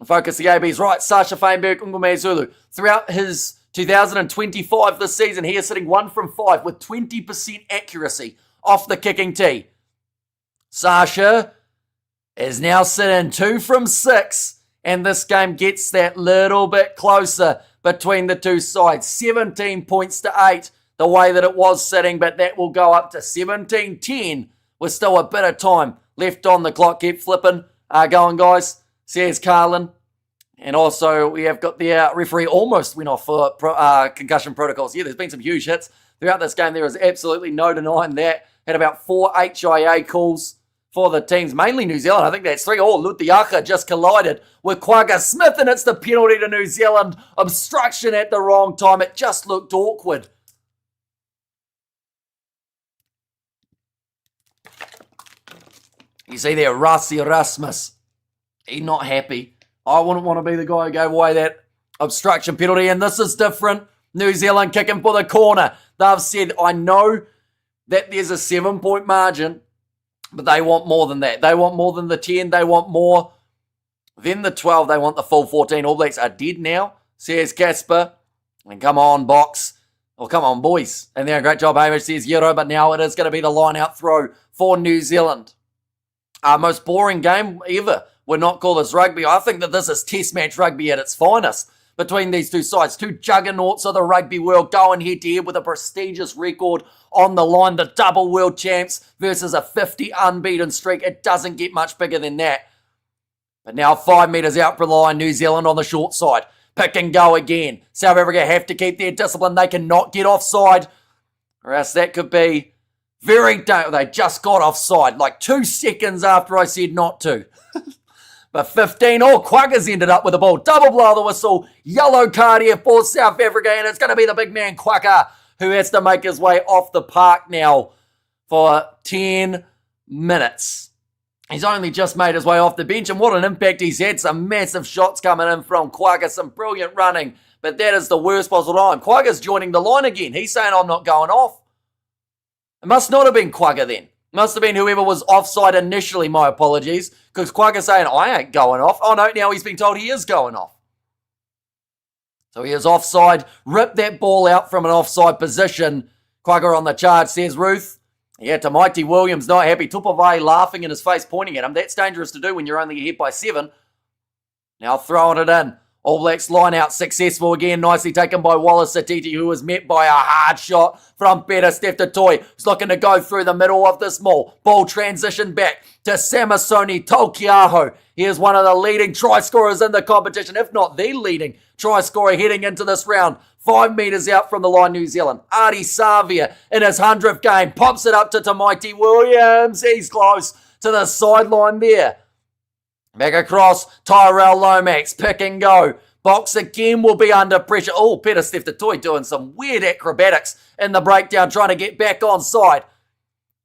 Focus the AB's right. Sasha Feinberg, Ngume Zulu. Throughout his 2025 this season, he is sitting 1 from 5 with 20% accuracy off the kicking tee. Sasha is now sitting 2 from 6. And this game gets that little bit closer between the two sides. 17 points to 8, the way that it was sitting, but that will go up to 17-10 with still a bit of time left on the clock. Keep flipping. Going, guys, says Carlin. And also, we have got the referee almost went off for concussion protocols. Yeah, there's been some huge hits throughout this game. There is absolutely no denying that. Had about 4 HIA calls for the teams, mainly New Zealand. I think that's 3. Oh, Lutiaka just collided with Quagga Smith, and it's the penalty to New Zealand. Obstruction at the wrong time. It just looked awkward. You see there, Rassi Erasmus. He's not happy. I wouldn't want to be the guy who gave away that obstruction penalty, and this is different. New Zealand kicking for the corner. They've said, I know that there's a 7-point margin, but they want more than that. They want more than the 10. They want more than the 12. They want the full 14. All Blacks are dead now, says Casper. And come on, Box. Or come on, boys. And then a great job, Hamish, says Euro, but now it is going to be the line-out throw for New Zealand. Our most boring game ever would not call this rugby. I think that this is test match rugby at its finest between these two sides. Two juggernauts of the rugby world going head-to-head with a prestigious record on the line. The double world champs versus a 50 unbeaten streak. It doesn't get much bigger than that. But now 5 metres out from the line, New Zealand on the short side. Pick and go again. South Africa have to keep their discipline. They cannot get offside, or else that could be very dangerous. They just got offside like 2 seconds after I said not to. But 15, Quagga's ended up with the ball. Double blow of the whistle. Yellow card here for South Africa. And it's going to be the big man Quagga who has to make his way off the park now for 10 minutes. He's only just made his way off the bench. And what an impact he's had. Some massive shots coming in from Quagga. Some brilliant running. But that is the worst possible time. Quagga's joining the line again. He's saying, I'm not going off. It must not have been Quagga then. Must have been whoever was offside initially, my apologies. Because Quagga's saying, I ain't going off. Oh no, now he's been told he is going off. So he is offside. Ripped that ball out from an offside position. Quagga on the charge, says Ruth. Yeah, to Mighty Williams, not happy. Tupavai laughing in his face, pointing at him. That's dangerous to do when you're only ahead by 7. Now throwing it in. All Blacks line out successful again. Nicely taken by Wallace Satiti, who was met by a hard shot from Peter Steph-Toy, who's looking to go through the middle of this maul. Ball transition back to Samasoni Taukiaho. He is one of the leading try scorers in the competition, if not the leading try scorer heading into this round. 5 metres out from the line, New Zealand. Artie Savia in his 100th game pops it up to Mighty Williams. He's close to the sideline there. Back across, Tyrell Lomax, pick and go. Box again will be under pressure. Oh, Peter Steph-Toy doing some weird acrobatics in the breakdown, trying to get back on side.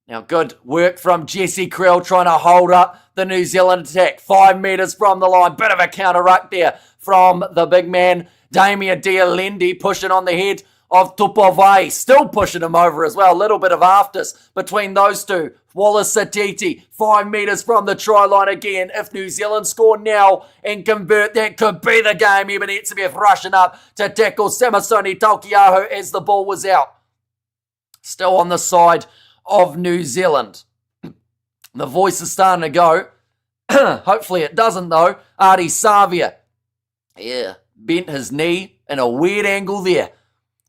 Now, good work from Jesse Creel trying to hold up the New Zealand attack. 5 metres from the line. Bit of a counter-ruck there from the big man, Damien Dialendi, pushing on the head of Tupavai. Still pushing him over as well. A little bit of afters between those two. Wallace Satiti, 5 metres from the try line again. If New Zealand score now and convert, that could be the game. Eben Etzebeth rushing up to tackle Samasoni Taukiaho as the ball was out. Still on the side of New Zealand. The voice is starting to go. Hopefully it doesn't though. Artie Savia. Yeah, bent his knee in a weird angle there.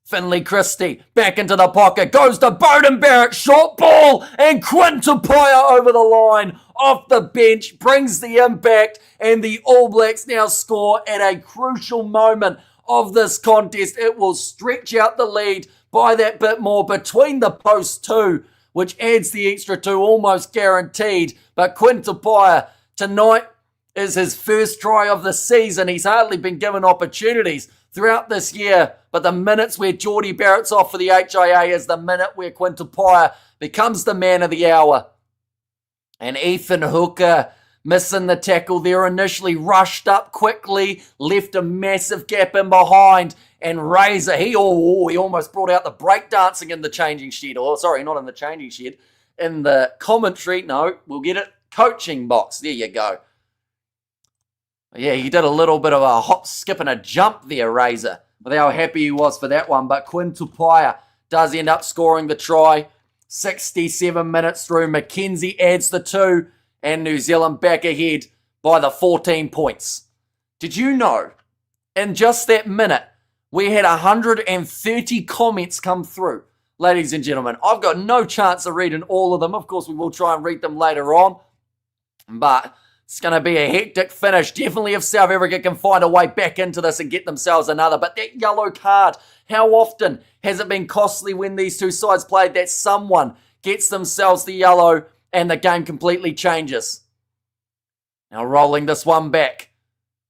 Finley Christie back into the pocket, goes to Bowden Barrett, short ball, and Quinn Tupaia over the line, off the bench, brings the impact, and the All Blacks now score at a crucial moment of this contest. It will stretch out the lead by that bit more between the posts too, which adds the extra 2 almost guaranteed. But Quinn Tupaia tonight is his first try of the season. He's hardly been given opportunities throughout this year, but the minutes where Geordie Barrett's off for the HIA is the minute where Quinn Tupaia becomes the man of the hour. And Ethan Hooker missing the tackle there initially, rushed up quickly, left a massive gap in behind, and Razor, he almost brought out the breakdancing in the changing shed. Oh, sorry, not in the changing shed, in the commentary, no, we'll get it, coaching box, there you go. Yeah, he did a little bit of a hop, skip, and a jump there, Razor, with how happy he was for that one. But Quinn Tupaia does end up scoring the try. 67 minutes through, Mackenzie adds the 2, and New Zealand back ahead by the 14 points. Did you know, in just that minute, we had 130 comments come through, ladies and gentlemen. I've got no chance of reading all of them. Of course, we will try and read them later on. But It's going to be a hectic finish. Definitely if South Africa can find a way back into this and get themselves another. But that yellow card, how often has it been costly when these two sides played that someone gets themselves the yellow and the game completely changes? Now rolling this one back.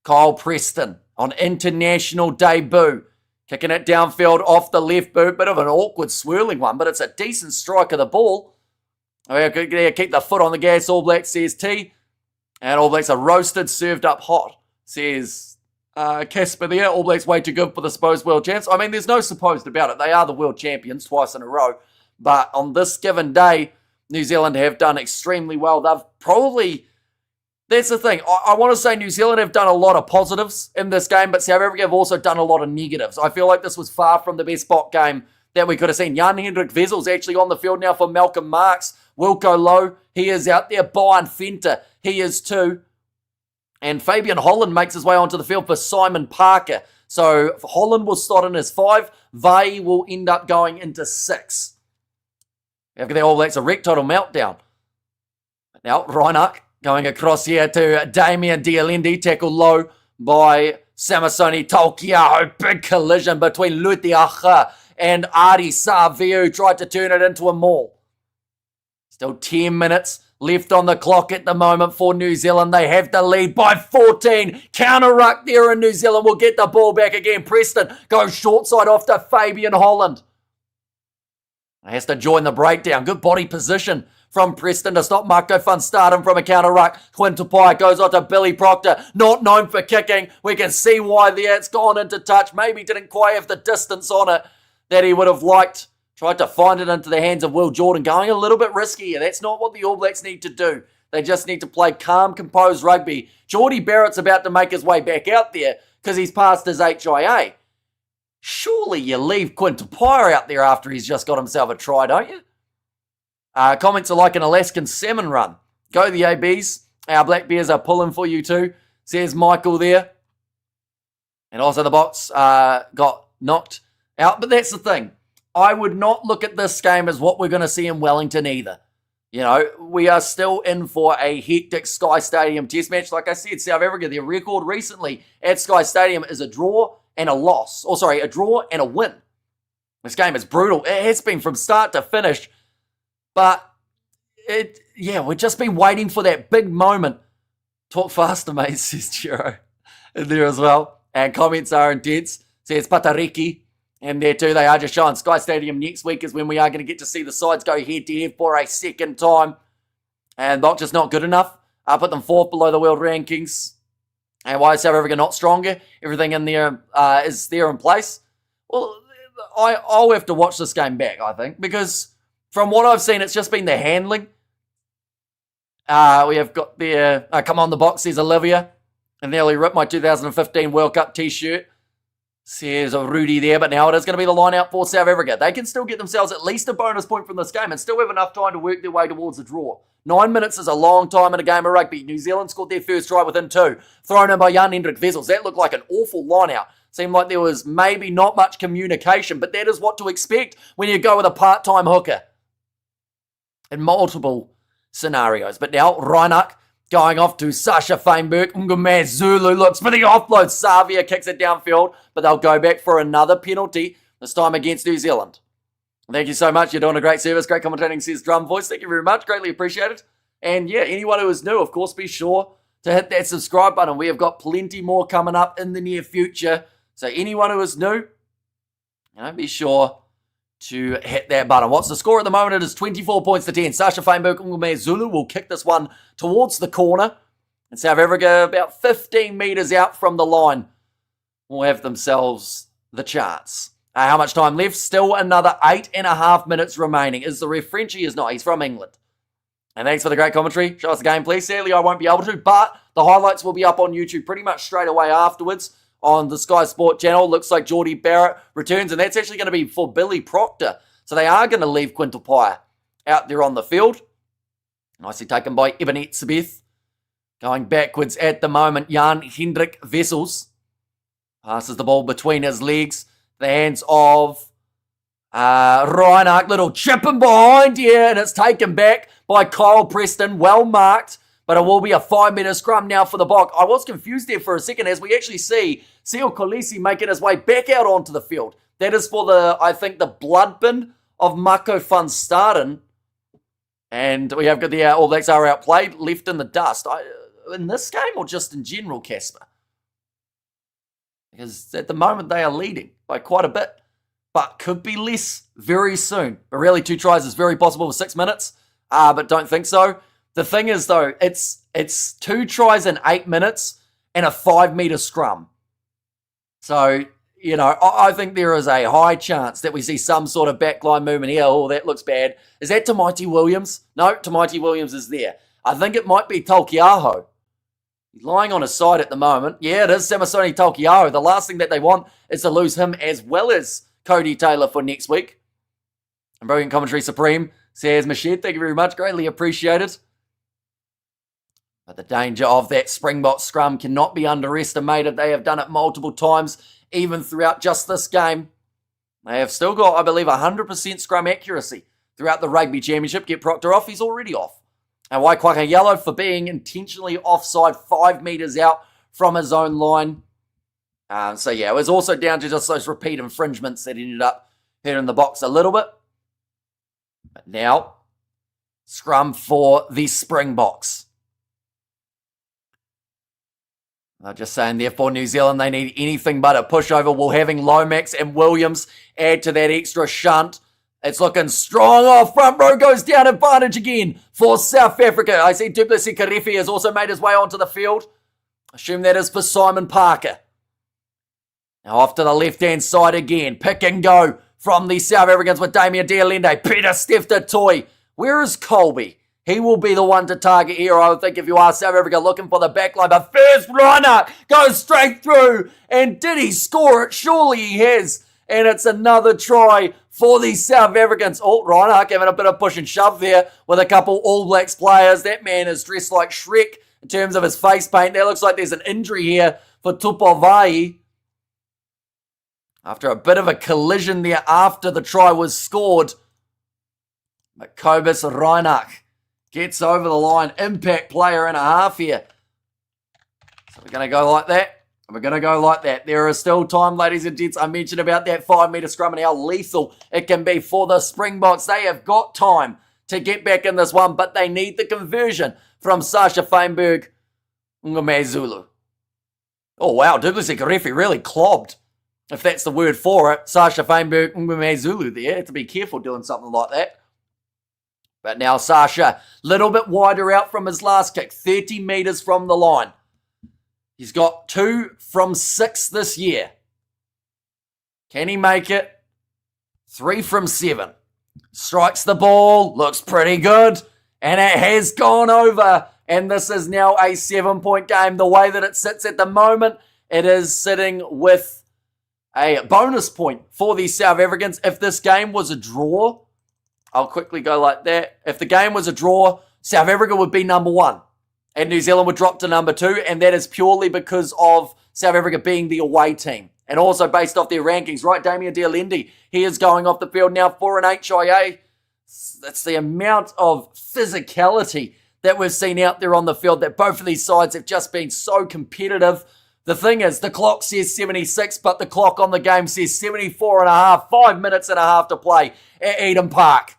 Kyle Preston on international debut. Kicking it downfield off the left boot. Bit of an awkward swirling one, but it's a decent strike of the ball. Keep the foot on the gas, All Blacks, says T. And All Blacks are roasted, served up hot, says Casper there. All Blacks way too good for the supposed world champs. I mean, there's no supposed about it. They are the world champions twice in a row. But on this given day, New Zealand have done extremely well. They've probably... That's the thing. I want to say New Zealand have done a lot of positives in this game, but South Africa have also done a lot of negatives. I feel like this was far from the best spot game that we could have seen. Jan-Hendrik Wessel's actually on the field now for Malcolm Marx. Wilco Lowe, he is out there. Brian Fenter, he is too. And Fabian Holland makes his way onto the field for Simon Parker. So Holland will slot in as 5. Vai will end up going into 6. After that, All Blacks a wreck total meltdown. Now, Reinach going across here to Damien Dialendi, tackled low by Samasoni Taukiaho. Big collision between Lutiacha and Ari Savio, who tried to turn it into a maul. Still 10 minutes left on the clock at the moment for New Zealand. They have the lead by 14. Counter ruck there, and New Zealand will get the ball back again. Preston goes short side off to Fabian Holland. He has to join the breakdown. Good body position from Preston to stop Marco van Staden from a counter ruck. Quinn Tupai goes on to Billy Proctor, not known for kicking. We can see why there. It's gone into touch. Maybe didn't quite have the distance on it that he would have liked. Tried to find it into the hands of Will Jordan, going a little bit risky here. That's not what the All Blacks need to do. They just need to play calm, composed rugby. Geordie Barrett's about to make his way back out there because he's passed his HIA. Surely you leave Quinn Tupai out there after he's just got himself a try, don't you? Comments are like an Alaskan salmon run. Go the ABs. Our Black Bears are pulling for you too, says Michael there. And also the Box got knocked out. But that's the thing. I would not look at this game as what we're going to see in Wellington either. You know, we are still in for a hectic Sky Stadium test match. Like I said, South Africa, their record recently at Sky Stadium is a draw and a loss. Or sorry, a draw and a win. This game is brutal. It has been from start to finish. But, we've just been waiting for that big moment. Talk faster, mate, says Chiro in there as well. And comments are intense, says Patariki. And there too, they are just showing Sky Stadium next week is when we are going to get to see the sides go head-to-head for a second time. And Box just not good enough. I put them 4th below the world rankings. And why is South Africa not stronger? Everything in there is there in place. Well, I'll have to watch this game back, I think, because from what I've seen, it's just been the handling. We have got there, come on the Box, says Olivia. And nearly ripped my 2015 World Cup t-shirt, says Rudy there. But now it is going to be the line out for South Africa. They can still get themselves at least a bonus point from this game and still have enough time to work their way towards a draw. 9 minutes is a long time in a game of rugby. New Zealand scored their first try within 2. Thrown in by Jan-Hendrik Wessels. That looked like an awful line out. Seemed like there was maybe not much communication, but that is what to expect when you go with a part-time hooker in multiple scenarios. But now, Reinach going off to Sasha Feinberg. Ngumaz Zulu looks for the offload. Savia kicks it downfield, but they'll go back for another penalty, this time against New Zealand. Thank you so much. You're doing a great service. Great commentating, says Drum Voice. Thank you very much. Greatly appreciated. And yeah, anyone who is new, of course, be sure to hit that subscribe button. We have got plenty more coming up in the near future. So anyone who is new, be sure to hit that button. What's the score at the moment? It is 24 points to 10. Sasha Feinberg Ngume Zulu will kick this one towards the corner. And South Africa, about 15 metres out from the line, will have themselves the chance. How much time left? Still another 8.5 minutes remaining. Is the ref French? He is not. He's from England. And thanks for the great commentary. Show us the game, please. Sadly, I won't be able to, but the highlights will be up on YouTube pretty much straight away afterwards on the Sky Sport channel. Looks like Geordie Barrett returns, and that's actually going to be for Billy Proctor. So they are going to leave Quinn Tupai out there on the field. Nicely taken by Ebenet Sabeth. Going backwards at the moment, Jan-Hendrik Wessels passes the ball between his legs. The hands of Reinach, little chipping behind here, and it's taken back by Kyle Preston, well marked but it will be a 5-metre scrum now for the Bok. I was confused there for a second as we actually see Seo Kolisi making his way back out onto the field. That is for I think the blood bin of Mako van Staden. And we have got the All Blacks are outplayed, left in the dust. In this game or just in general, Casper? Because at the moment they are leading by quite a bit, but could be less very soon. But really 2 tries is very possible for 6 minutes, but don't think so. The thing is though, it's 2 tries in 8 minutes and a 5-metre scrum. So, you know, I think there is a high chance that we see some sort of backline movement here. Oh, that looks bad. Is that Tamaiti Williams? No, Tamaiti Williams is there. I think it might be Taukiaho. He's lying on his side at the moment. Yeah, it is Samasoni Taukiaho. The last thing that they want is to lose him as well as Cody Taylor for next week. And brilliant commentary supreme, says Mashed. Thank you very much. Greatly appreciated. But the danger of that Springbok scrum cannot be underestimated. They have done it multiple times, even throughout just this game. They have still got, I believe, 100% scrum accuracy throughout the Rugby Championship. Get Proctor off. He's already off. And Waikwaka yellow for being intentionally offside 5 metres out from his own line. So yeah, it was also down to just those repeat infringements that ended up hitting the box a little bit. But now, scrum for the Springboks. I'm just saying, therefore, New Zealand, they need anything but a pushover. While having Lomax and Williams add to that extra shunt. It's looking strong. Oh, front row goes down, advantage again for South Africa. I see Duplessis Karefi has also made his way onto the field. Assume that is for Simon Parker. Now off to the left-hand side again. Pick and go from the South Africans with Damien Dialende. Peter Stefter Toy. Where is Colby? He will be the one to target here, I would think, if you are South Africa looking for the backline. But first, Reinhardt goes straight through. And did he score it? Surely he has. And it's another try for the South Africans. Oh, Reinhardt giving a bit of push and shove there with a couple All Blacks players. That man is dressed like Shrek in terms of his face paint. That looks like there's an injury here for Tupovai. After a bit of a collision there after the try was scored. But Kobus Reinhardt gets over the line. Impact player and a half here. So we're going to go like that. We're going to go like that. There is still time, ladies and gents. I mentioned about that 5-metre scrum and how lethal it can be for the Springboks. They have got time to get back in this one, but they need the conversion from Sasha Feinberg Ngumezulu. Oh, wow. Duplessis Karefi really clobbed, if that's the word for it. Sasha Feinberg Ngumezulu there. Have to be careful doing something like that. But now Sasha, little bit wider out from his last kick. 30 metres from the line. He's got 2 from 6 this year. Can he make it? 3 from 7. Strikes the ball. Looks pretty good. And it has gone over. And this is now a 7-point game. The way that it sits at the moment, it is sitting with a bonus point for the South Africans. If this game was a draw, I'll quickly go like that. If the game was a draw, South Africa would be number 1. And New Zealand would drop to number 2, and that is purely because of South Africa being the away team. And also based off their rankings, right? Damien Dialende, he is going off the field now for an HIA. That's the amount of physicality that we've seen out there on the field, that both of these sides have just been so competitive. The thing is, the clock says 76, but the clock on the game says 74 and a half, 5 minutes and a half to play at Eden Park.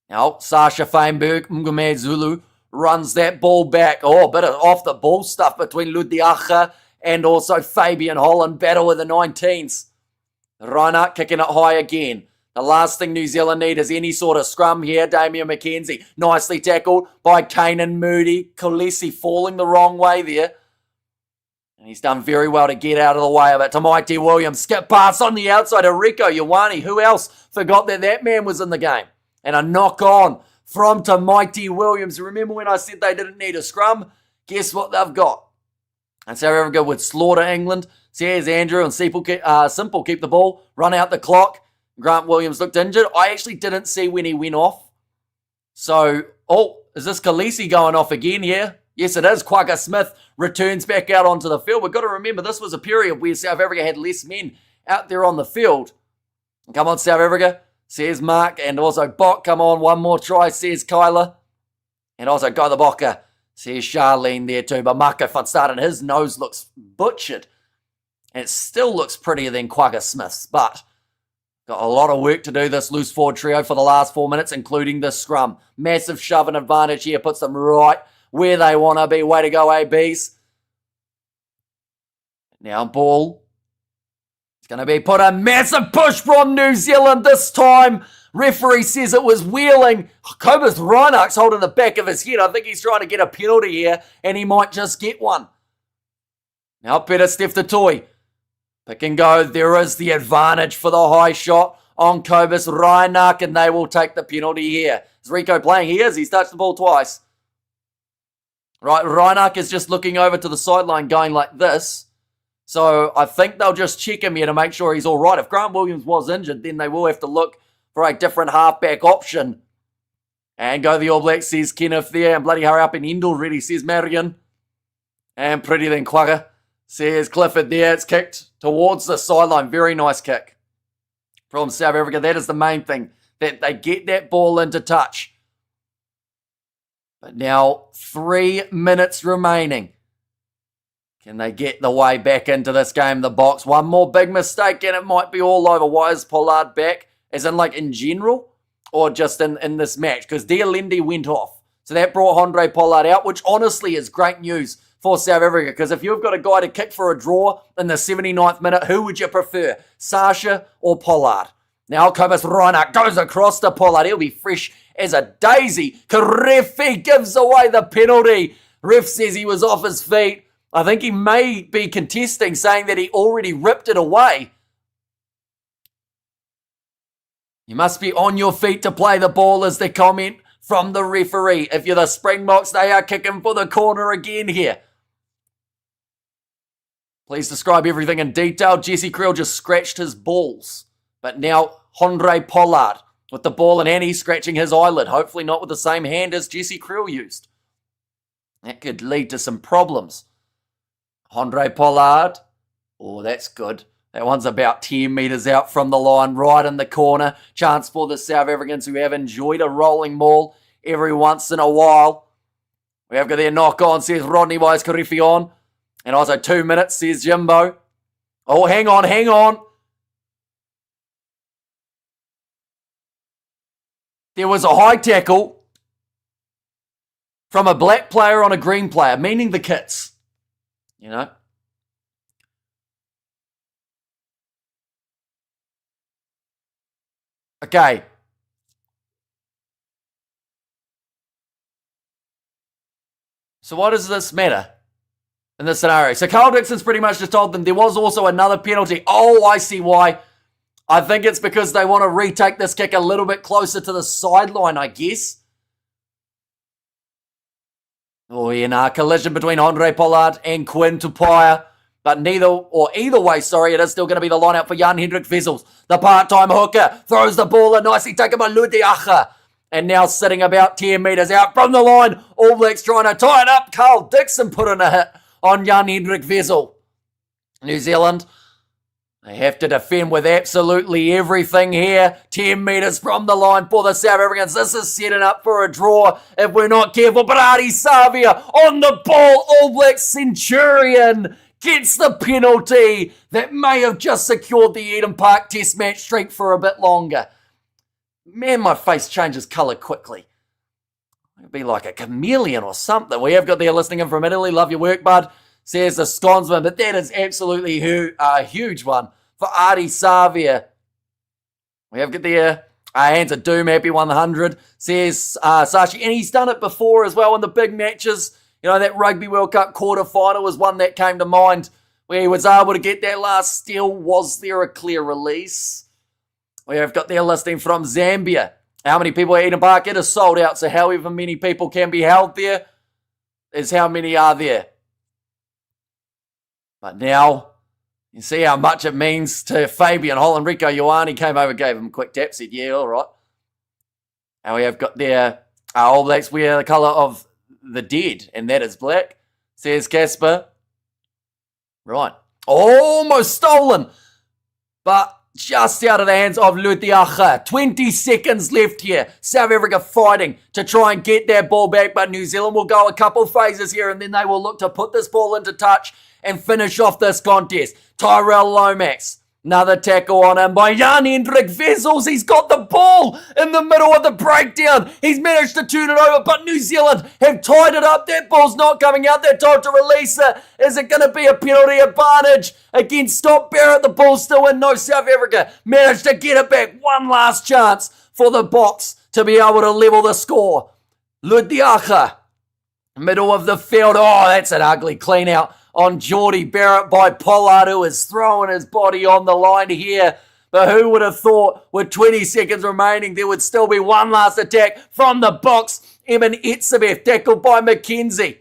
Now, Sasha Feinberg Ngumezulu runs that ball back. Oh, a bit of off the ball stuff between Ludiacha and also Fabian Holland. Battle with the 19s. Reinhardt kicking it high again. The last thing New Zealand need is any sort of scrum here. Damian McKenzie nicely tackled by Kanan Moody. Kolisi falling the wrong way there. And he's done very well to get out of the way of it. Tamaiti Williams, skip pass on the outside of Rieko Ioane. Who else forgot that that man was in the game? And a knock on from Tamaiti Williams. Remember when I said they didn't need a scrum? Guess what they've got? And South Africa would slaughter England. Says Andrew and Simple keep the ball, run out the clock. Grant Williams looked injured. I actually didn't see when he went off. So, is this Khaleesi going off again here? Yes, it is. Quagga Smith returns back out onto the field. We've got to remember this was a period where South Africa had less men out there on the field. Come on, South Africa, says Mark. And also Bok, come on, one more try, says Kyler. And also go the Bokke, says Charlene there too. But Mako van Staden, his nose looks butchered. And it still looks prettier than Quagga Smith's. But got a lot of work to do, this loose forward trio for the last 4 minutes, including the scrum. Massive shove and advantage here, puts them right where they want to be. Way to go, ABs. Now ball. It's going to be put a massive push from New Zealand this time. Referee says it was wheeling. Cobus Reinach's holding the back of his head. I think he's trying to get a penalty here, and he might just get one. Now Peter Steph the toy. Pick and go. There is the advantage for the high shot on Cobus Reinach, and they will take the penalty here. Is Rico playing? He is. He's touched the ball twice. Right, Reinach is just looking over to the sideline going like this. So I think they'll just check him here to make sure he's all right. If Grant Williams was injured, then they will have to look for a different halfback option. And go the All Blacks, says Kenneth there. And bloody hurry up and end already, says Marion. And pretty then Quagga, says Clifford there. It's kicked towards the sideline. Very nice kick from South Africa. That is the main thing, that they get that ball into touch. But now 3 minutes remaining. Can they get the way back into this game, the Boks? One more big mistake and it might be all over. Why is Pollard back? As in like in general? Or just in this match? Because Dealendi went off. So that brought Andre Pollard out, which honestly is great news for South Africa. Because if you've got a guy to kick for a draw in the 79th minute, who would you prefer? Sasha or Pollard? Now Cobus Reinach goes across to Pollard. He'll be fresh as a daisy. Karefi gives away the penalty. Ref says he was off his feet. I think he may be contesting, saying that he already ripped it away. You must be on your feet to play the ball, is the comment from the referee. If you're the Springboks, they are kicking for the corner again here. Please describe everything in detail. Jesse Creel just scratched his balls. But now Andre Pollard with the ball in hand, he's scratching his eyelid. Hopefully not with the same hand as Jesse Creel used. That could lead to some problems. Andre Pollard. Oh, that's good. That one's about 10 metres out from the line, right in the corner. Chance for the South Africans who have enjoyed a rolling ball every once in a while. We have got their knock on, says Rodney Wise Karefi on. And also 2 minutes, says Jimbo. Oh, hang on, hang on. There was a high tackle from a black player on a green player, meaning the Kits. You know? Okay. So what does this matter in this scenario? So Carl Dixon's pretty much just told them there was also another penalty. Oh, I see why. I think it's because they want to retake this kick a little bit closer to the sideline, I guess. Oh, yeah, collision between Andre Pollard and Quinn Tupaia. But either way, it is still going to be the line-out for Jan-Hendrik Wessels. The part-time hooker throws the ball in nicely taken by Ludiacha. And now sitting about 10 metres out from the line. All Blacks trying to tie it up. Carl Dixon put in a hit on Jan-Hendrik Wessels. New Zealand, they have to defend with absolutely everything here. 10 metres from the line for the South Africans. This is setting up for a draw if we're not careful. But Ardie Savia on the ball. All Black Centurion gets the penalty that may have just secured the Eden Park Test match streak for a bit longer. Man, my face changes colour quickly. It'd be like a chameleon or something. We have got there listening in from Italy. Love your work, bud, says the Sconsman. But that is absolutely a huge one for Ardie Savia. We have got there Hands of Doom, happy 100, says Sashi. And he's done it before as well in the big matches. You know, that Rugby World Cup quarter-final was one that came to mind where he was able to get that last steal. Was there a clear release? We have got their listing from Zambia. How many people at Eden Park? It is sold out, so however many people can be held there is how many are there. But now, you see how much it means to Fabian Holland. Rico Ioane came over, gave him a quick tap, said, yeah, all right. And we have got their All Blacks wear the colour of the dead, and that is black, says Casper. Right. Almost stolen. But just out of the hands of Lutiacha. 20 seconds left here. South Africa fighting to try and get that ball back, but New Zealand will go a couple phases here and then they will look to put this ball into touch and finish off this contest. Tyrell Lomax. Another tackle on him by Jan-Hendrik Wessels. He's got the ball in the middle of the breakdown. He's managed to turn it over, but New Zealand have tied it up. That ball's not coming out. They're told to release it. Is it going to be a penalty advantage against Scott Barrett? The ball's still in. No, South Africa managed to get it back. One last chance for the Boks to be able to level the score. Ludiacha, middle of the field. Oh, that's an ugly clean out on Geordie Barrett by Pollard, who is throwing his body on the line here. But who would have thought with 20 seconds remaining there would still be one last attack from the Boks. Emin Etzebeth tackled by McKenzie.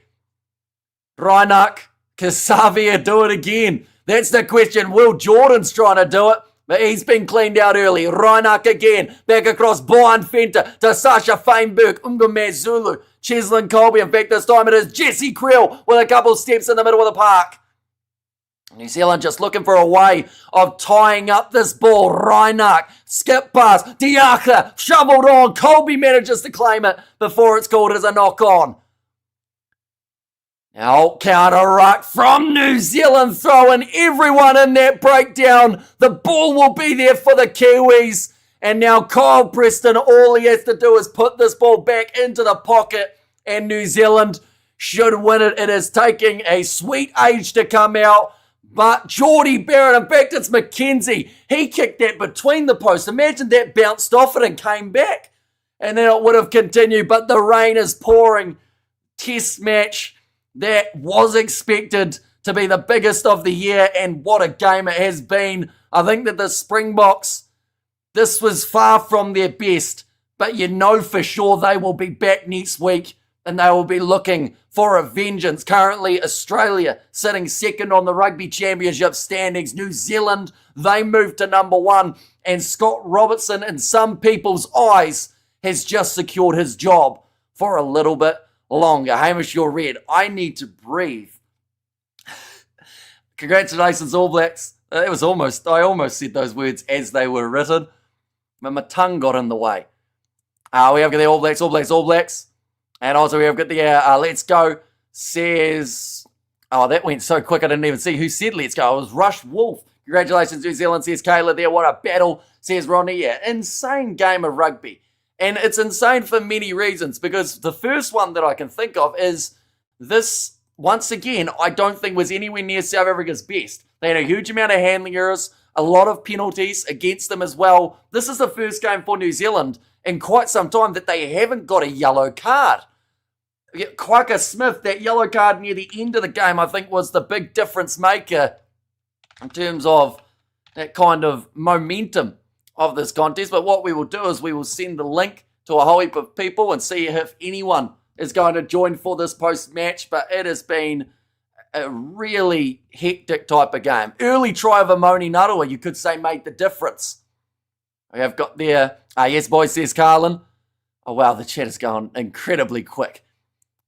Reinach, Kasavia do it again. That's the question. Will Jordan's trying to do it, but he's been cleaned out early. Reinach again, back across Brian Fenter to Sasha Feinberg, Ungame Zulu, Cheslin Colby. In fact, this time it is Jesse Creel with a couple steps in the middle of the park. New Zealand just looking for a way of tying up this ball. Reinach, skip pass, Diaka, shoveled on. Colby manages to claim it before it's called as a knock on. Now counter ruck from New Zealand, throwing everyone in that breakdown. The ball will be there for the Kiwis. And now Kyle Preston, all he has to do is put this ball back into the pocket and New Zealand should win it. It is taking a sweet age to come out. But Geordie Barrett, in fact, it's McKenzie. He kicked that between the posts. Imagine that bounced off it and came back. And then it would have continued. But the rain is pouring. Test match that was expected to be the biggest of the year. And what a game it has been. I think that the Springboks, this was far from their best. But you know for sure they will be back next week. And they will be looking for a vengeance. Currently, Australia sitting second on the Rugby Championship standings. New Zealand, they moved to number one. And Scott Robertson, in some people's eyes, has just secured his job for a little bit longer. Hamish, you're red. I need to breathe. Congratulations, All Blacks. I almost said those words as they were written. But my tongue got in the way. We have got the All Blacks, All Blacks, All Blacks. And also we have got the Let's Go says, oh, that went so quick I didn't even see who said Let's Go. It was Rush Wolf. Congratulations, New Zealand, says Kayla there. What a battle, says Ronnie. Yeah, insane game of rugby. And it's insane for many reasons, because the first one that I can think of is this, once again, I don't think was anywhere near South Africa's best. They had a huge amount of handling errors, a lot of penalties against them as well. This is the first game for New Zealand in quite some time that they haven't got a yellow card. Quacker Smith, that yellow card near the end of the game, I think was the big difference maker in terms of that kind of momentum of this contest. But what we will do is we will send the link to a whole heap of people and see if anyone is going to join for this post-match. But it has been a really hectic type of game. Early try of Amoni Narua, you could say, made the difference. We have got there, yes boys, says Carlin. Oh wow, the chat is going incredibly quick.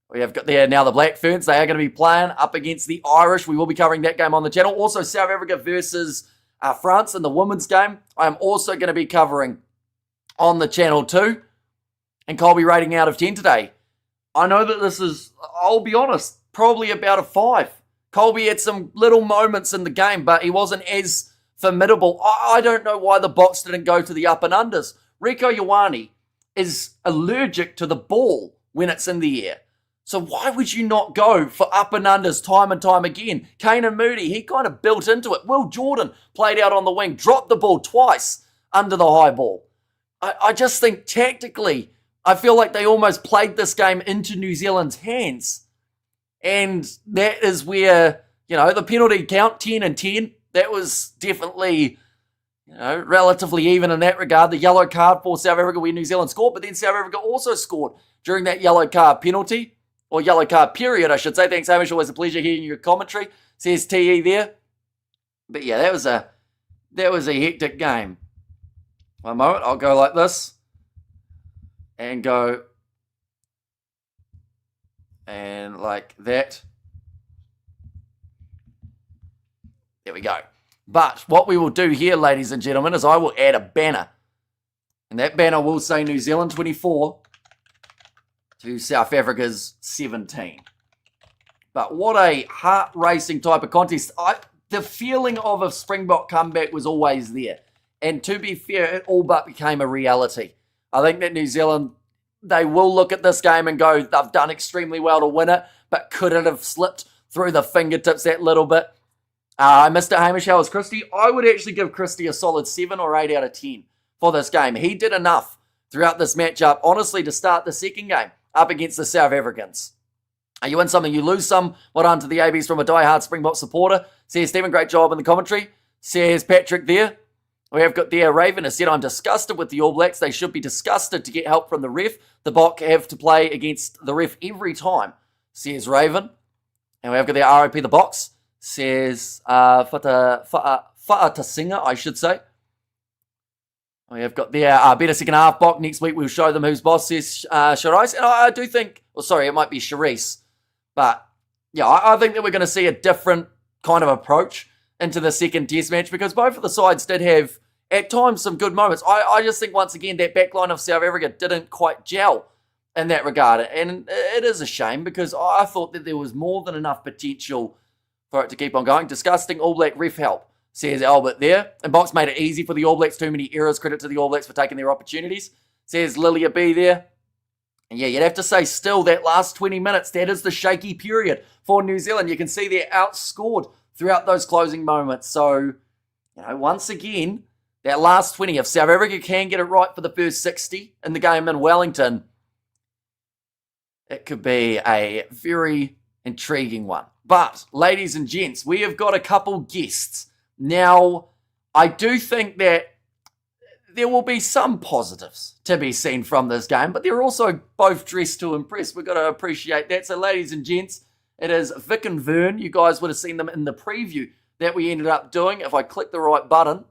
We have got there now the Black Ferns. They are going to be playing up against the Irish. We will be covering that game on the channel. Also South Africa versus France in the women's game. I am also going to be covering on the channel too. And Colby rating out of 10 today. I know that this is, I'll be honest, probably about a 5. Colby had some little moments in the game, but he wasn't as formidable. I don't know why the Boks didn't go to the up and unders. Rieko Ioane is allergic to the ball when it's in the air. So why would you not go for up and unders time and time again? Kanan Moody, he kind of built into it. Will Jordan played out on the wing, dropped the ball twice under the high ball. I just think tactically, I feel like they almost played this game into New Zealand's hands. And that is where, the penalty count, 10 and 10, that was definitely, relatively even in that regard. The yellow card for South Africa where New Zealand scored, but then South Africa also scored during that yellow card penalty, or yellow card period, I should say. Thanks, Hamish. Always a pleasure hearing your commentary. Says TE there. But yeah, that was a hectic game. One moment, I'll go like this. And go. And like that. There we go. But what we will do here, ladies and gentlemen, is I will add a banner. And that banner will say New Zealand 24 to South Africa's 17. But what a heart-racing type of contest. The feeling of a Springbok comeback was always there. And to be fair, it all but became a reality. I think that New Zealand, they will look at this game and go, they've done extremely well to win it, but could it have slipped through the fingertips that little bit? Mr. Hamish, how is Christie? I would actually give Christie a solid 7 or 8 out of 10 for this game. He did enough throughout this matchup, honestly, to start the second game up against the South Africans. You win something, you lose some. Well done to the ABs from a diehard Springbok supporter. Says Stephen, great job in the commentary. Says Patrick there. We have got there Raven has said, I'm disgusted with the All Blacks. They should be disgusted to get help from the ref. The Bok have to play against the ref every time, says Raven. And we have got there RIP the Box. Says Fa'atasinga, I should say. We have got there better second half. Bok next week we'll show them who's boss, says Sharice. And I do think, well, sorry, it might be Sharice. But yeah, I think that we're going to see a different kind of approach into the second test match because both of the sides did have, at times, some good moments. I just think, once again, that backline of South Africa didn't quite gel in that regard. And it is a shame because I thought that there was more than enough potential for it to keep on going. Disgusting All Black ref help, says Albert there. And Box made it easy for the All Blacks. Too many errors. Credit to the All Blacks for taking their opportunities, says Lilia B there. And yeah, you'd have to say still that last 20 minutes, that is the shaky period for New Zealand. You can see they're outscored throughout those closing moments. So, once again, that last 20, if South Africa can get it right for the first 60 in the game in Wellington, it could be a very intriguing one. But, ladies and gents, we have got a couple guests. Now, I do think that there will be some positives to be seen from this game, but they're also both dressed to impress. We've got to appreciate that. So, ladies and gents, it is Vic and Vern. You guys would have seen them in the preview that we ended up doing. If I click the right button,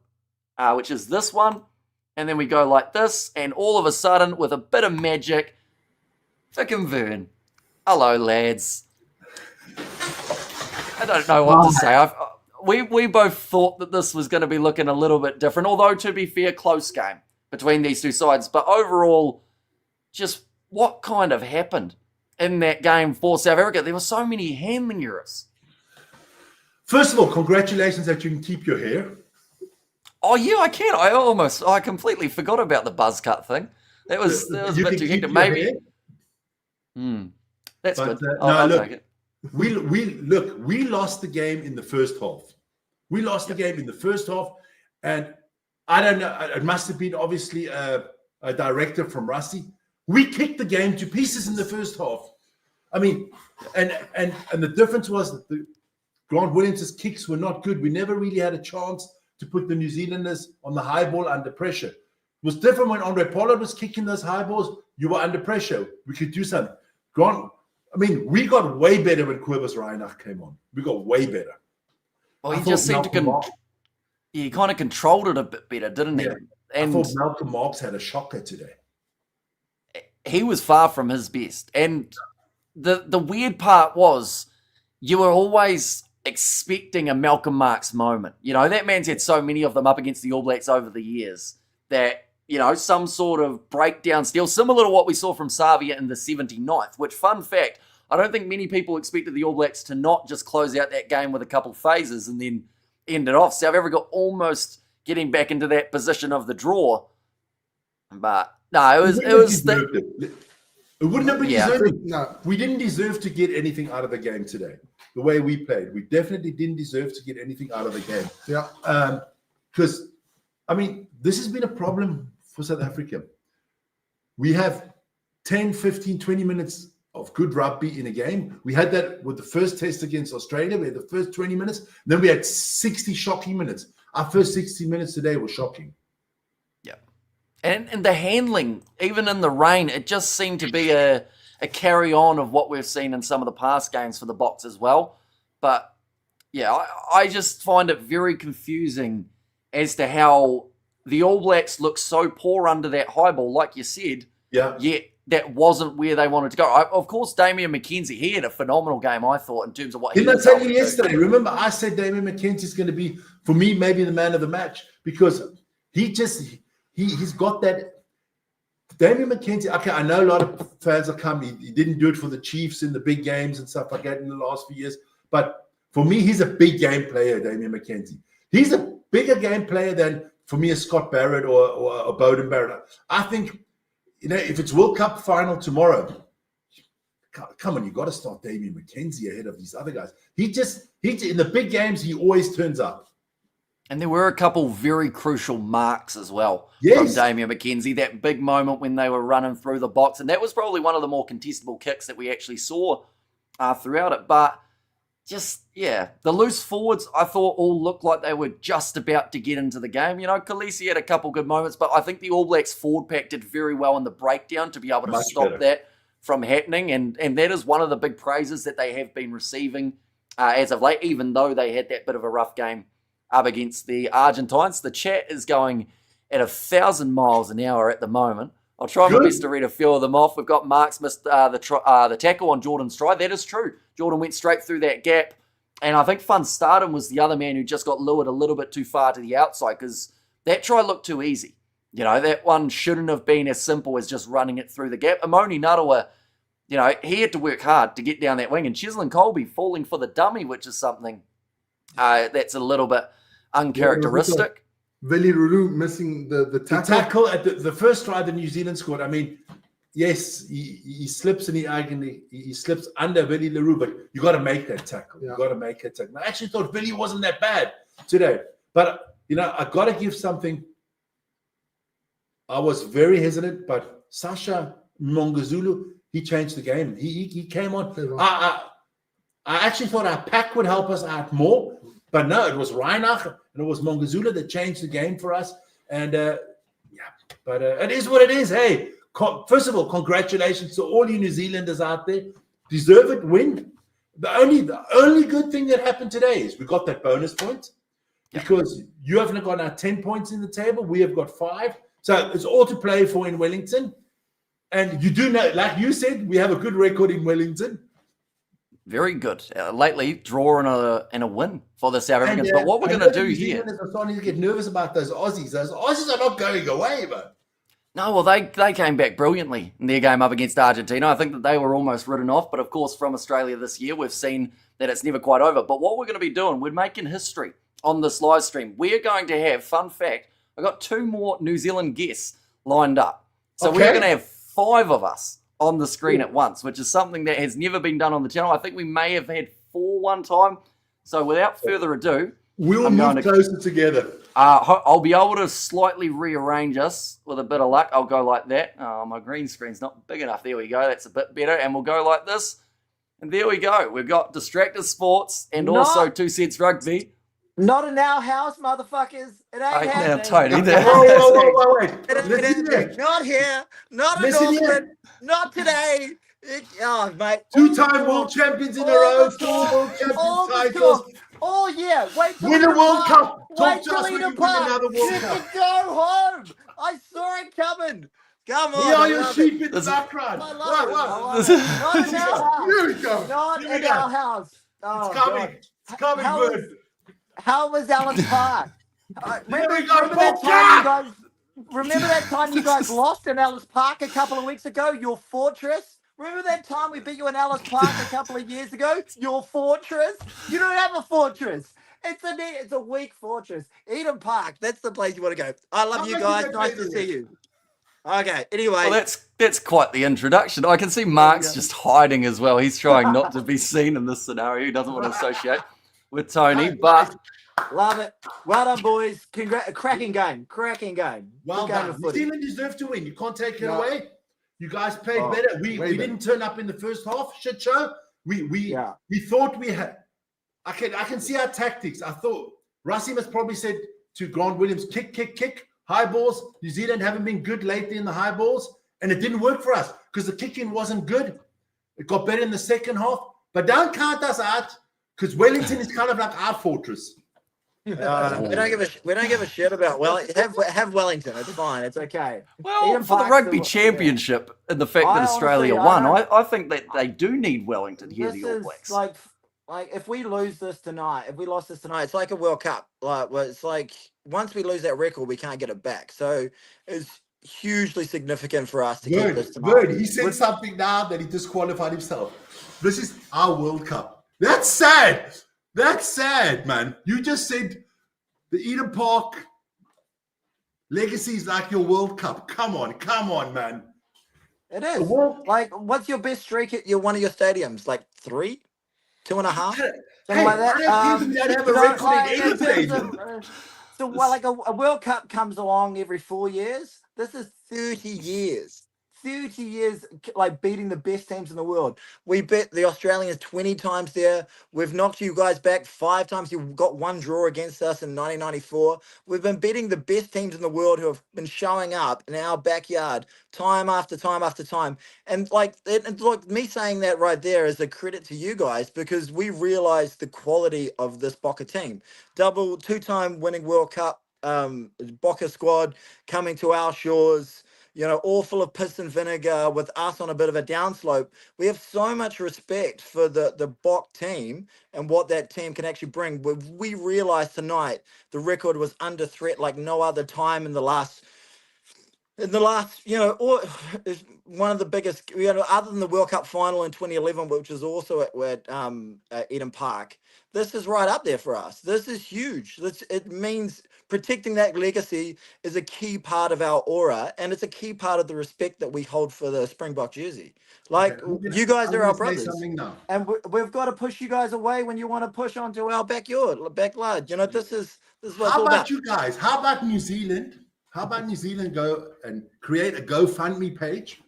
which is this one, and then we go like this, and all of a sudden, with a bit of magic, Vic and Vern. Hello, lads. I don't know what to say. We both thought that this was going to be looking a little bit different, although, to be fair, close game between these two sides. But overall, just what kind of happened in that game for South Africa? There were so many handling errors. First of all, congratulations that you can keep your hair. Oh, yeah, I can. I completely forgot about the buzz cut thing. That was a bit too hectic. Maybe. That's good. I'll take it. We lost the game in the first half. We lost the game in the first half, and I don't know. It must have been obviously a directive from Rusty. We kicked the game to pieces in the first half. I mean, and the difference was that Grant Williams' kicks were not good. We never really had a chance to put the New Zealanders on the high ball under pressure. It was different when Andre Pollard was kicking those high balls. You were under pressure. We could do something. We got way better when Kobus Reinach came on. We got way better. Well, he just seemed he kind of controlled it a bit better, didn't he? Yeah. And I thought Malcolm Marx had a shocker today. He was far from his best. And the weird part was you were always expecting a Malcolm Marx moment. That man's had so many of them up against the All Blacks over the years that, some sort of breakdown steal, similar to what we saw from Savia in the 79th, which, fun fact, I don't think many people expected the All Blacks to not just close out that game with a couple phases and then end it off. South Africa almost getting back into that position of the draw. But, no, it wouldn't have been deserving. No, we didn't deserve to get anything out of the game today. The way we played, we definitely didn't deserve to get anything out of the game. Yeah, because this has been a problem for South Africa. We have 10, 15, 20 minutes of good rugby in a game. We had that with the first test against Australia. We had the first 20 minutes. Then we had 60 shocking minutes. Our first 60 minutes today were shocking. Yeah. And the handling, even in the rain, it just seemed to be a carry-on of what we've seen in some of the past games for the Boks as well. But, yeah, I just find it very confusing as to how the All Blacks look so poor under that high ball, like you said. Yeah. Yet that wasn't where they wanted to go. Of course, Damian McKenzie, he had a phenomenal game, I thought, in terms of what he Didn't I was tell able you to do. yesterday? Remember, I said Damian McKenzie's going to be, for me, maybe the man of the match because he's got that. Damian McKenzie, okay, I know a lot of fans are coming. He didn't do it for the Chiefs in the big games and stuff like that in the last few years. But for me, he's a big game player, Damian McKenzie. He's a bigger game player than, for me, a Scott Barrett or a Bowden Barrett. I think, if it's World Cup final tomorrow, come on, you got to start Damian McKenzie ahead of these other guys. He in the big games, he always turns up. And there were a couple very crucial marks as well from Yes. Damian McKenzie. That big moment when they were running through the box. And that was probably one of the more contestable kicks that we actually saw throughout it. But the loose forwards, I thought all looked like they were just about to get into the game. Khaleesi had a couple good moments, but I think the All Blacks forward pack did very well in the breakdown to be able to stop that from happening. And that is one of the big praises that they have been receiving as of late, even though they had that bit of a rough game up against the Argentines. The chat is going at 1,000 miles an hour at the moment. I'll try my best to read a few of them off. We've got Mark's missed the tackle on Jordan's try. That is true. Jordan went straight through that gap. And I think Van Staden was the other man who just got lured a little bit too far to the outside because that try looked too easy. That one shouldn't have been as simple as just running it through the gap. Amoni Narawa, he had to work hard to get down that wing. And Cheslin Colby falling for the dummy, which is something that's a little bit uncharacteristic. Veli Rulu missing the tackle. The tackle at the first try that New Zealand scored. I mean, yes, he slips and he slips under Veli Leroux, but you got to make that tackle. Yeah. You got to make that tackle. I actually thought Veli wasn't that bad today, but I got to give something. I was very hesitant, but Sasha Mongazulu, he changed the game. He came on. I actually thought our pack would help us out more. But no, it was Reinach and it was Mongazula that changed the game for us. And but it is what it is. Hey, first of all, congratulations to all you New Zealanders out there. Deserve it, win. The only good thing that happened today is we got that bonus point because you haven't got now 10 points in the table. We have got 5. So it's all to play for in Wellington. And you do know, like you said, we have a good record in Wellington. Very good. Lately, draw and a win for the South Africans. But what we're going to do here... I'm starting to get nervous about those Aussies. Those Aussies are not going away, but... No, well, they came back brilliantly in their game up against Argentina. I think that they were almost written off. But, of course, from Australia this year, we've seen that it's never quite over. But what we're going to be doing, we're making history on this live stream. We're going to have, fun fact, I've got 2 more New Zealand guests lined up. So we're going to have 5 of us on the screen at once, which is something that has never been done on the channel. I think we may have had 4 one time. So without further ado, we'll move closer together. I'll be able to slightly rearrange us with a bit of luck. I'll go like that. Oh, my green screen's not big enough. There we go. That's a bit better. And we'll go like this. And there we go. We've got Distracted Sports and also 2 Cents Rugby. Not in our house, motherfuckers. It ain't happening. Now, Tony. Whoa, wait. Listen here. Not here. Not in Auckland. Not today. Mate. 2-time world champions in a row. 4 world champions titles. Oh, yeah. Wait till Win a World Cup. Wait Talk to till us when you Eden win Park. another World You Cup. can go home. I saw it coming. Come on. Here are your sheep in the This- background. I love it. I What? love it. Not in our house. Here we go. Not Here we in go. our house. Oh, It's coming. God. It's coming How good. How was Ellis Park? Remember we go, that time you guys lost in Ellis Park a couple of weeks ago? Your fortress? Remember that time we beat you in Ellis Park a couple of years ago? Your fortress? You don't have a fortress. It's a weak fortress. Eden Park, that's the place you want to go. I love you guys. Nice to see you. Okay, anyway. Well, that's quite the introduction. I can see Mark's just hiding as well. He's trying not to be seen in this scenario. He doesn't want to associate with Tony, but... Love it. Well done, boys. Cracking game. Well Good game done. of New footy. Zealand deserve to win. You can't take it No. away. You guys played Oh, better. We way better. didn't turn up in the first half. Shit show. We thought we had. I can see our tactics. I thought Rassie must probably said to Grant Williams, kick, high balls. New Zealand haven't been good lately in the high balls, and it didn't work for us because the kicking wasn't good. It got better in the second half, but don't count us out because Wellington is kind of like our fortress. We don't give a shit about have Wellington. It's fine. It's okay. Well, Eden for the Park's Rugby yeah. Championship and the fact I that Australia honestly, won, I I think that they do need Wellington here, This the All is Blacks. like if we lose this tonight, if we lost this tonight, it's like a World Cup. It's like once we lose that record, we can't get it back. So it's hugely significant for us to keep this tonight. Bird, he said something now that he disqualified himself. This is our World Cup. That's sad. That's sad, man. You just said the Eden Park legacy is like your World Cup. Come on, man. It is. Like, what's your best streak at one of your stadiums? Like 3, 2.5, something like that. I don't have a record in anything. So, like a World Cup comes along every 4 years. This is 30 years. 30 years, like beating the best teams in the world. We beat the Australians 20 times there. We've knocked you guys back 5 times. You got 1 draw against us in 1994. We've been beating the best teams in the world who have been showing up in our backyard time after time after time. And like me saying that right there is a credit to you guys because we realized the quality of this Boca team. 2-time winning World Cup Boca squad coming to our shores. All full of piss and vinegar with us on a bit of a downslope. We have so much respect for the Bok team and what that team can actually bring. We realized tonight the record was under threat like no other time in the last, is one of the biggest, other than the World Cup final in 2011, which is also at Eden Park. This is right up there for us. This is huge. It means protecting that legacy is a key part of our aura, and it's a key part of the respect that we hold for the Springbok jersey. Like, you guys are our brothers, and we've got to push you guys away when you want to push onto our backyard. This is what How about you guys? How about New Zealand? How about New Zealand go and create a GoFundMe page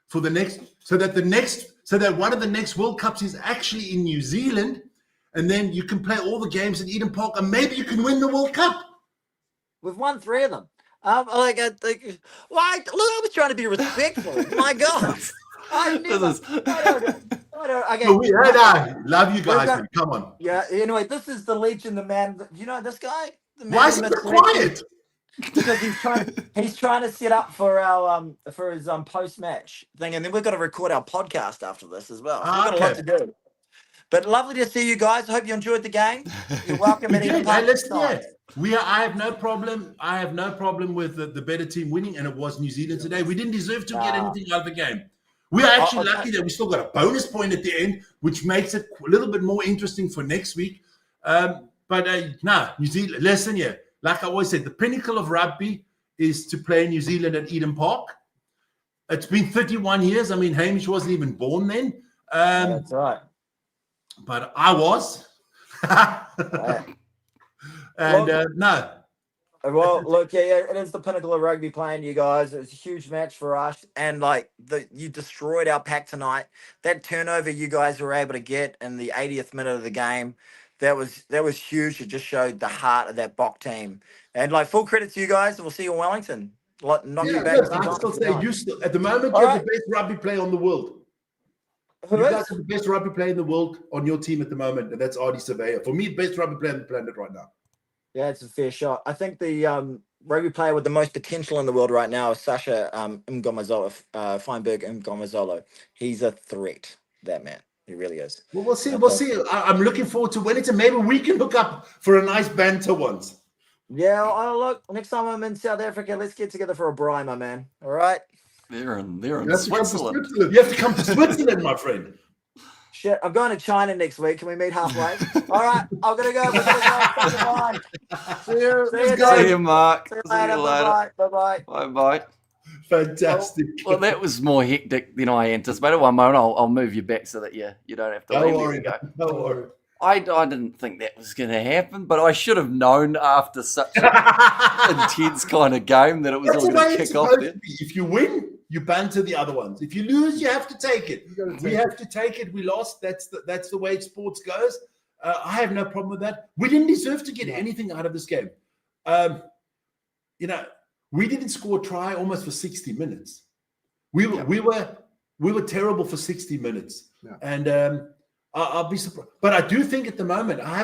for the next, so that one of the next World Cups is actually in New Zealand, and then you can play all the games in Eden Park, and maybe you can win the World Cup. We've won 3 of them. I was trying to be respectful. My God. I love you guys, man. Come on. Yeah, anyway, this is the legend, the man. This guy? Why is he so quiet? Because he's trying to set up for our for his post match thing, and then we've got to record our podcast after this as well. So we've got a lot to do. But lovely to see you guys. I hope you enjoyed the game. You're welcome. I have no problem. I have no problem with the better team winning, and it was New Zealand today. We didn't deserve to get anything out of the game. We are actually lucky that we still got a bonus point at the end, which makes it a little bit more interesting for next week. New Zealand. Listen, like I always said, the pinnacle of rugby is to play New Zealand at Eden Park. It's been 31 years. I mean, Hamish wasn't even born then. That's right. But I was. No. Well, look, it is the pinnacle of rugby playing you guys. It was a huge match for us. And, you destroyed our pack tonight. That turnover you guys were able to get in the 80th minute of the game, that was huge. It just showed the heart of that Bok team. And, full credit to you guys. And we'll see you in Wellington. You back. I still say at the moment, you're the best rugby player in the world. You guys are the best rugby player in the world on your team at the moment, and that's Ardie Surveyor. For me, best rugby player on the planet right now. Yeah, it's a fair shot. I think the rugby player with the most potential in the world right now is Sasha Mngomazolo, Feinberg Mngomazolo. He's a threat, that man. He really is. Well, we'll see. We'll see. I'm looking forward to Wellington. Maybe we can hook up for a nice banter once. Yeah, look, next time I'm in South Africa, let's get together for a braai, my man. All right? They're in Switzerland. You have to come to Switzerland, my friend. Shit, I'm going to China next week. Can we meet halfway? All right, I'm going to go. Bye. See you, Mark. See you later. Bye-bye. Bye-bye. Fantastic. Well, that was more hectic than I anticipated. One moment, I'll move you back so that you don't have to leave. Don't worry. I didn't think that was going to happen, but I should have known after such an intense kind of game that it was all going to kick off there. If you win, you banter the other ones. If you lose, you have to take it. We have to take it. We lost. That's the way sports goes. I have no problem with that. We didn't deserve to get anything out of this game. We didn't score a try almost for 60 minutes. We were terrible for 60 minutes. Yeah. And I'll be surprised. But I do think at the moment, I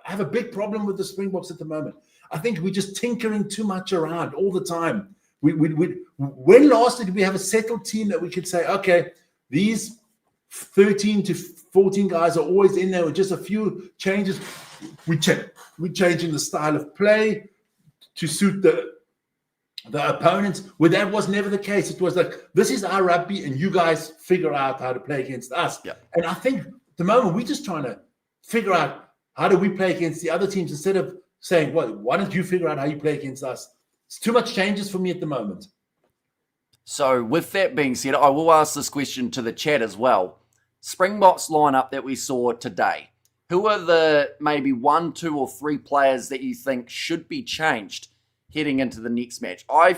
have a big problem with the Springboks at the moment. I think we're just tinkering too much around all the time. When last did we have a settled team that we could say, okay, these 13 to 14 guys are always in there with just a few changes. We're changing the style of play to suit the opponents. Where that was never the case. It was like, this is our rugby and you guys figure out how to play against us. Yeah. And I think at the moment we're just trying to figure out how do we play against the other teams instead of saying, well, why don't you figure out how you play against us? It's too much changes for me at the moment. So with that being said, I will ask this question to the chat as well. Springboks lineup that we saw today, who are the maybe 1, 2, or 3 players that you think should be changed heading into the next match? I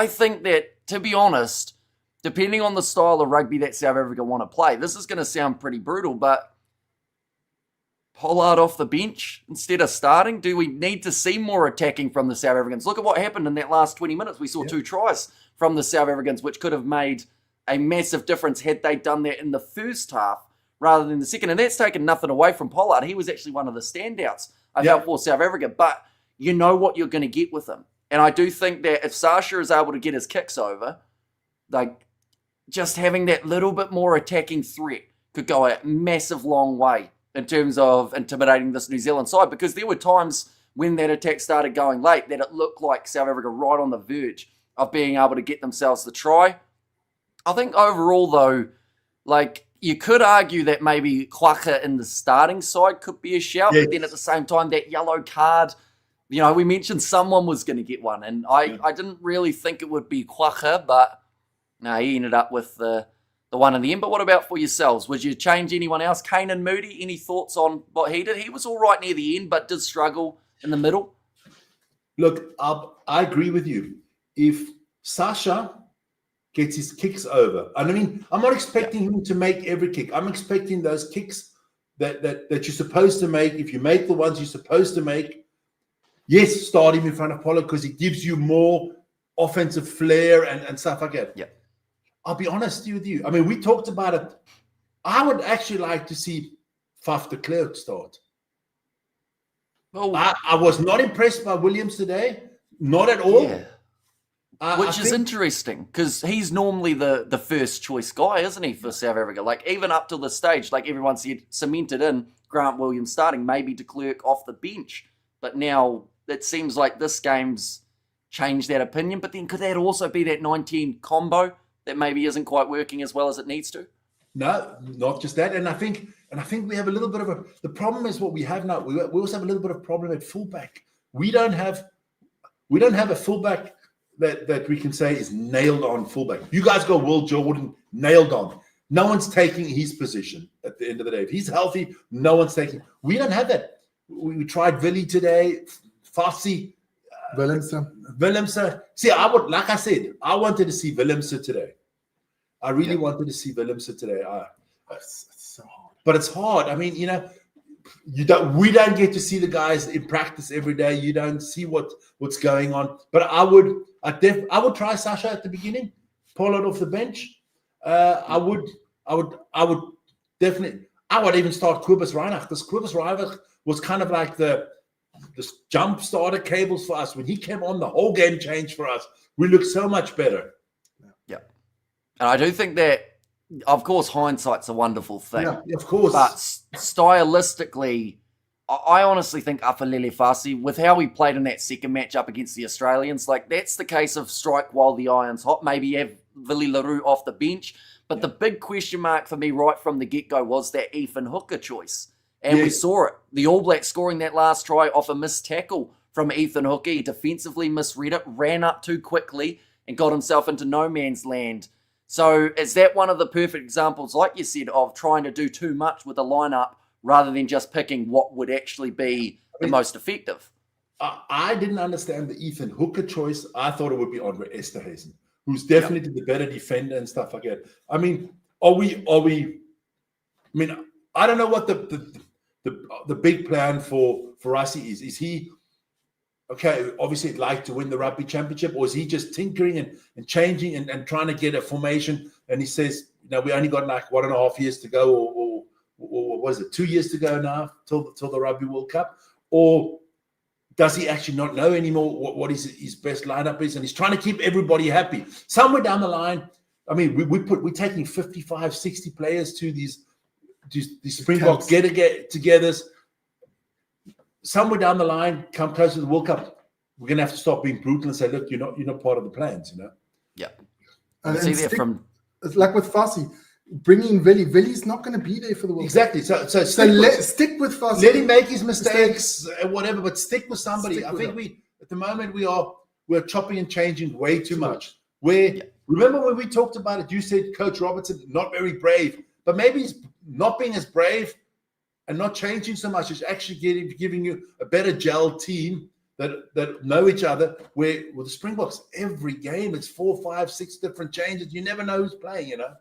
think that, to be honest, depending on the style of rugby that South Africa want to play, this is going to sound pretty brutal, but Pollard off the bench instead of starting? Do we need to see more attacking from the South Africans? Look at what happened in that last 20 minutes. We saw 2 tries from the South Africans, which could have made a massive difference had they done that in the first half rather than the second. And that's taken nothing away from Pollard. He was actually one of the standouts, I felt, for South Africa. But you know what you're going to get with him. And I do think that if Sasha is able to get his kicks over, like just having that little bit more attacking threat could go a massive long way in terms of intimidating this New Zealand side, because there were times when that attack started going late that it looked like South Africa right on the verge of being able to get themselves the try. I think overall, though, like you could argue that maybe Kwaka in the starting side could be a shout, but then at the same time, that yellow card, you know, we mentioned someone was going to get one, and I didn't really think it would be Kwaka, but no, he ended up with the one in the end. But what about for yourselves? Would you change anyone else? Kane and Moody, any thoughts on what he did? He was all right near the end, but did struggle in the middle. Look, I agree with you. If Sasha gets his kicks over, I mean, I'm not expecting him to make every kick. I'm expecting those kicks that you're supposed to make. If you make the ones you're supposed to make, yes, start him in front of Pollard because he gives you more offensive flair and stuff like that. Yeah. I'll be honest with you. I mean, we talked about it. I would actually like to see Faf de Klerk start. Well, I was not impressed by Williams today. Not at all. Yeah. Which is interesting because he's normally the first choice guy, isn't he, for South Africa? Like, even up to the stage, like everyone said, cemented in Grant Williams starting, maybe de Klerk off the bench. But now it seems like this game's changed that opinion. But then could that also be that 19 combo that maybe isn't quite working as well as it needs to? No, not just that. And I think we have a little bit of the problem is what we have now. We also have a little bit of problem at fullback. We don't have a fullback that we can say is nailed on fullback. You guys go Will Jordan, nailed on. No one's taking his position at the end of the day. If he's healthy, no one's taking. We don't have that. We tried Willie today, Fassi, Willemse. See, like I said, I wanted to see Willemse today. I really wanted to see Willemse today. It's so hard. But it's hard. I mean, you know, we don't get to see the guys in practice every day. You don't see what's going on. But I would try Sasha at the beginning, Pollard off the bench. I would definitely. I would even start Kobus Reinach. This Kobus Reinach was kind of like the jump starter cables for us. When he came on, the whole game changed for us. We looked so much better. Yeah. And I do think that, of course, hindsight's a wonderful thing. Yeah, of course. But stylistically, I honestly think Afalele Fassi, with how he played in that second match up against the Australians, like that's the case of strike while the iron's hot. Maybe have Willie Leroux off the bench. But the big question mark for me right from the get-go was that Ethan Hooker choice. And we saw it. The All Blacks scoring that last try off a missed tackle from Ethan Hooker. He defensively misread it, ran up too quickly, and got himself into no man's land. So is that one of the perfect examples, like you said, of trying to do too much with a lineup rather than just picking what would actually be the most effective? I didn't understand the Ethan Hooker choice. I thought it would be Andre Esterhuizen, who's definitely the better defender and stuff like that. I mean, are we? I mean, I don't know what the big plan for Rassie is. Is he okay? Obviously, he'd like to win the Rugby Championship, or is he just tinkering and changing and trying to get a formation? And he says, "No, we only got like 1.5 years to go, or what was it, 2 years to go now till the Rugby World Cup? Or does he actually not know anymore what his best lineup is? And he's trying to keep everybody happy. Somewhere down the line, I mean, we're taking 55, 60 players to these Springboks get-togethers. Somewhere down the line, come close to the World Cup, we're going to have to stop being brutal and say, look, you're not part of the plans, you know? Yeah. And See there stick, from it's like with Fassi, bringing Vili. Vili's not going to be there for the World Exactly. Cup. So Stick with Fassi. let him make his mistakes and whatever, but stick with somebody. Stick I with think him. at the moment we're chopping and changing way too much. Remember when we talked about it, you said Coach Robertson not very brave, but maybe he's not being as brave and not changing so much. It's actually giving you a better gel team that know each other. Where with the Springboks, every game it's 4, 5, 6 different changes. You never know who's playing, you know.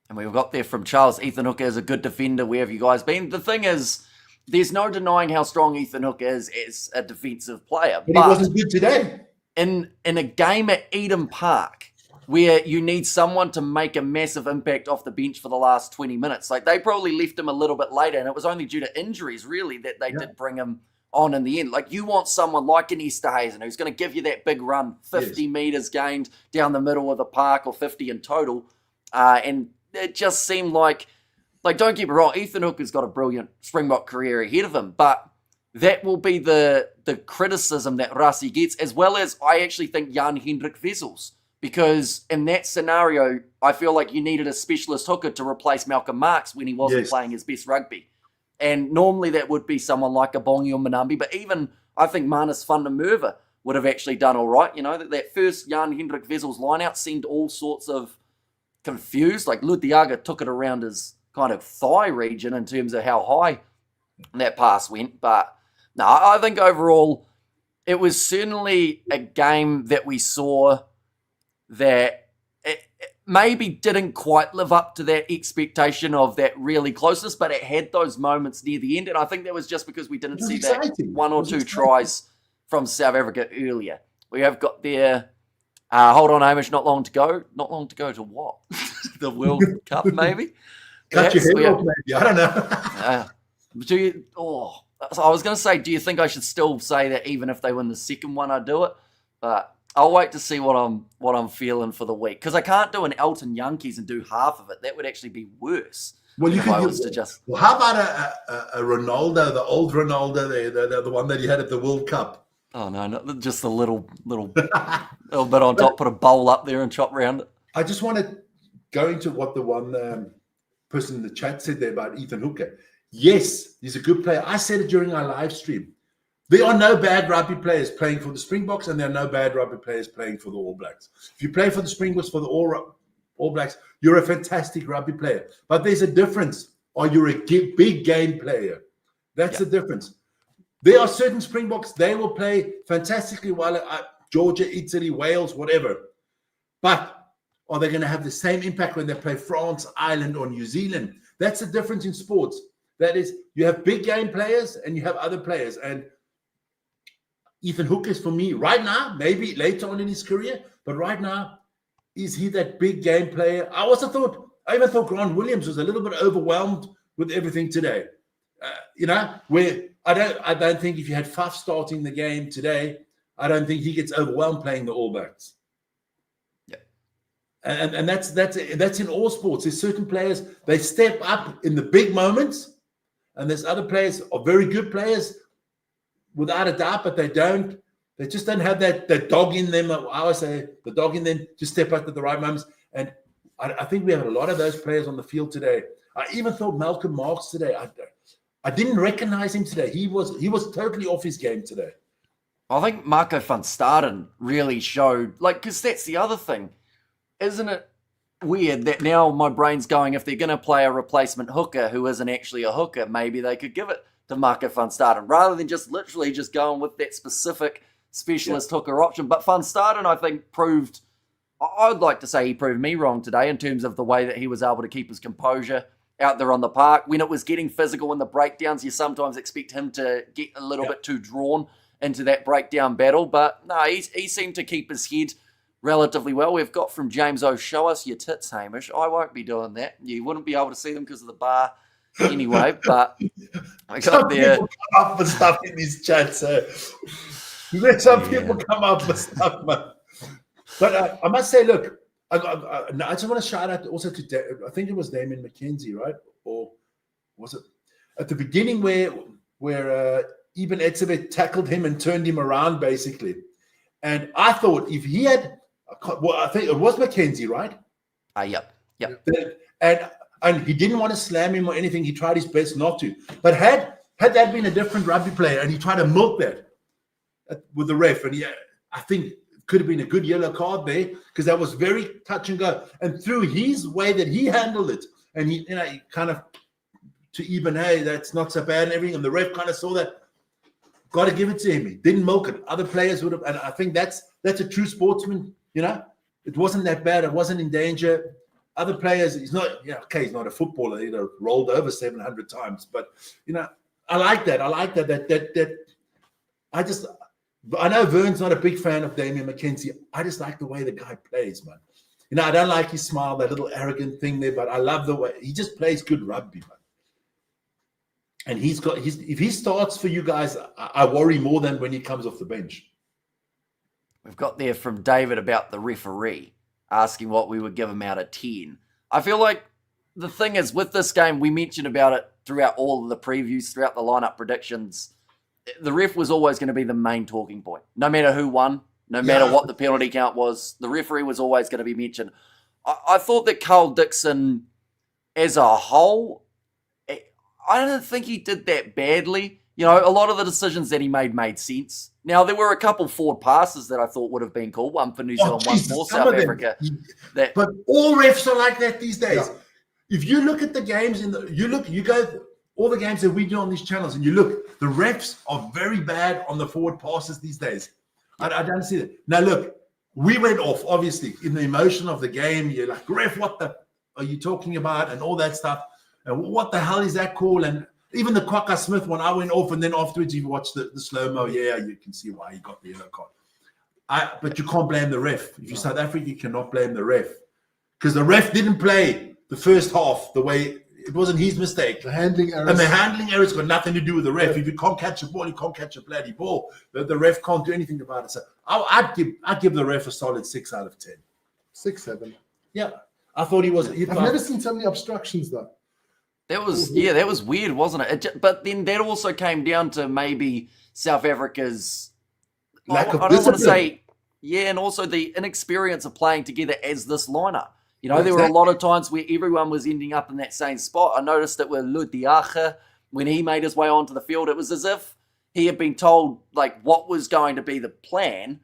And we've got there from Charles, Ethan Hooker is a good defender. Where have you guys been? The thing is, there's no denying how strong Ethan Hooker is as a defensive player. But he wasn't good today. In a game at Eden Park, where you need someone to make a massive impact off the bench for the last 20 minutes, like they probably left him a little bit later, and it was only due to injuries, really, that they did bring him on in the end. Like, you want someone like an Esterhazen who's going to give you that big run, 50 meters gained down the middle of the park, or 50 in total, and it just seemed like don't get me wrong, Ethan Hooker's got a brilliant Springbok career ahead of him, but that will be the criticism that Rassie gets, as well as I actually think Jan-Hendrik Wessels, because in that scenario, I feel like you needed a specialist hooker to replace Malcolm Marx when he wasn't playing his best rugby. And normally that would be someone like a Bongi or Manambi, but even I think Manus van der Merwe would have actually done all right. You know, that first Jan-Hendrik Wessels line-out seemed all sorts of confused. Like Ludiaga took it around his kind of thigh region in terms of how high that pass went. But no, I think overall it was certainly a game that we saw that it maybe didn't quite live up to that expectation of that really closeness, but it had those moments near the end. And I think that was just because we didn't see that one or two tries from South Africa earlier. We have got there, hold on, Hamish, not long to go. Not long to go to what? The World Cup, maybe? Cut your head off, maybe. I don't know. I was going to say, do you think I should still say that even if they win the second one, I do it? But I'll wait to see what I'm feeling for the week, because I can't do an Elton Yankees and do half of it. That would actually be worse. Well, you could Well, how about a Ronaldo, the old Ronaldo, the one that he had at the World Cup? Oh no, not just a little bit on top. Put a bowl up there and chop round it. I just want to go into what the one person in the chat said there about Ethan Hooker. Yes, he's a good player. I said it during our live stream. There are no bad rugby players playing for the Springboks, and there are no bad rugby players playing for the All Blacks. If you play for the Springboks, for the All Blacks, you're a fantastic rugby player. But there's a difference. Are you a big game player? That's the difference. There are certain Springboks, they will play fantastically well at Georgia, Italy, Wales, whatever. But are they going to have the same impact when they play France, Ireland, or New Zealand? That's the difference in sports. That is, you have big game players and you have other players. And Ethan Hooker is, for me, right now, maybe later on in his career, but right now, is he that big game player? I even thought Grant Williams was a little bit overwhelmed with everything today. Where I don't think if you had Faf starting the game today, I don't think he gets overwhelmed playing the All Blacks. Yeah, and that's in all sports. There's certain players, they step up in the big moments, and there's other players are very good players, without a doubt, but they just don't have that dog in them. I always say the dog in them to step up at the right moments. And I think we have a lot of those players on the field today. I even thought Malcolm Marx today, I didn't recognize him today. He was totally off his game today. I think Marco van Staden really showed, because that's the other thing. Isn't it weird that now my brain's going, if they're going to play a replacement hooker who isn't actually a hooker, maybe they could give it to Marco van Staden rather than just literally just going with that specific specialist hooker option. But Van Staden, I think, I'd like to say he proved me wrong today in terms of the way that he was able to keep his composure out there on the park. When it was getting physical in the breakdowns, you sometimes expect him to get a little bit too drawn into that breakdown battle. But no, he seemed to keep his head relatively well. We've got from James O, show us your tits, Hamish. I won't be doing that. You wouldn't be able to see them because of the bar anyway, but I got Some there. people come up with stuff in these chats. Some people come up with stuff, man. But I must say, look, I just want to shout out also to, I think it was Damien McKenzie, right? Or was it at the beginning where Ibn Etzebeth tackled him and turned him around, basically. And I thought if he had, well, I think it was McKenzie, right? Yep. And he didn't want to slam him or anything. He tried his best not to. But had that been a different rugby player and he tried to milk that with the ref, and I think it could have been a good yellow card there because that was very touch and go. And through his way that he handled it, and he kind of to even, hey, that's not so bad and everything. And the ref kind of saw that. Got to give it to him. He didn't milk it. Other players would have, and I think that's a true sportsman. It wasn't that bad. It wasn't in danger. Other players, he's not. He's not a footballer. Rolled over 700 times. But I like that. I like that. I know Vern's not a big fan of Damien McKenzie. I just like the way the guy plays, man. I don't like his smile, that little arrogant thing there, but I love the way he just plays good rugby, man. And if he starts for you guys, I worry more than when he comes off the bench. We've got there from David about the referee, asking what we would give him out of 10. I feel like the thing is, with this game, we mentioned about it throughout all of the previews, throughout the lineup predictions. The ref was always going to be the main talking point. No matter who won, no matter what the penalty count was, the referee was always going to be mentioned. I thought that Carl Dixon, as a whole, I don't think he did that badly. A lot of the decisions that he made sense. Now, there were a couple forward passes that I thought would have been cool. One for New Zealand, one for South Africa. But all refs are like that these days. Yeah. If you look at the games, you go all the games that we do on these channels, and you look, the refs are very bad on the forward passes these days. I don't see that. Now, look, we went off, obviously, in the emotion of the game. You're like, ref, what the are you talking about? And all that stuff. And what the hell is that call? And even the Kwaka Smith one, I went off, and then afterwards you watch the slow-mo. Yeah, you can see why he got the yellow card. But you can't blame the ref. If you're South Africa, you cannot blame the ref. Because the ref didn't play the first half the way, it wasn't his mistake. The handling errors. And the handling errors got nothing to do with the ref. If you can't catch a ball, you can't catch a bloody ball. The ref can't do anything about it. So I'd give the ref a solid 6 out of 10. 6, 7. Yeah. I thought he was. I've never seen so many obstructions, though. That was weird, wasn't it? But then that also came down to maybe South Africa's lack of I don't want to say, and also the inexperience of playing together as this lineup. There were a lot of times where everyone was ending up in that same spot. I noticed it with Ludiacha when he made his way onto the field. It was as if he had been told what was going to be the plan,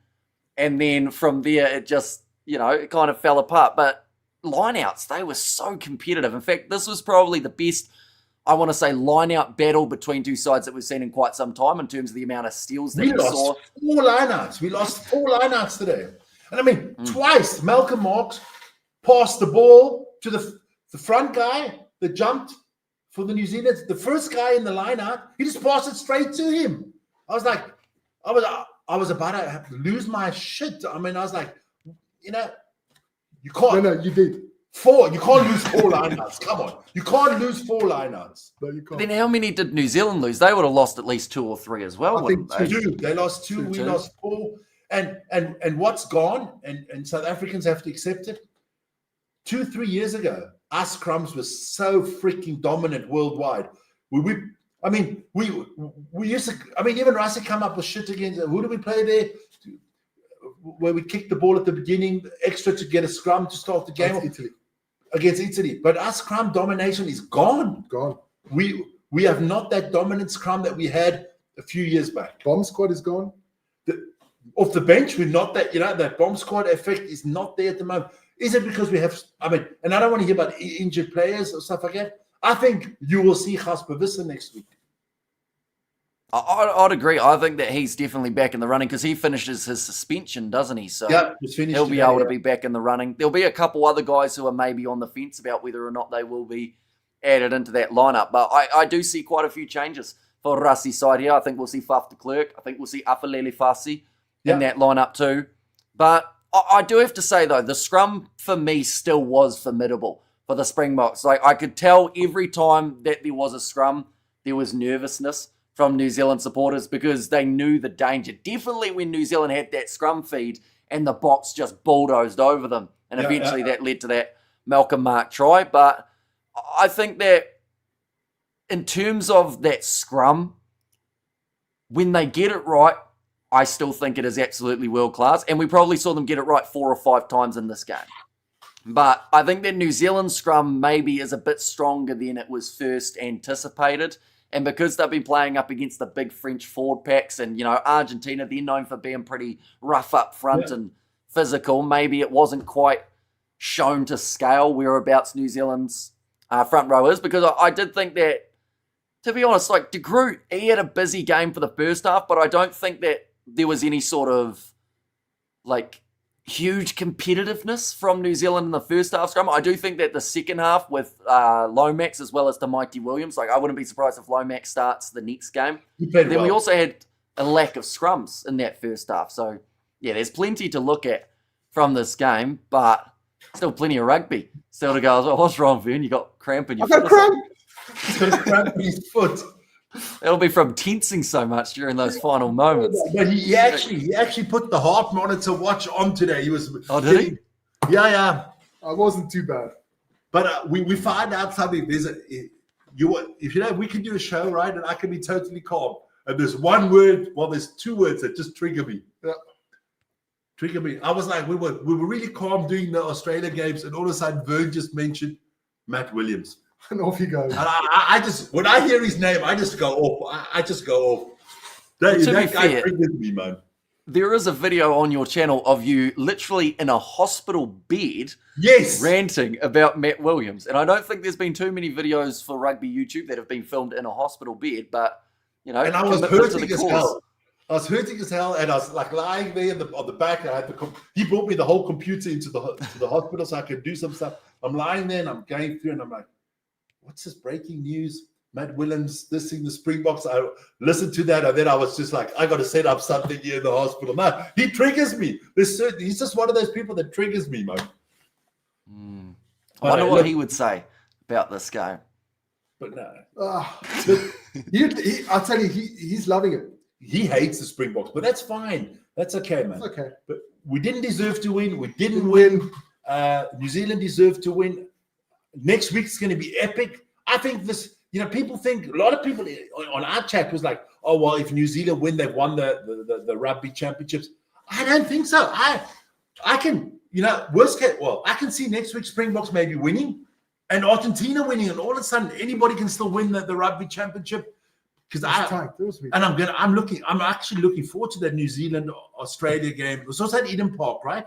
and then from there it just it kind of fell apart. But lineouts, they were so competitive. In fact, this was probably the best, I want to say, lineout battle between two sides that we've seen in quite some time in terms of the amount of steals that we saw. We lost 4 lineouts today. And I mean, twice Malcolm Marx passed the ball to the front guy that jumped for the New Zealanders. The first guy in the lineout, he just passed it straight to him. I was like, I was about to lose my shit. I mean, I was like, you can't. No, you did. 4. You can't lose 4 lineouts. Come on. You can't lose 4 lineouts. No, you can't. Then how many did New Zealand lose? They would have lost at least 2 or 3 as well, wouldn't they? 2. They lost 2. We lost 4. And what's gone, and South Africans have to accept it, 2-3 years ago, us Crumbs was so freaking dominant worldwide. We used to, even Rasi come up with shit against, who do we play there? Where we kicked the ball at the beginning, extra to get a scrum to start the game against Italy. But our scrum domination is gone. We have not that dominant scrum that we had a few years back. Bomb squad is gone. Off the bench, we're not that, that bomb squad effect is not there at the moment. Is it because we have, and I don't want to hear about injured players or stuff like that. I think you will see Jasper Visser next week. I'd agree. I think that he's definitely back in the running because he finishes his suspension, doesn't he? So he'll be able to be back in the running. There'll be a couple other guys who are maybe on the fence about whether or not they will be added into that lineup. But I do see quite a few changes for Rassi's side here. I think we'll see Faf de Klerk. I think we'll see Afalele Fasi in that lineup too. But I do have to say, though, the scrum for me still was formidable for the Springboks. Like, I could tell every time that there was a scrum, there was nervousness from New Zealand supporters because they knew the danger. Definitely when New Zealand had that scrum feed and the Boks just bulldozed over them. And eventually that led to that Malcolm Mark try. But I think that in terms of that scrum, when they get it right, I still think it is absolutely world class. And we probably saw them get it right 4 or 5 times in this game. But I think that New Zealand scrum maybe is a bit stronger than it was first anticipated. And because they've been playing up against the big French forward packs and, Argentina, they're known for being pretty rough up front and physical, maybe it wasn't quite shown to scale whereabouts New Zealand's front row is. Because I did think that, to be honest, like De Groot, he had a busy game for the first half, but I don't think that there was any sort of, like, huge competitiveness from New Zealand in the first half scrum. I do think that the second half with Lomax as well as the Mighty Williams, like I wouldn't be surprised if Lomax starts the next game. Then we also had a lack of scrums in that first half. So, yeah, there's plenty to look at from this game, but still plenty of rugby. Still to go, what's wrong, Vern? You got cramp in your foot? I've got cramp. He's got a cramp in his foot. It'll be from tensing so much during those final moments. But he actually put the heart monitor watch on today. He was. Oh, did he? Yeah. I wasn't too bad. But we find out something. We can do a show, right? And I can be totally calm. And there's one word. Well, there's 2 words that just trigger me. Yeah. Trigger me. I was like, we were really calm doing the Australia games, and all of a sudden, Vern just mentioned Matt Williams. And off he goes. And I just, when I hear his name, I just go off. I just go off. That guy triggers me, man. There is a video on your channel of you literally in a hospital bed, ranting about Matt Williams. And I don't think there's been too many videos for rugby YouTube that have been filmed in a hospital bed, but and I was hurting as hell. I was hurting as hell, and I was like lying there on the back. And I had he brought me the whole computer into the hospital so I could do some stuff. I'm lying there and I'm going through, and I'm like, what's this breaking news? Matt Williams, this thing, the Springboks. I listened to that, and then I was just like, I got to set up something here in the hospital. No, he triggers me. He's just one of those people that triggers me, man. I wonder what he would say about this game. But no. I'll tell you, he's loving it. He hates the Springboks, but that's fine. That's okay, man. It's okay. But we didn't deserve to win. We didn't win. New Zealand deserved to win. Next week's going to be epic. I think this, a lot of people on our chat was like, oh, well, if New Zealand win, they've won the Rugby Championships. I don't think so. I can, worst case, I can see next week Springboks maybe winning and Argentina winning, and all of a sudden anybody can still win the Rugby Championship. Because I'm actually looking forward to that New Zealand Australia game. It was also at Eden Park, right?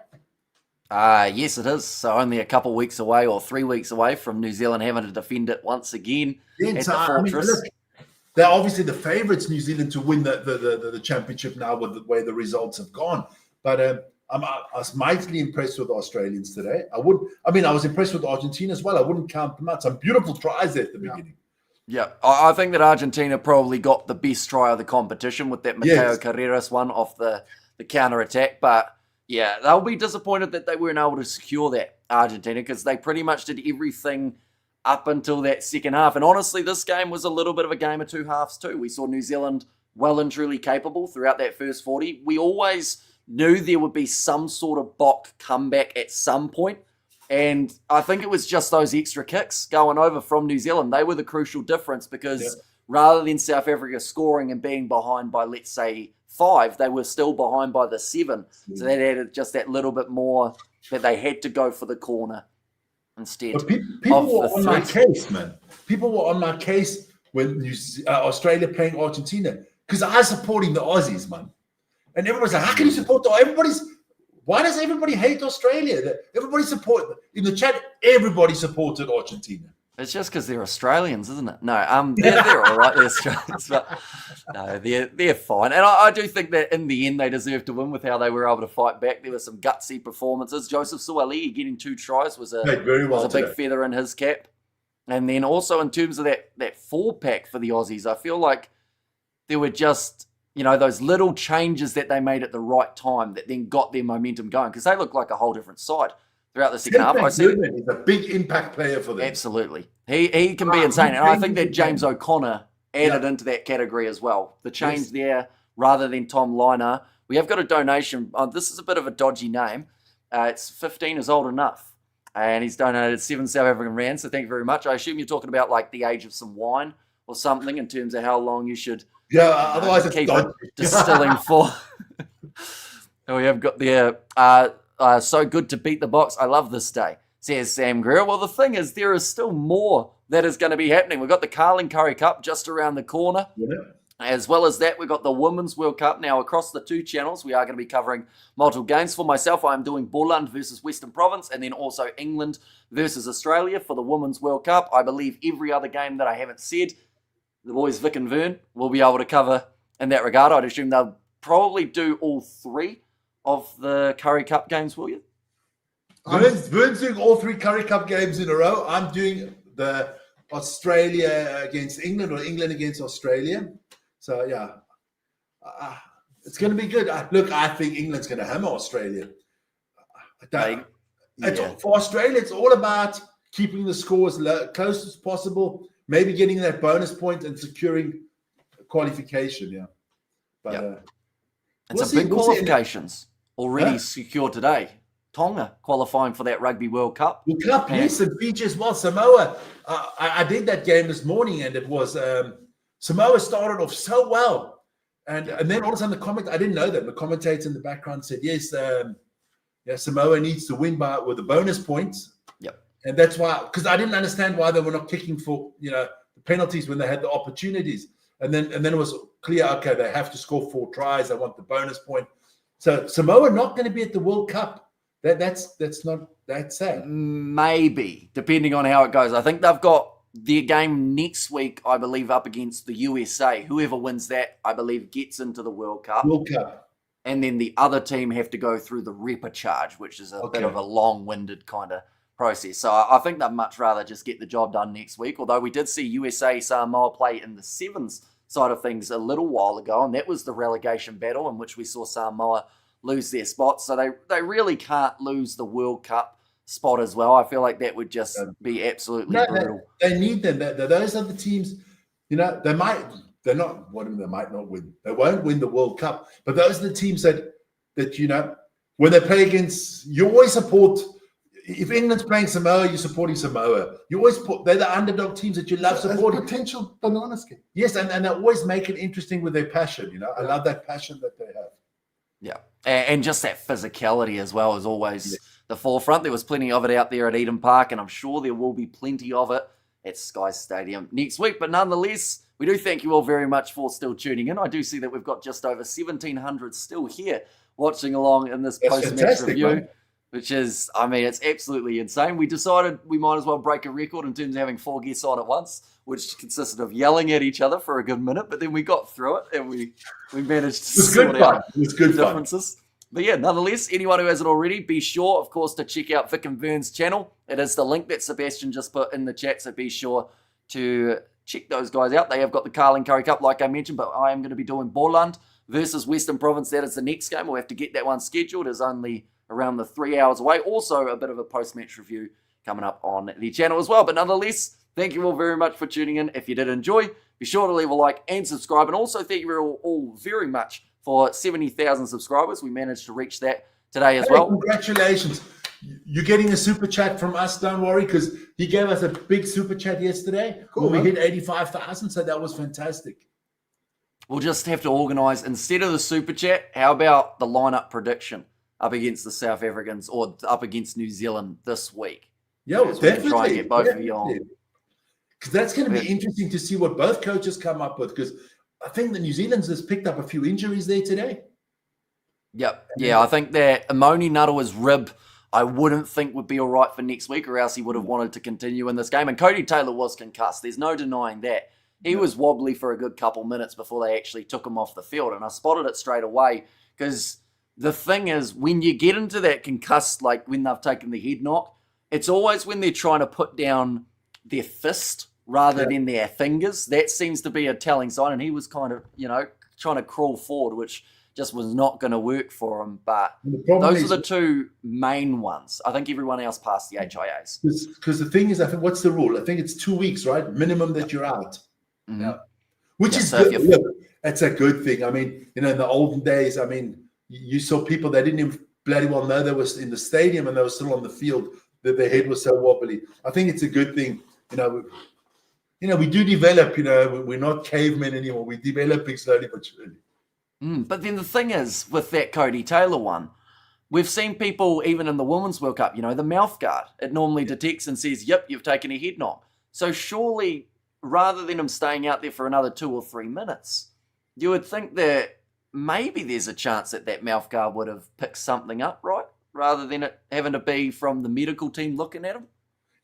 Yes, it is. So only a couple weeks away or 3 weeks away from New Zealand having to defend it once again at the Fortress. Look, they're obviously the favourites, New Zealand, to win the championship now with the way the results have gone. But I was mightily impressed with the Australians today. I was impressed with Argentina as well. I wouldn't count them out. Some beautiful tries at the beginning. Yeah, I think that Argentina probably got the best try of the competition with that Mateo Carreras one off the counter-attack. But, yeah, they'll be disappointed that they weren't able to secure that, Argentina, because they pretty much did everything up until that second half. And honestly, this game was a little bit of a game of 2 halves too. We saw New Zealand well and truly capable throughout that first 40. We always knew there would be some sort of Bok comeback at some point. And I think it was just those extra kicks going over from New Zealand. They were the crucial difference because rather than South Africa scoring and being behind by, let's say, 5, they were still behind by the 7. So that added just that little bit more that they had to go for the corner instead. But people were on my case, man. People were on my case when Australia playing Argentina because I was supporting the Aussies, man. And everybody's like, how can you support why does everybody hate Australia? In the chat, everybody supported Argentina. It's just because they're Australians, isn't it? No, they're all right, they're Australians, but no, they're fine. And I do think that in the end they deserve to win with how they were able to fight back. There were some gutsy performances. Joseph Suaalii getting 2 tries was a big feather in his cap. And then also in terms of that 4-pack for the Aussies, I feel like there were just, those little changes that they made at the right time that then got their momentum going because they look like a whole different side throughout the second half. I see Goodman is a big impact player for them. absolutely. He can be insane, and I think that James O'Connor added into that category as well. The change there, rather than Tom Liner. We have got a donation. This is a bit of a dodgy name. It's 15 is old enough, and he's donated 7 South African rand. So thank you very much. I assume you're talking about like the age of some wine or something in terms of how long you should. Otherwise it's keep dodgy. it distilling for. And we have got the so good to beat the box. I love this day, says Sam Greer. Well, the thing is, there is still more that is going to be happening. We've got the Carling Curry Cup just around the corner. Yeah. As well as that, we've got the Women's World Cup. Now, across the 2 channels, we are going to be covering multiple games. For myself, I'm doing Boland versus Western Province, and then also England versus Australia for the Women's World Cup. I believe every other game that I haven't said, the boys Vic and Vern will be able to cover in that regard. I'd assume they'll probably do all 3 of the Curry Cup games, will you? Vern's doing all 3 Curry Cup games in a row. I'm doing the Australia against England or England against Australia. So, yeah, it's going to be good. Look, I think England's going to hammer Australia. For Australia, it's all about keeping the score as close as possible, maybe getting that bonus point and securing qualification, But it's a big qualifications already secured today. Tonga qualifying for that Rugby World Cup. World Cup, yes, and Fiji as well. Samoa, I did that game this morning, and it was... Samoa started off so well, and then all of a sudden I didn't know that the commentator in the background said yes, Samoa needs to win with the bonus points. Yep, and that's why, because I didn't understand why they were not kicking for the penalties when they had the opportunities, and then it was clear, okay, they have to score 4 tries. They want the bonus point. So Samoa not going to be at the World Cup. That's not that sad. Maybe depending on how it goes. I think they've got their game next week, I believe, up against the USA. Whoever wins that, I believe, gets into the World Cup. And then the other team have to go through the repechage, which is a bit of a long-winded kind of process. So I think they'd much rather just get the job done next week. Although we did see USA Samoa play in the sevens side of things a little while ago, and that was the relegation battle in which we saw Samoa lose their spot. So they really can't lose the World Cup spot as well. I feel like that would just be absolutely brutal. They need them. Those are the teams, they might not win. They won't win the World Cup, but those are the teams that when they play against, you always support. If England's playing Samoa, you're supporting Samoa. You always they're the underdog teams that you love supporting. Potential banana skin. Yes, and they always make it interesting with their passion. I love that passion that they have. Yeah, and just that physicality as well is always the forefront. There was plenty of it out there at Eden Park, and I'm sure there will be plenty of it at Sky Stadium next week. But nonetheless, we do thank you all very much for still tuning in. I do see that we've got just over 1,700 still here watching along in this post-match review, man. Which is, it's absolutely insane. We decided we might as well break a record in terms of having 4 guests on at once, which consisted of yelling at each other for a good minute, but then we got through it and we managed to sort out differences. But yeah, nonetheless, anyone who hasn't already, be sure, of course, to check out Vic and Vern's channel. It is the link that Sebastian just put in the chat, so be sure to check those guys out. They have got the Carling Curry Cup, like I mentioned, but I am going to be doing Boland versus Western Province. That is the next game. We'll have to get that one scheduled. It's only around the 3 hours away. Also, a bit of a post-match review coming up on the channel as well. But nonetheless, thank you all very much for tuning in. If you did enjoy, be sure to leave a like and subscribe. And also, thank you all very much for 70,000 subscribers. We managed to reach that today as well. Congratulations. You're getting a super chat from us, don't worry, because he gave us a big super chat yesterday. Cool, we hit 85,000, so that was fantastic. We'll just have to organise, instead of the super chat, how about the lineup prediction up against the South Africans or up against New Zealand this week? Yeah, well, definitely. Try and get both of you on. Because that's going to be interesting to see what both coaches come up with, because I think the New Zealanders has picked up a few injuries there today. Yep. Yeah, I think that Amoni Nuttall's rib, I wouldn't think would be all right for next week, or else he would have wanted to continue in this game. And Cody Taylor was concussed. There's no denying that. He was wobbly for a good couple minutes before they actually took him off the field. And I spotted it straight away, because the thing is, when you get into that concussed, like when they've taken the head knock, it's always when they're trying to put down their fist rather than their fingers. That seems to be a telling sign. And he was kind of, trying to crawl forward, which just was not going to work for him. But And the problem those is, are the two main ones. I think everyone else passed the HIAs. because the thing is, I think, what's the rule? I think it's 2 weeks, right? Minimum that you're out. Mhm. Yeah. Which Yeah, is so if good. you're- Look, that's a good thing. I mean, in the olden days, I mean, you saw people that didn't even bloody well know they was in the stadium and they were still on the field, that their head was so wobbly. I think it's a good thing. We do develop, we're not cavemen anymore. We're developing slowly but surely. But then the thing is, with that Cody Taylor one, we've seen people, even in the Women's World Cup, the mouth guard, it normally detects and says, yep, you've taken a head knock. So surely, rather than him staying out there for another 2 or 3 minutes, you would think that maybe there's a chance that mouth guard would have picked something up, right? Rather than it having to be from the medical team looking at him.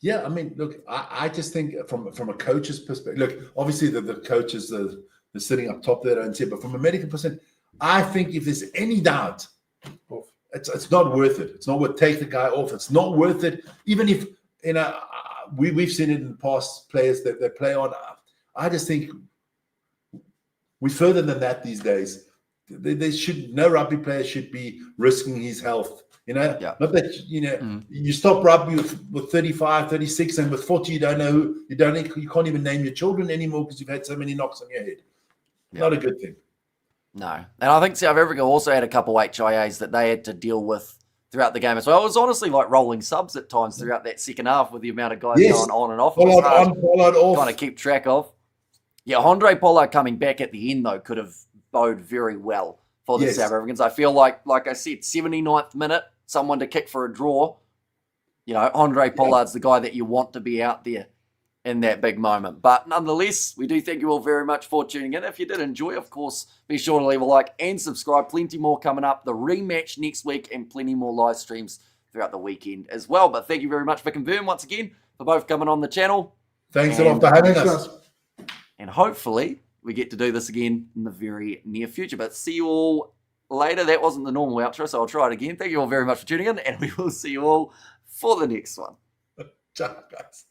Yeah, I mean, look, I just think from a coach's perspective, look, obviously the coaches are sitting up top there, don't see it, but from a medical perspective, I think if there's any doubt, it's not worth it. It's not worth take the guy off. It's not worth it. Even if we've seen it in the past, players that they play on. I just think we're further than that these days. No rugby player should be risking his health. Not that you stop rugby with 35, 36, and with 40 you don't know you can't even name your children anymore because you've had so many knocks on your head. Not a good thing. No. And I think South Africa also had a couple HIAs that they had to deal with throughout the game as well. It was honestly like rolling subs at times throughout that second half with the amount of guys going on and off. Pollard on, Pollard off. Trying to keep track of. Yeah, Andre Pollard coming back at the end, though, could have bode very well for the South Africans. I feel like I said, 79th minute, someone to kick for a draw. Andre Pollard's the guy that you want to be out there in that big moment. But nonetheless, we do thank you all very much for tuning in. If you did enjoy, of course, be sure to leave a like and subscribe. Plenty more coming up. The rematch next week and plenty more live streams throughout the weekend as well. But thank you very much, Vic and Vern, once again, for both coming on the channel. Thanks a lot for having us. And hopefully we get to do this again in the very near future. But see you all later. That wasn't the normal outro, so I'll try it again. Thank you all very much for tuning in, and we will see you all for the next one. Ciao, guys.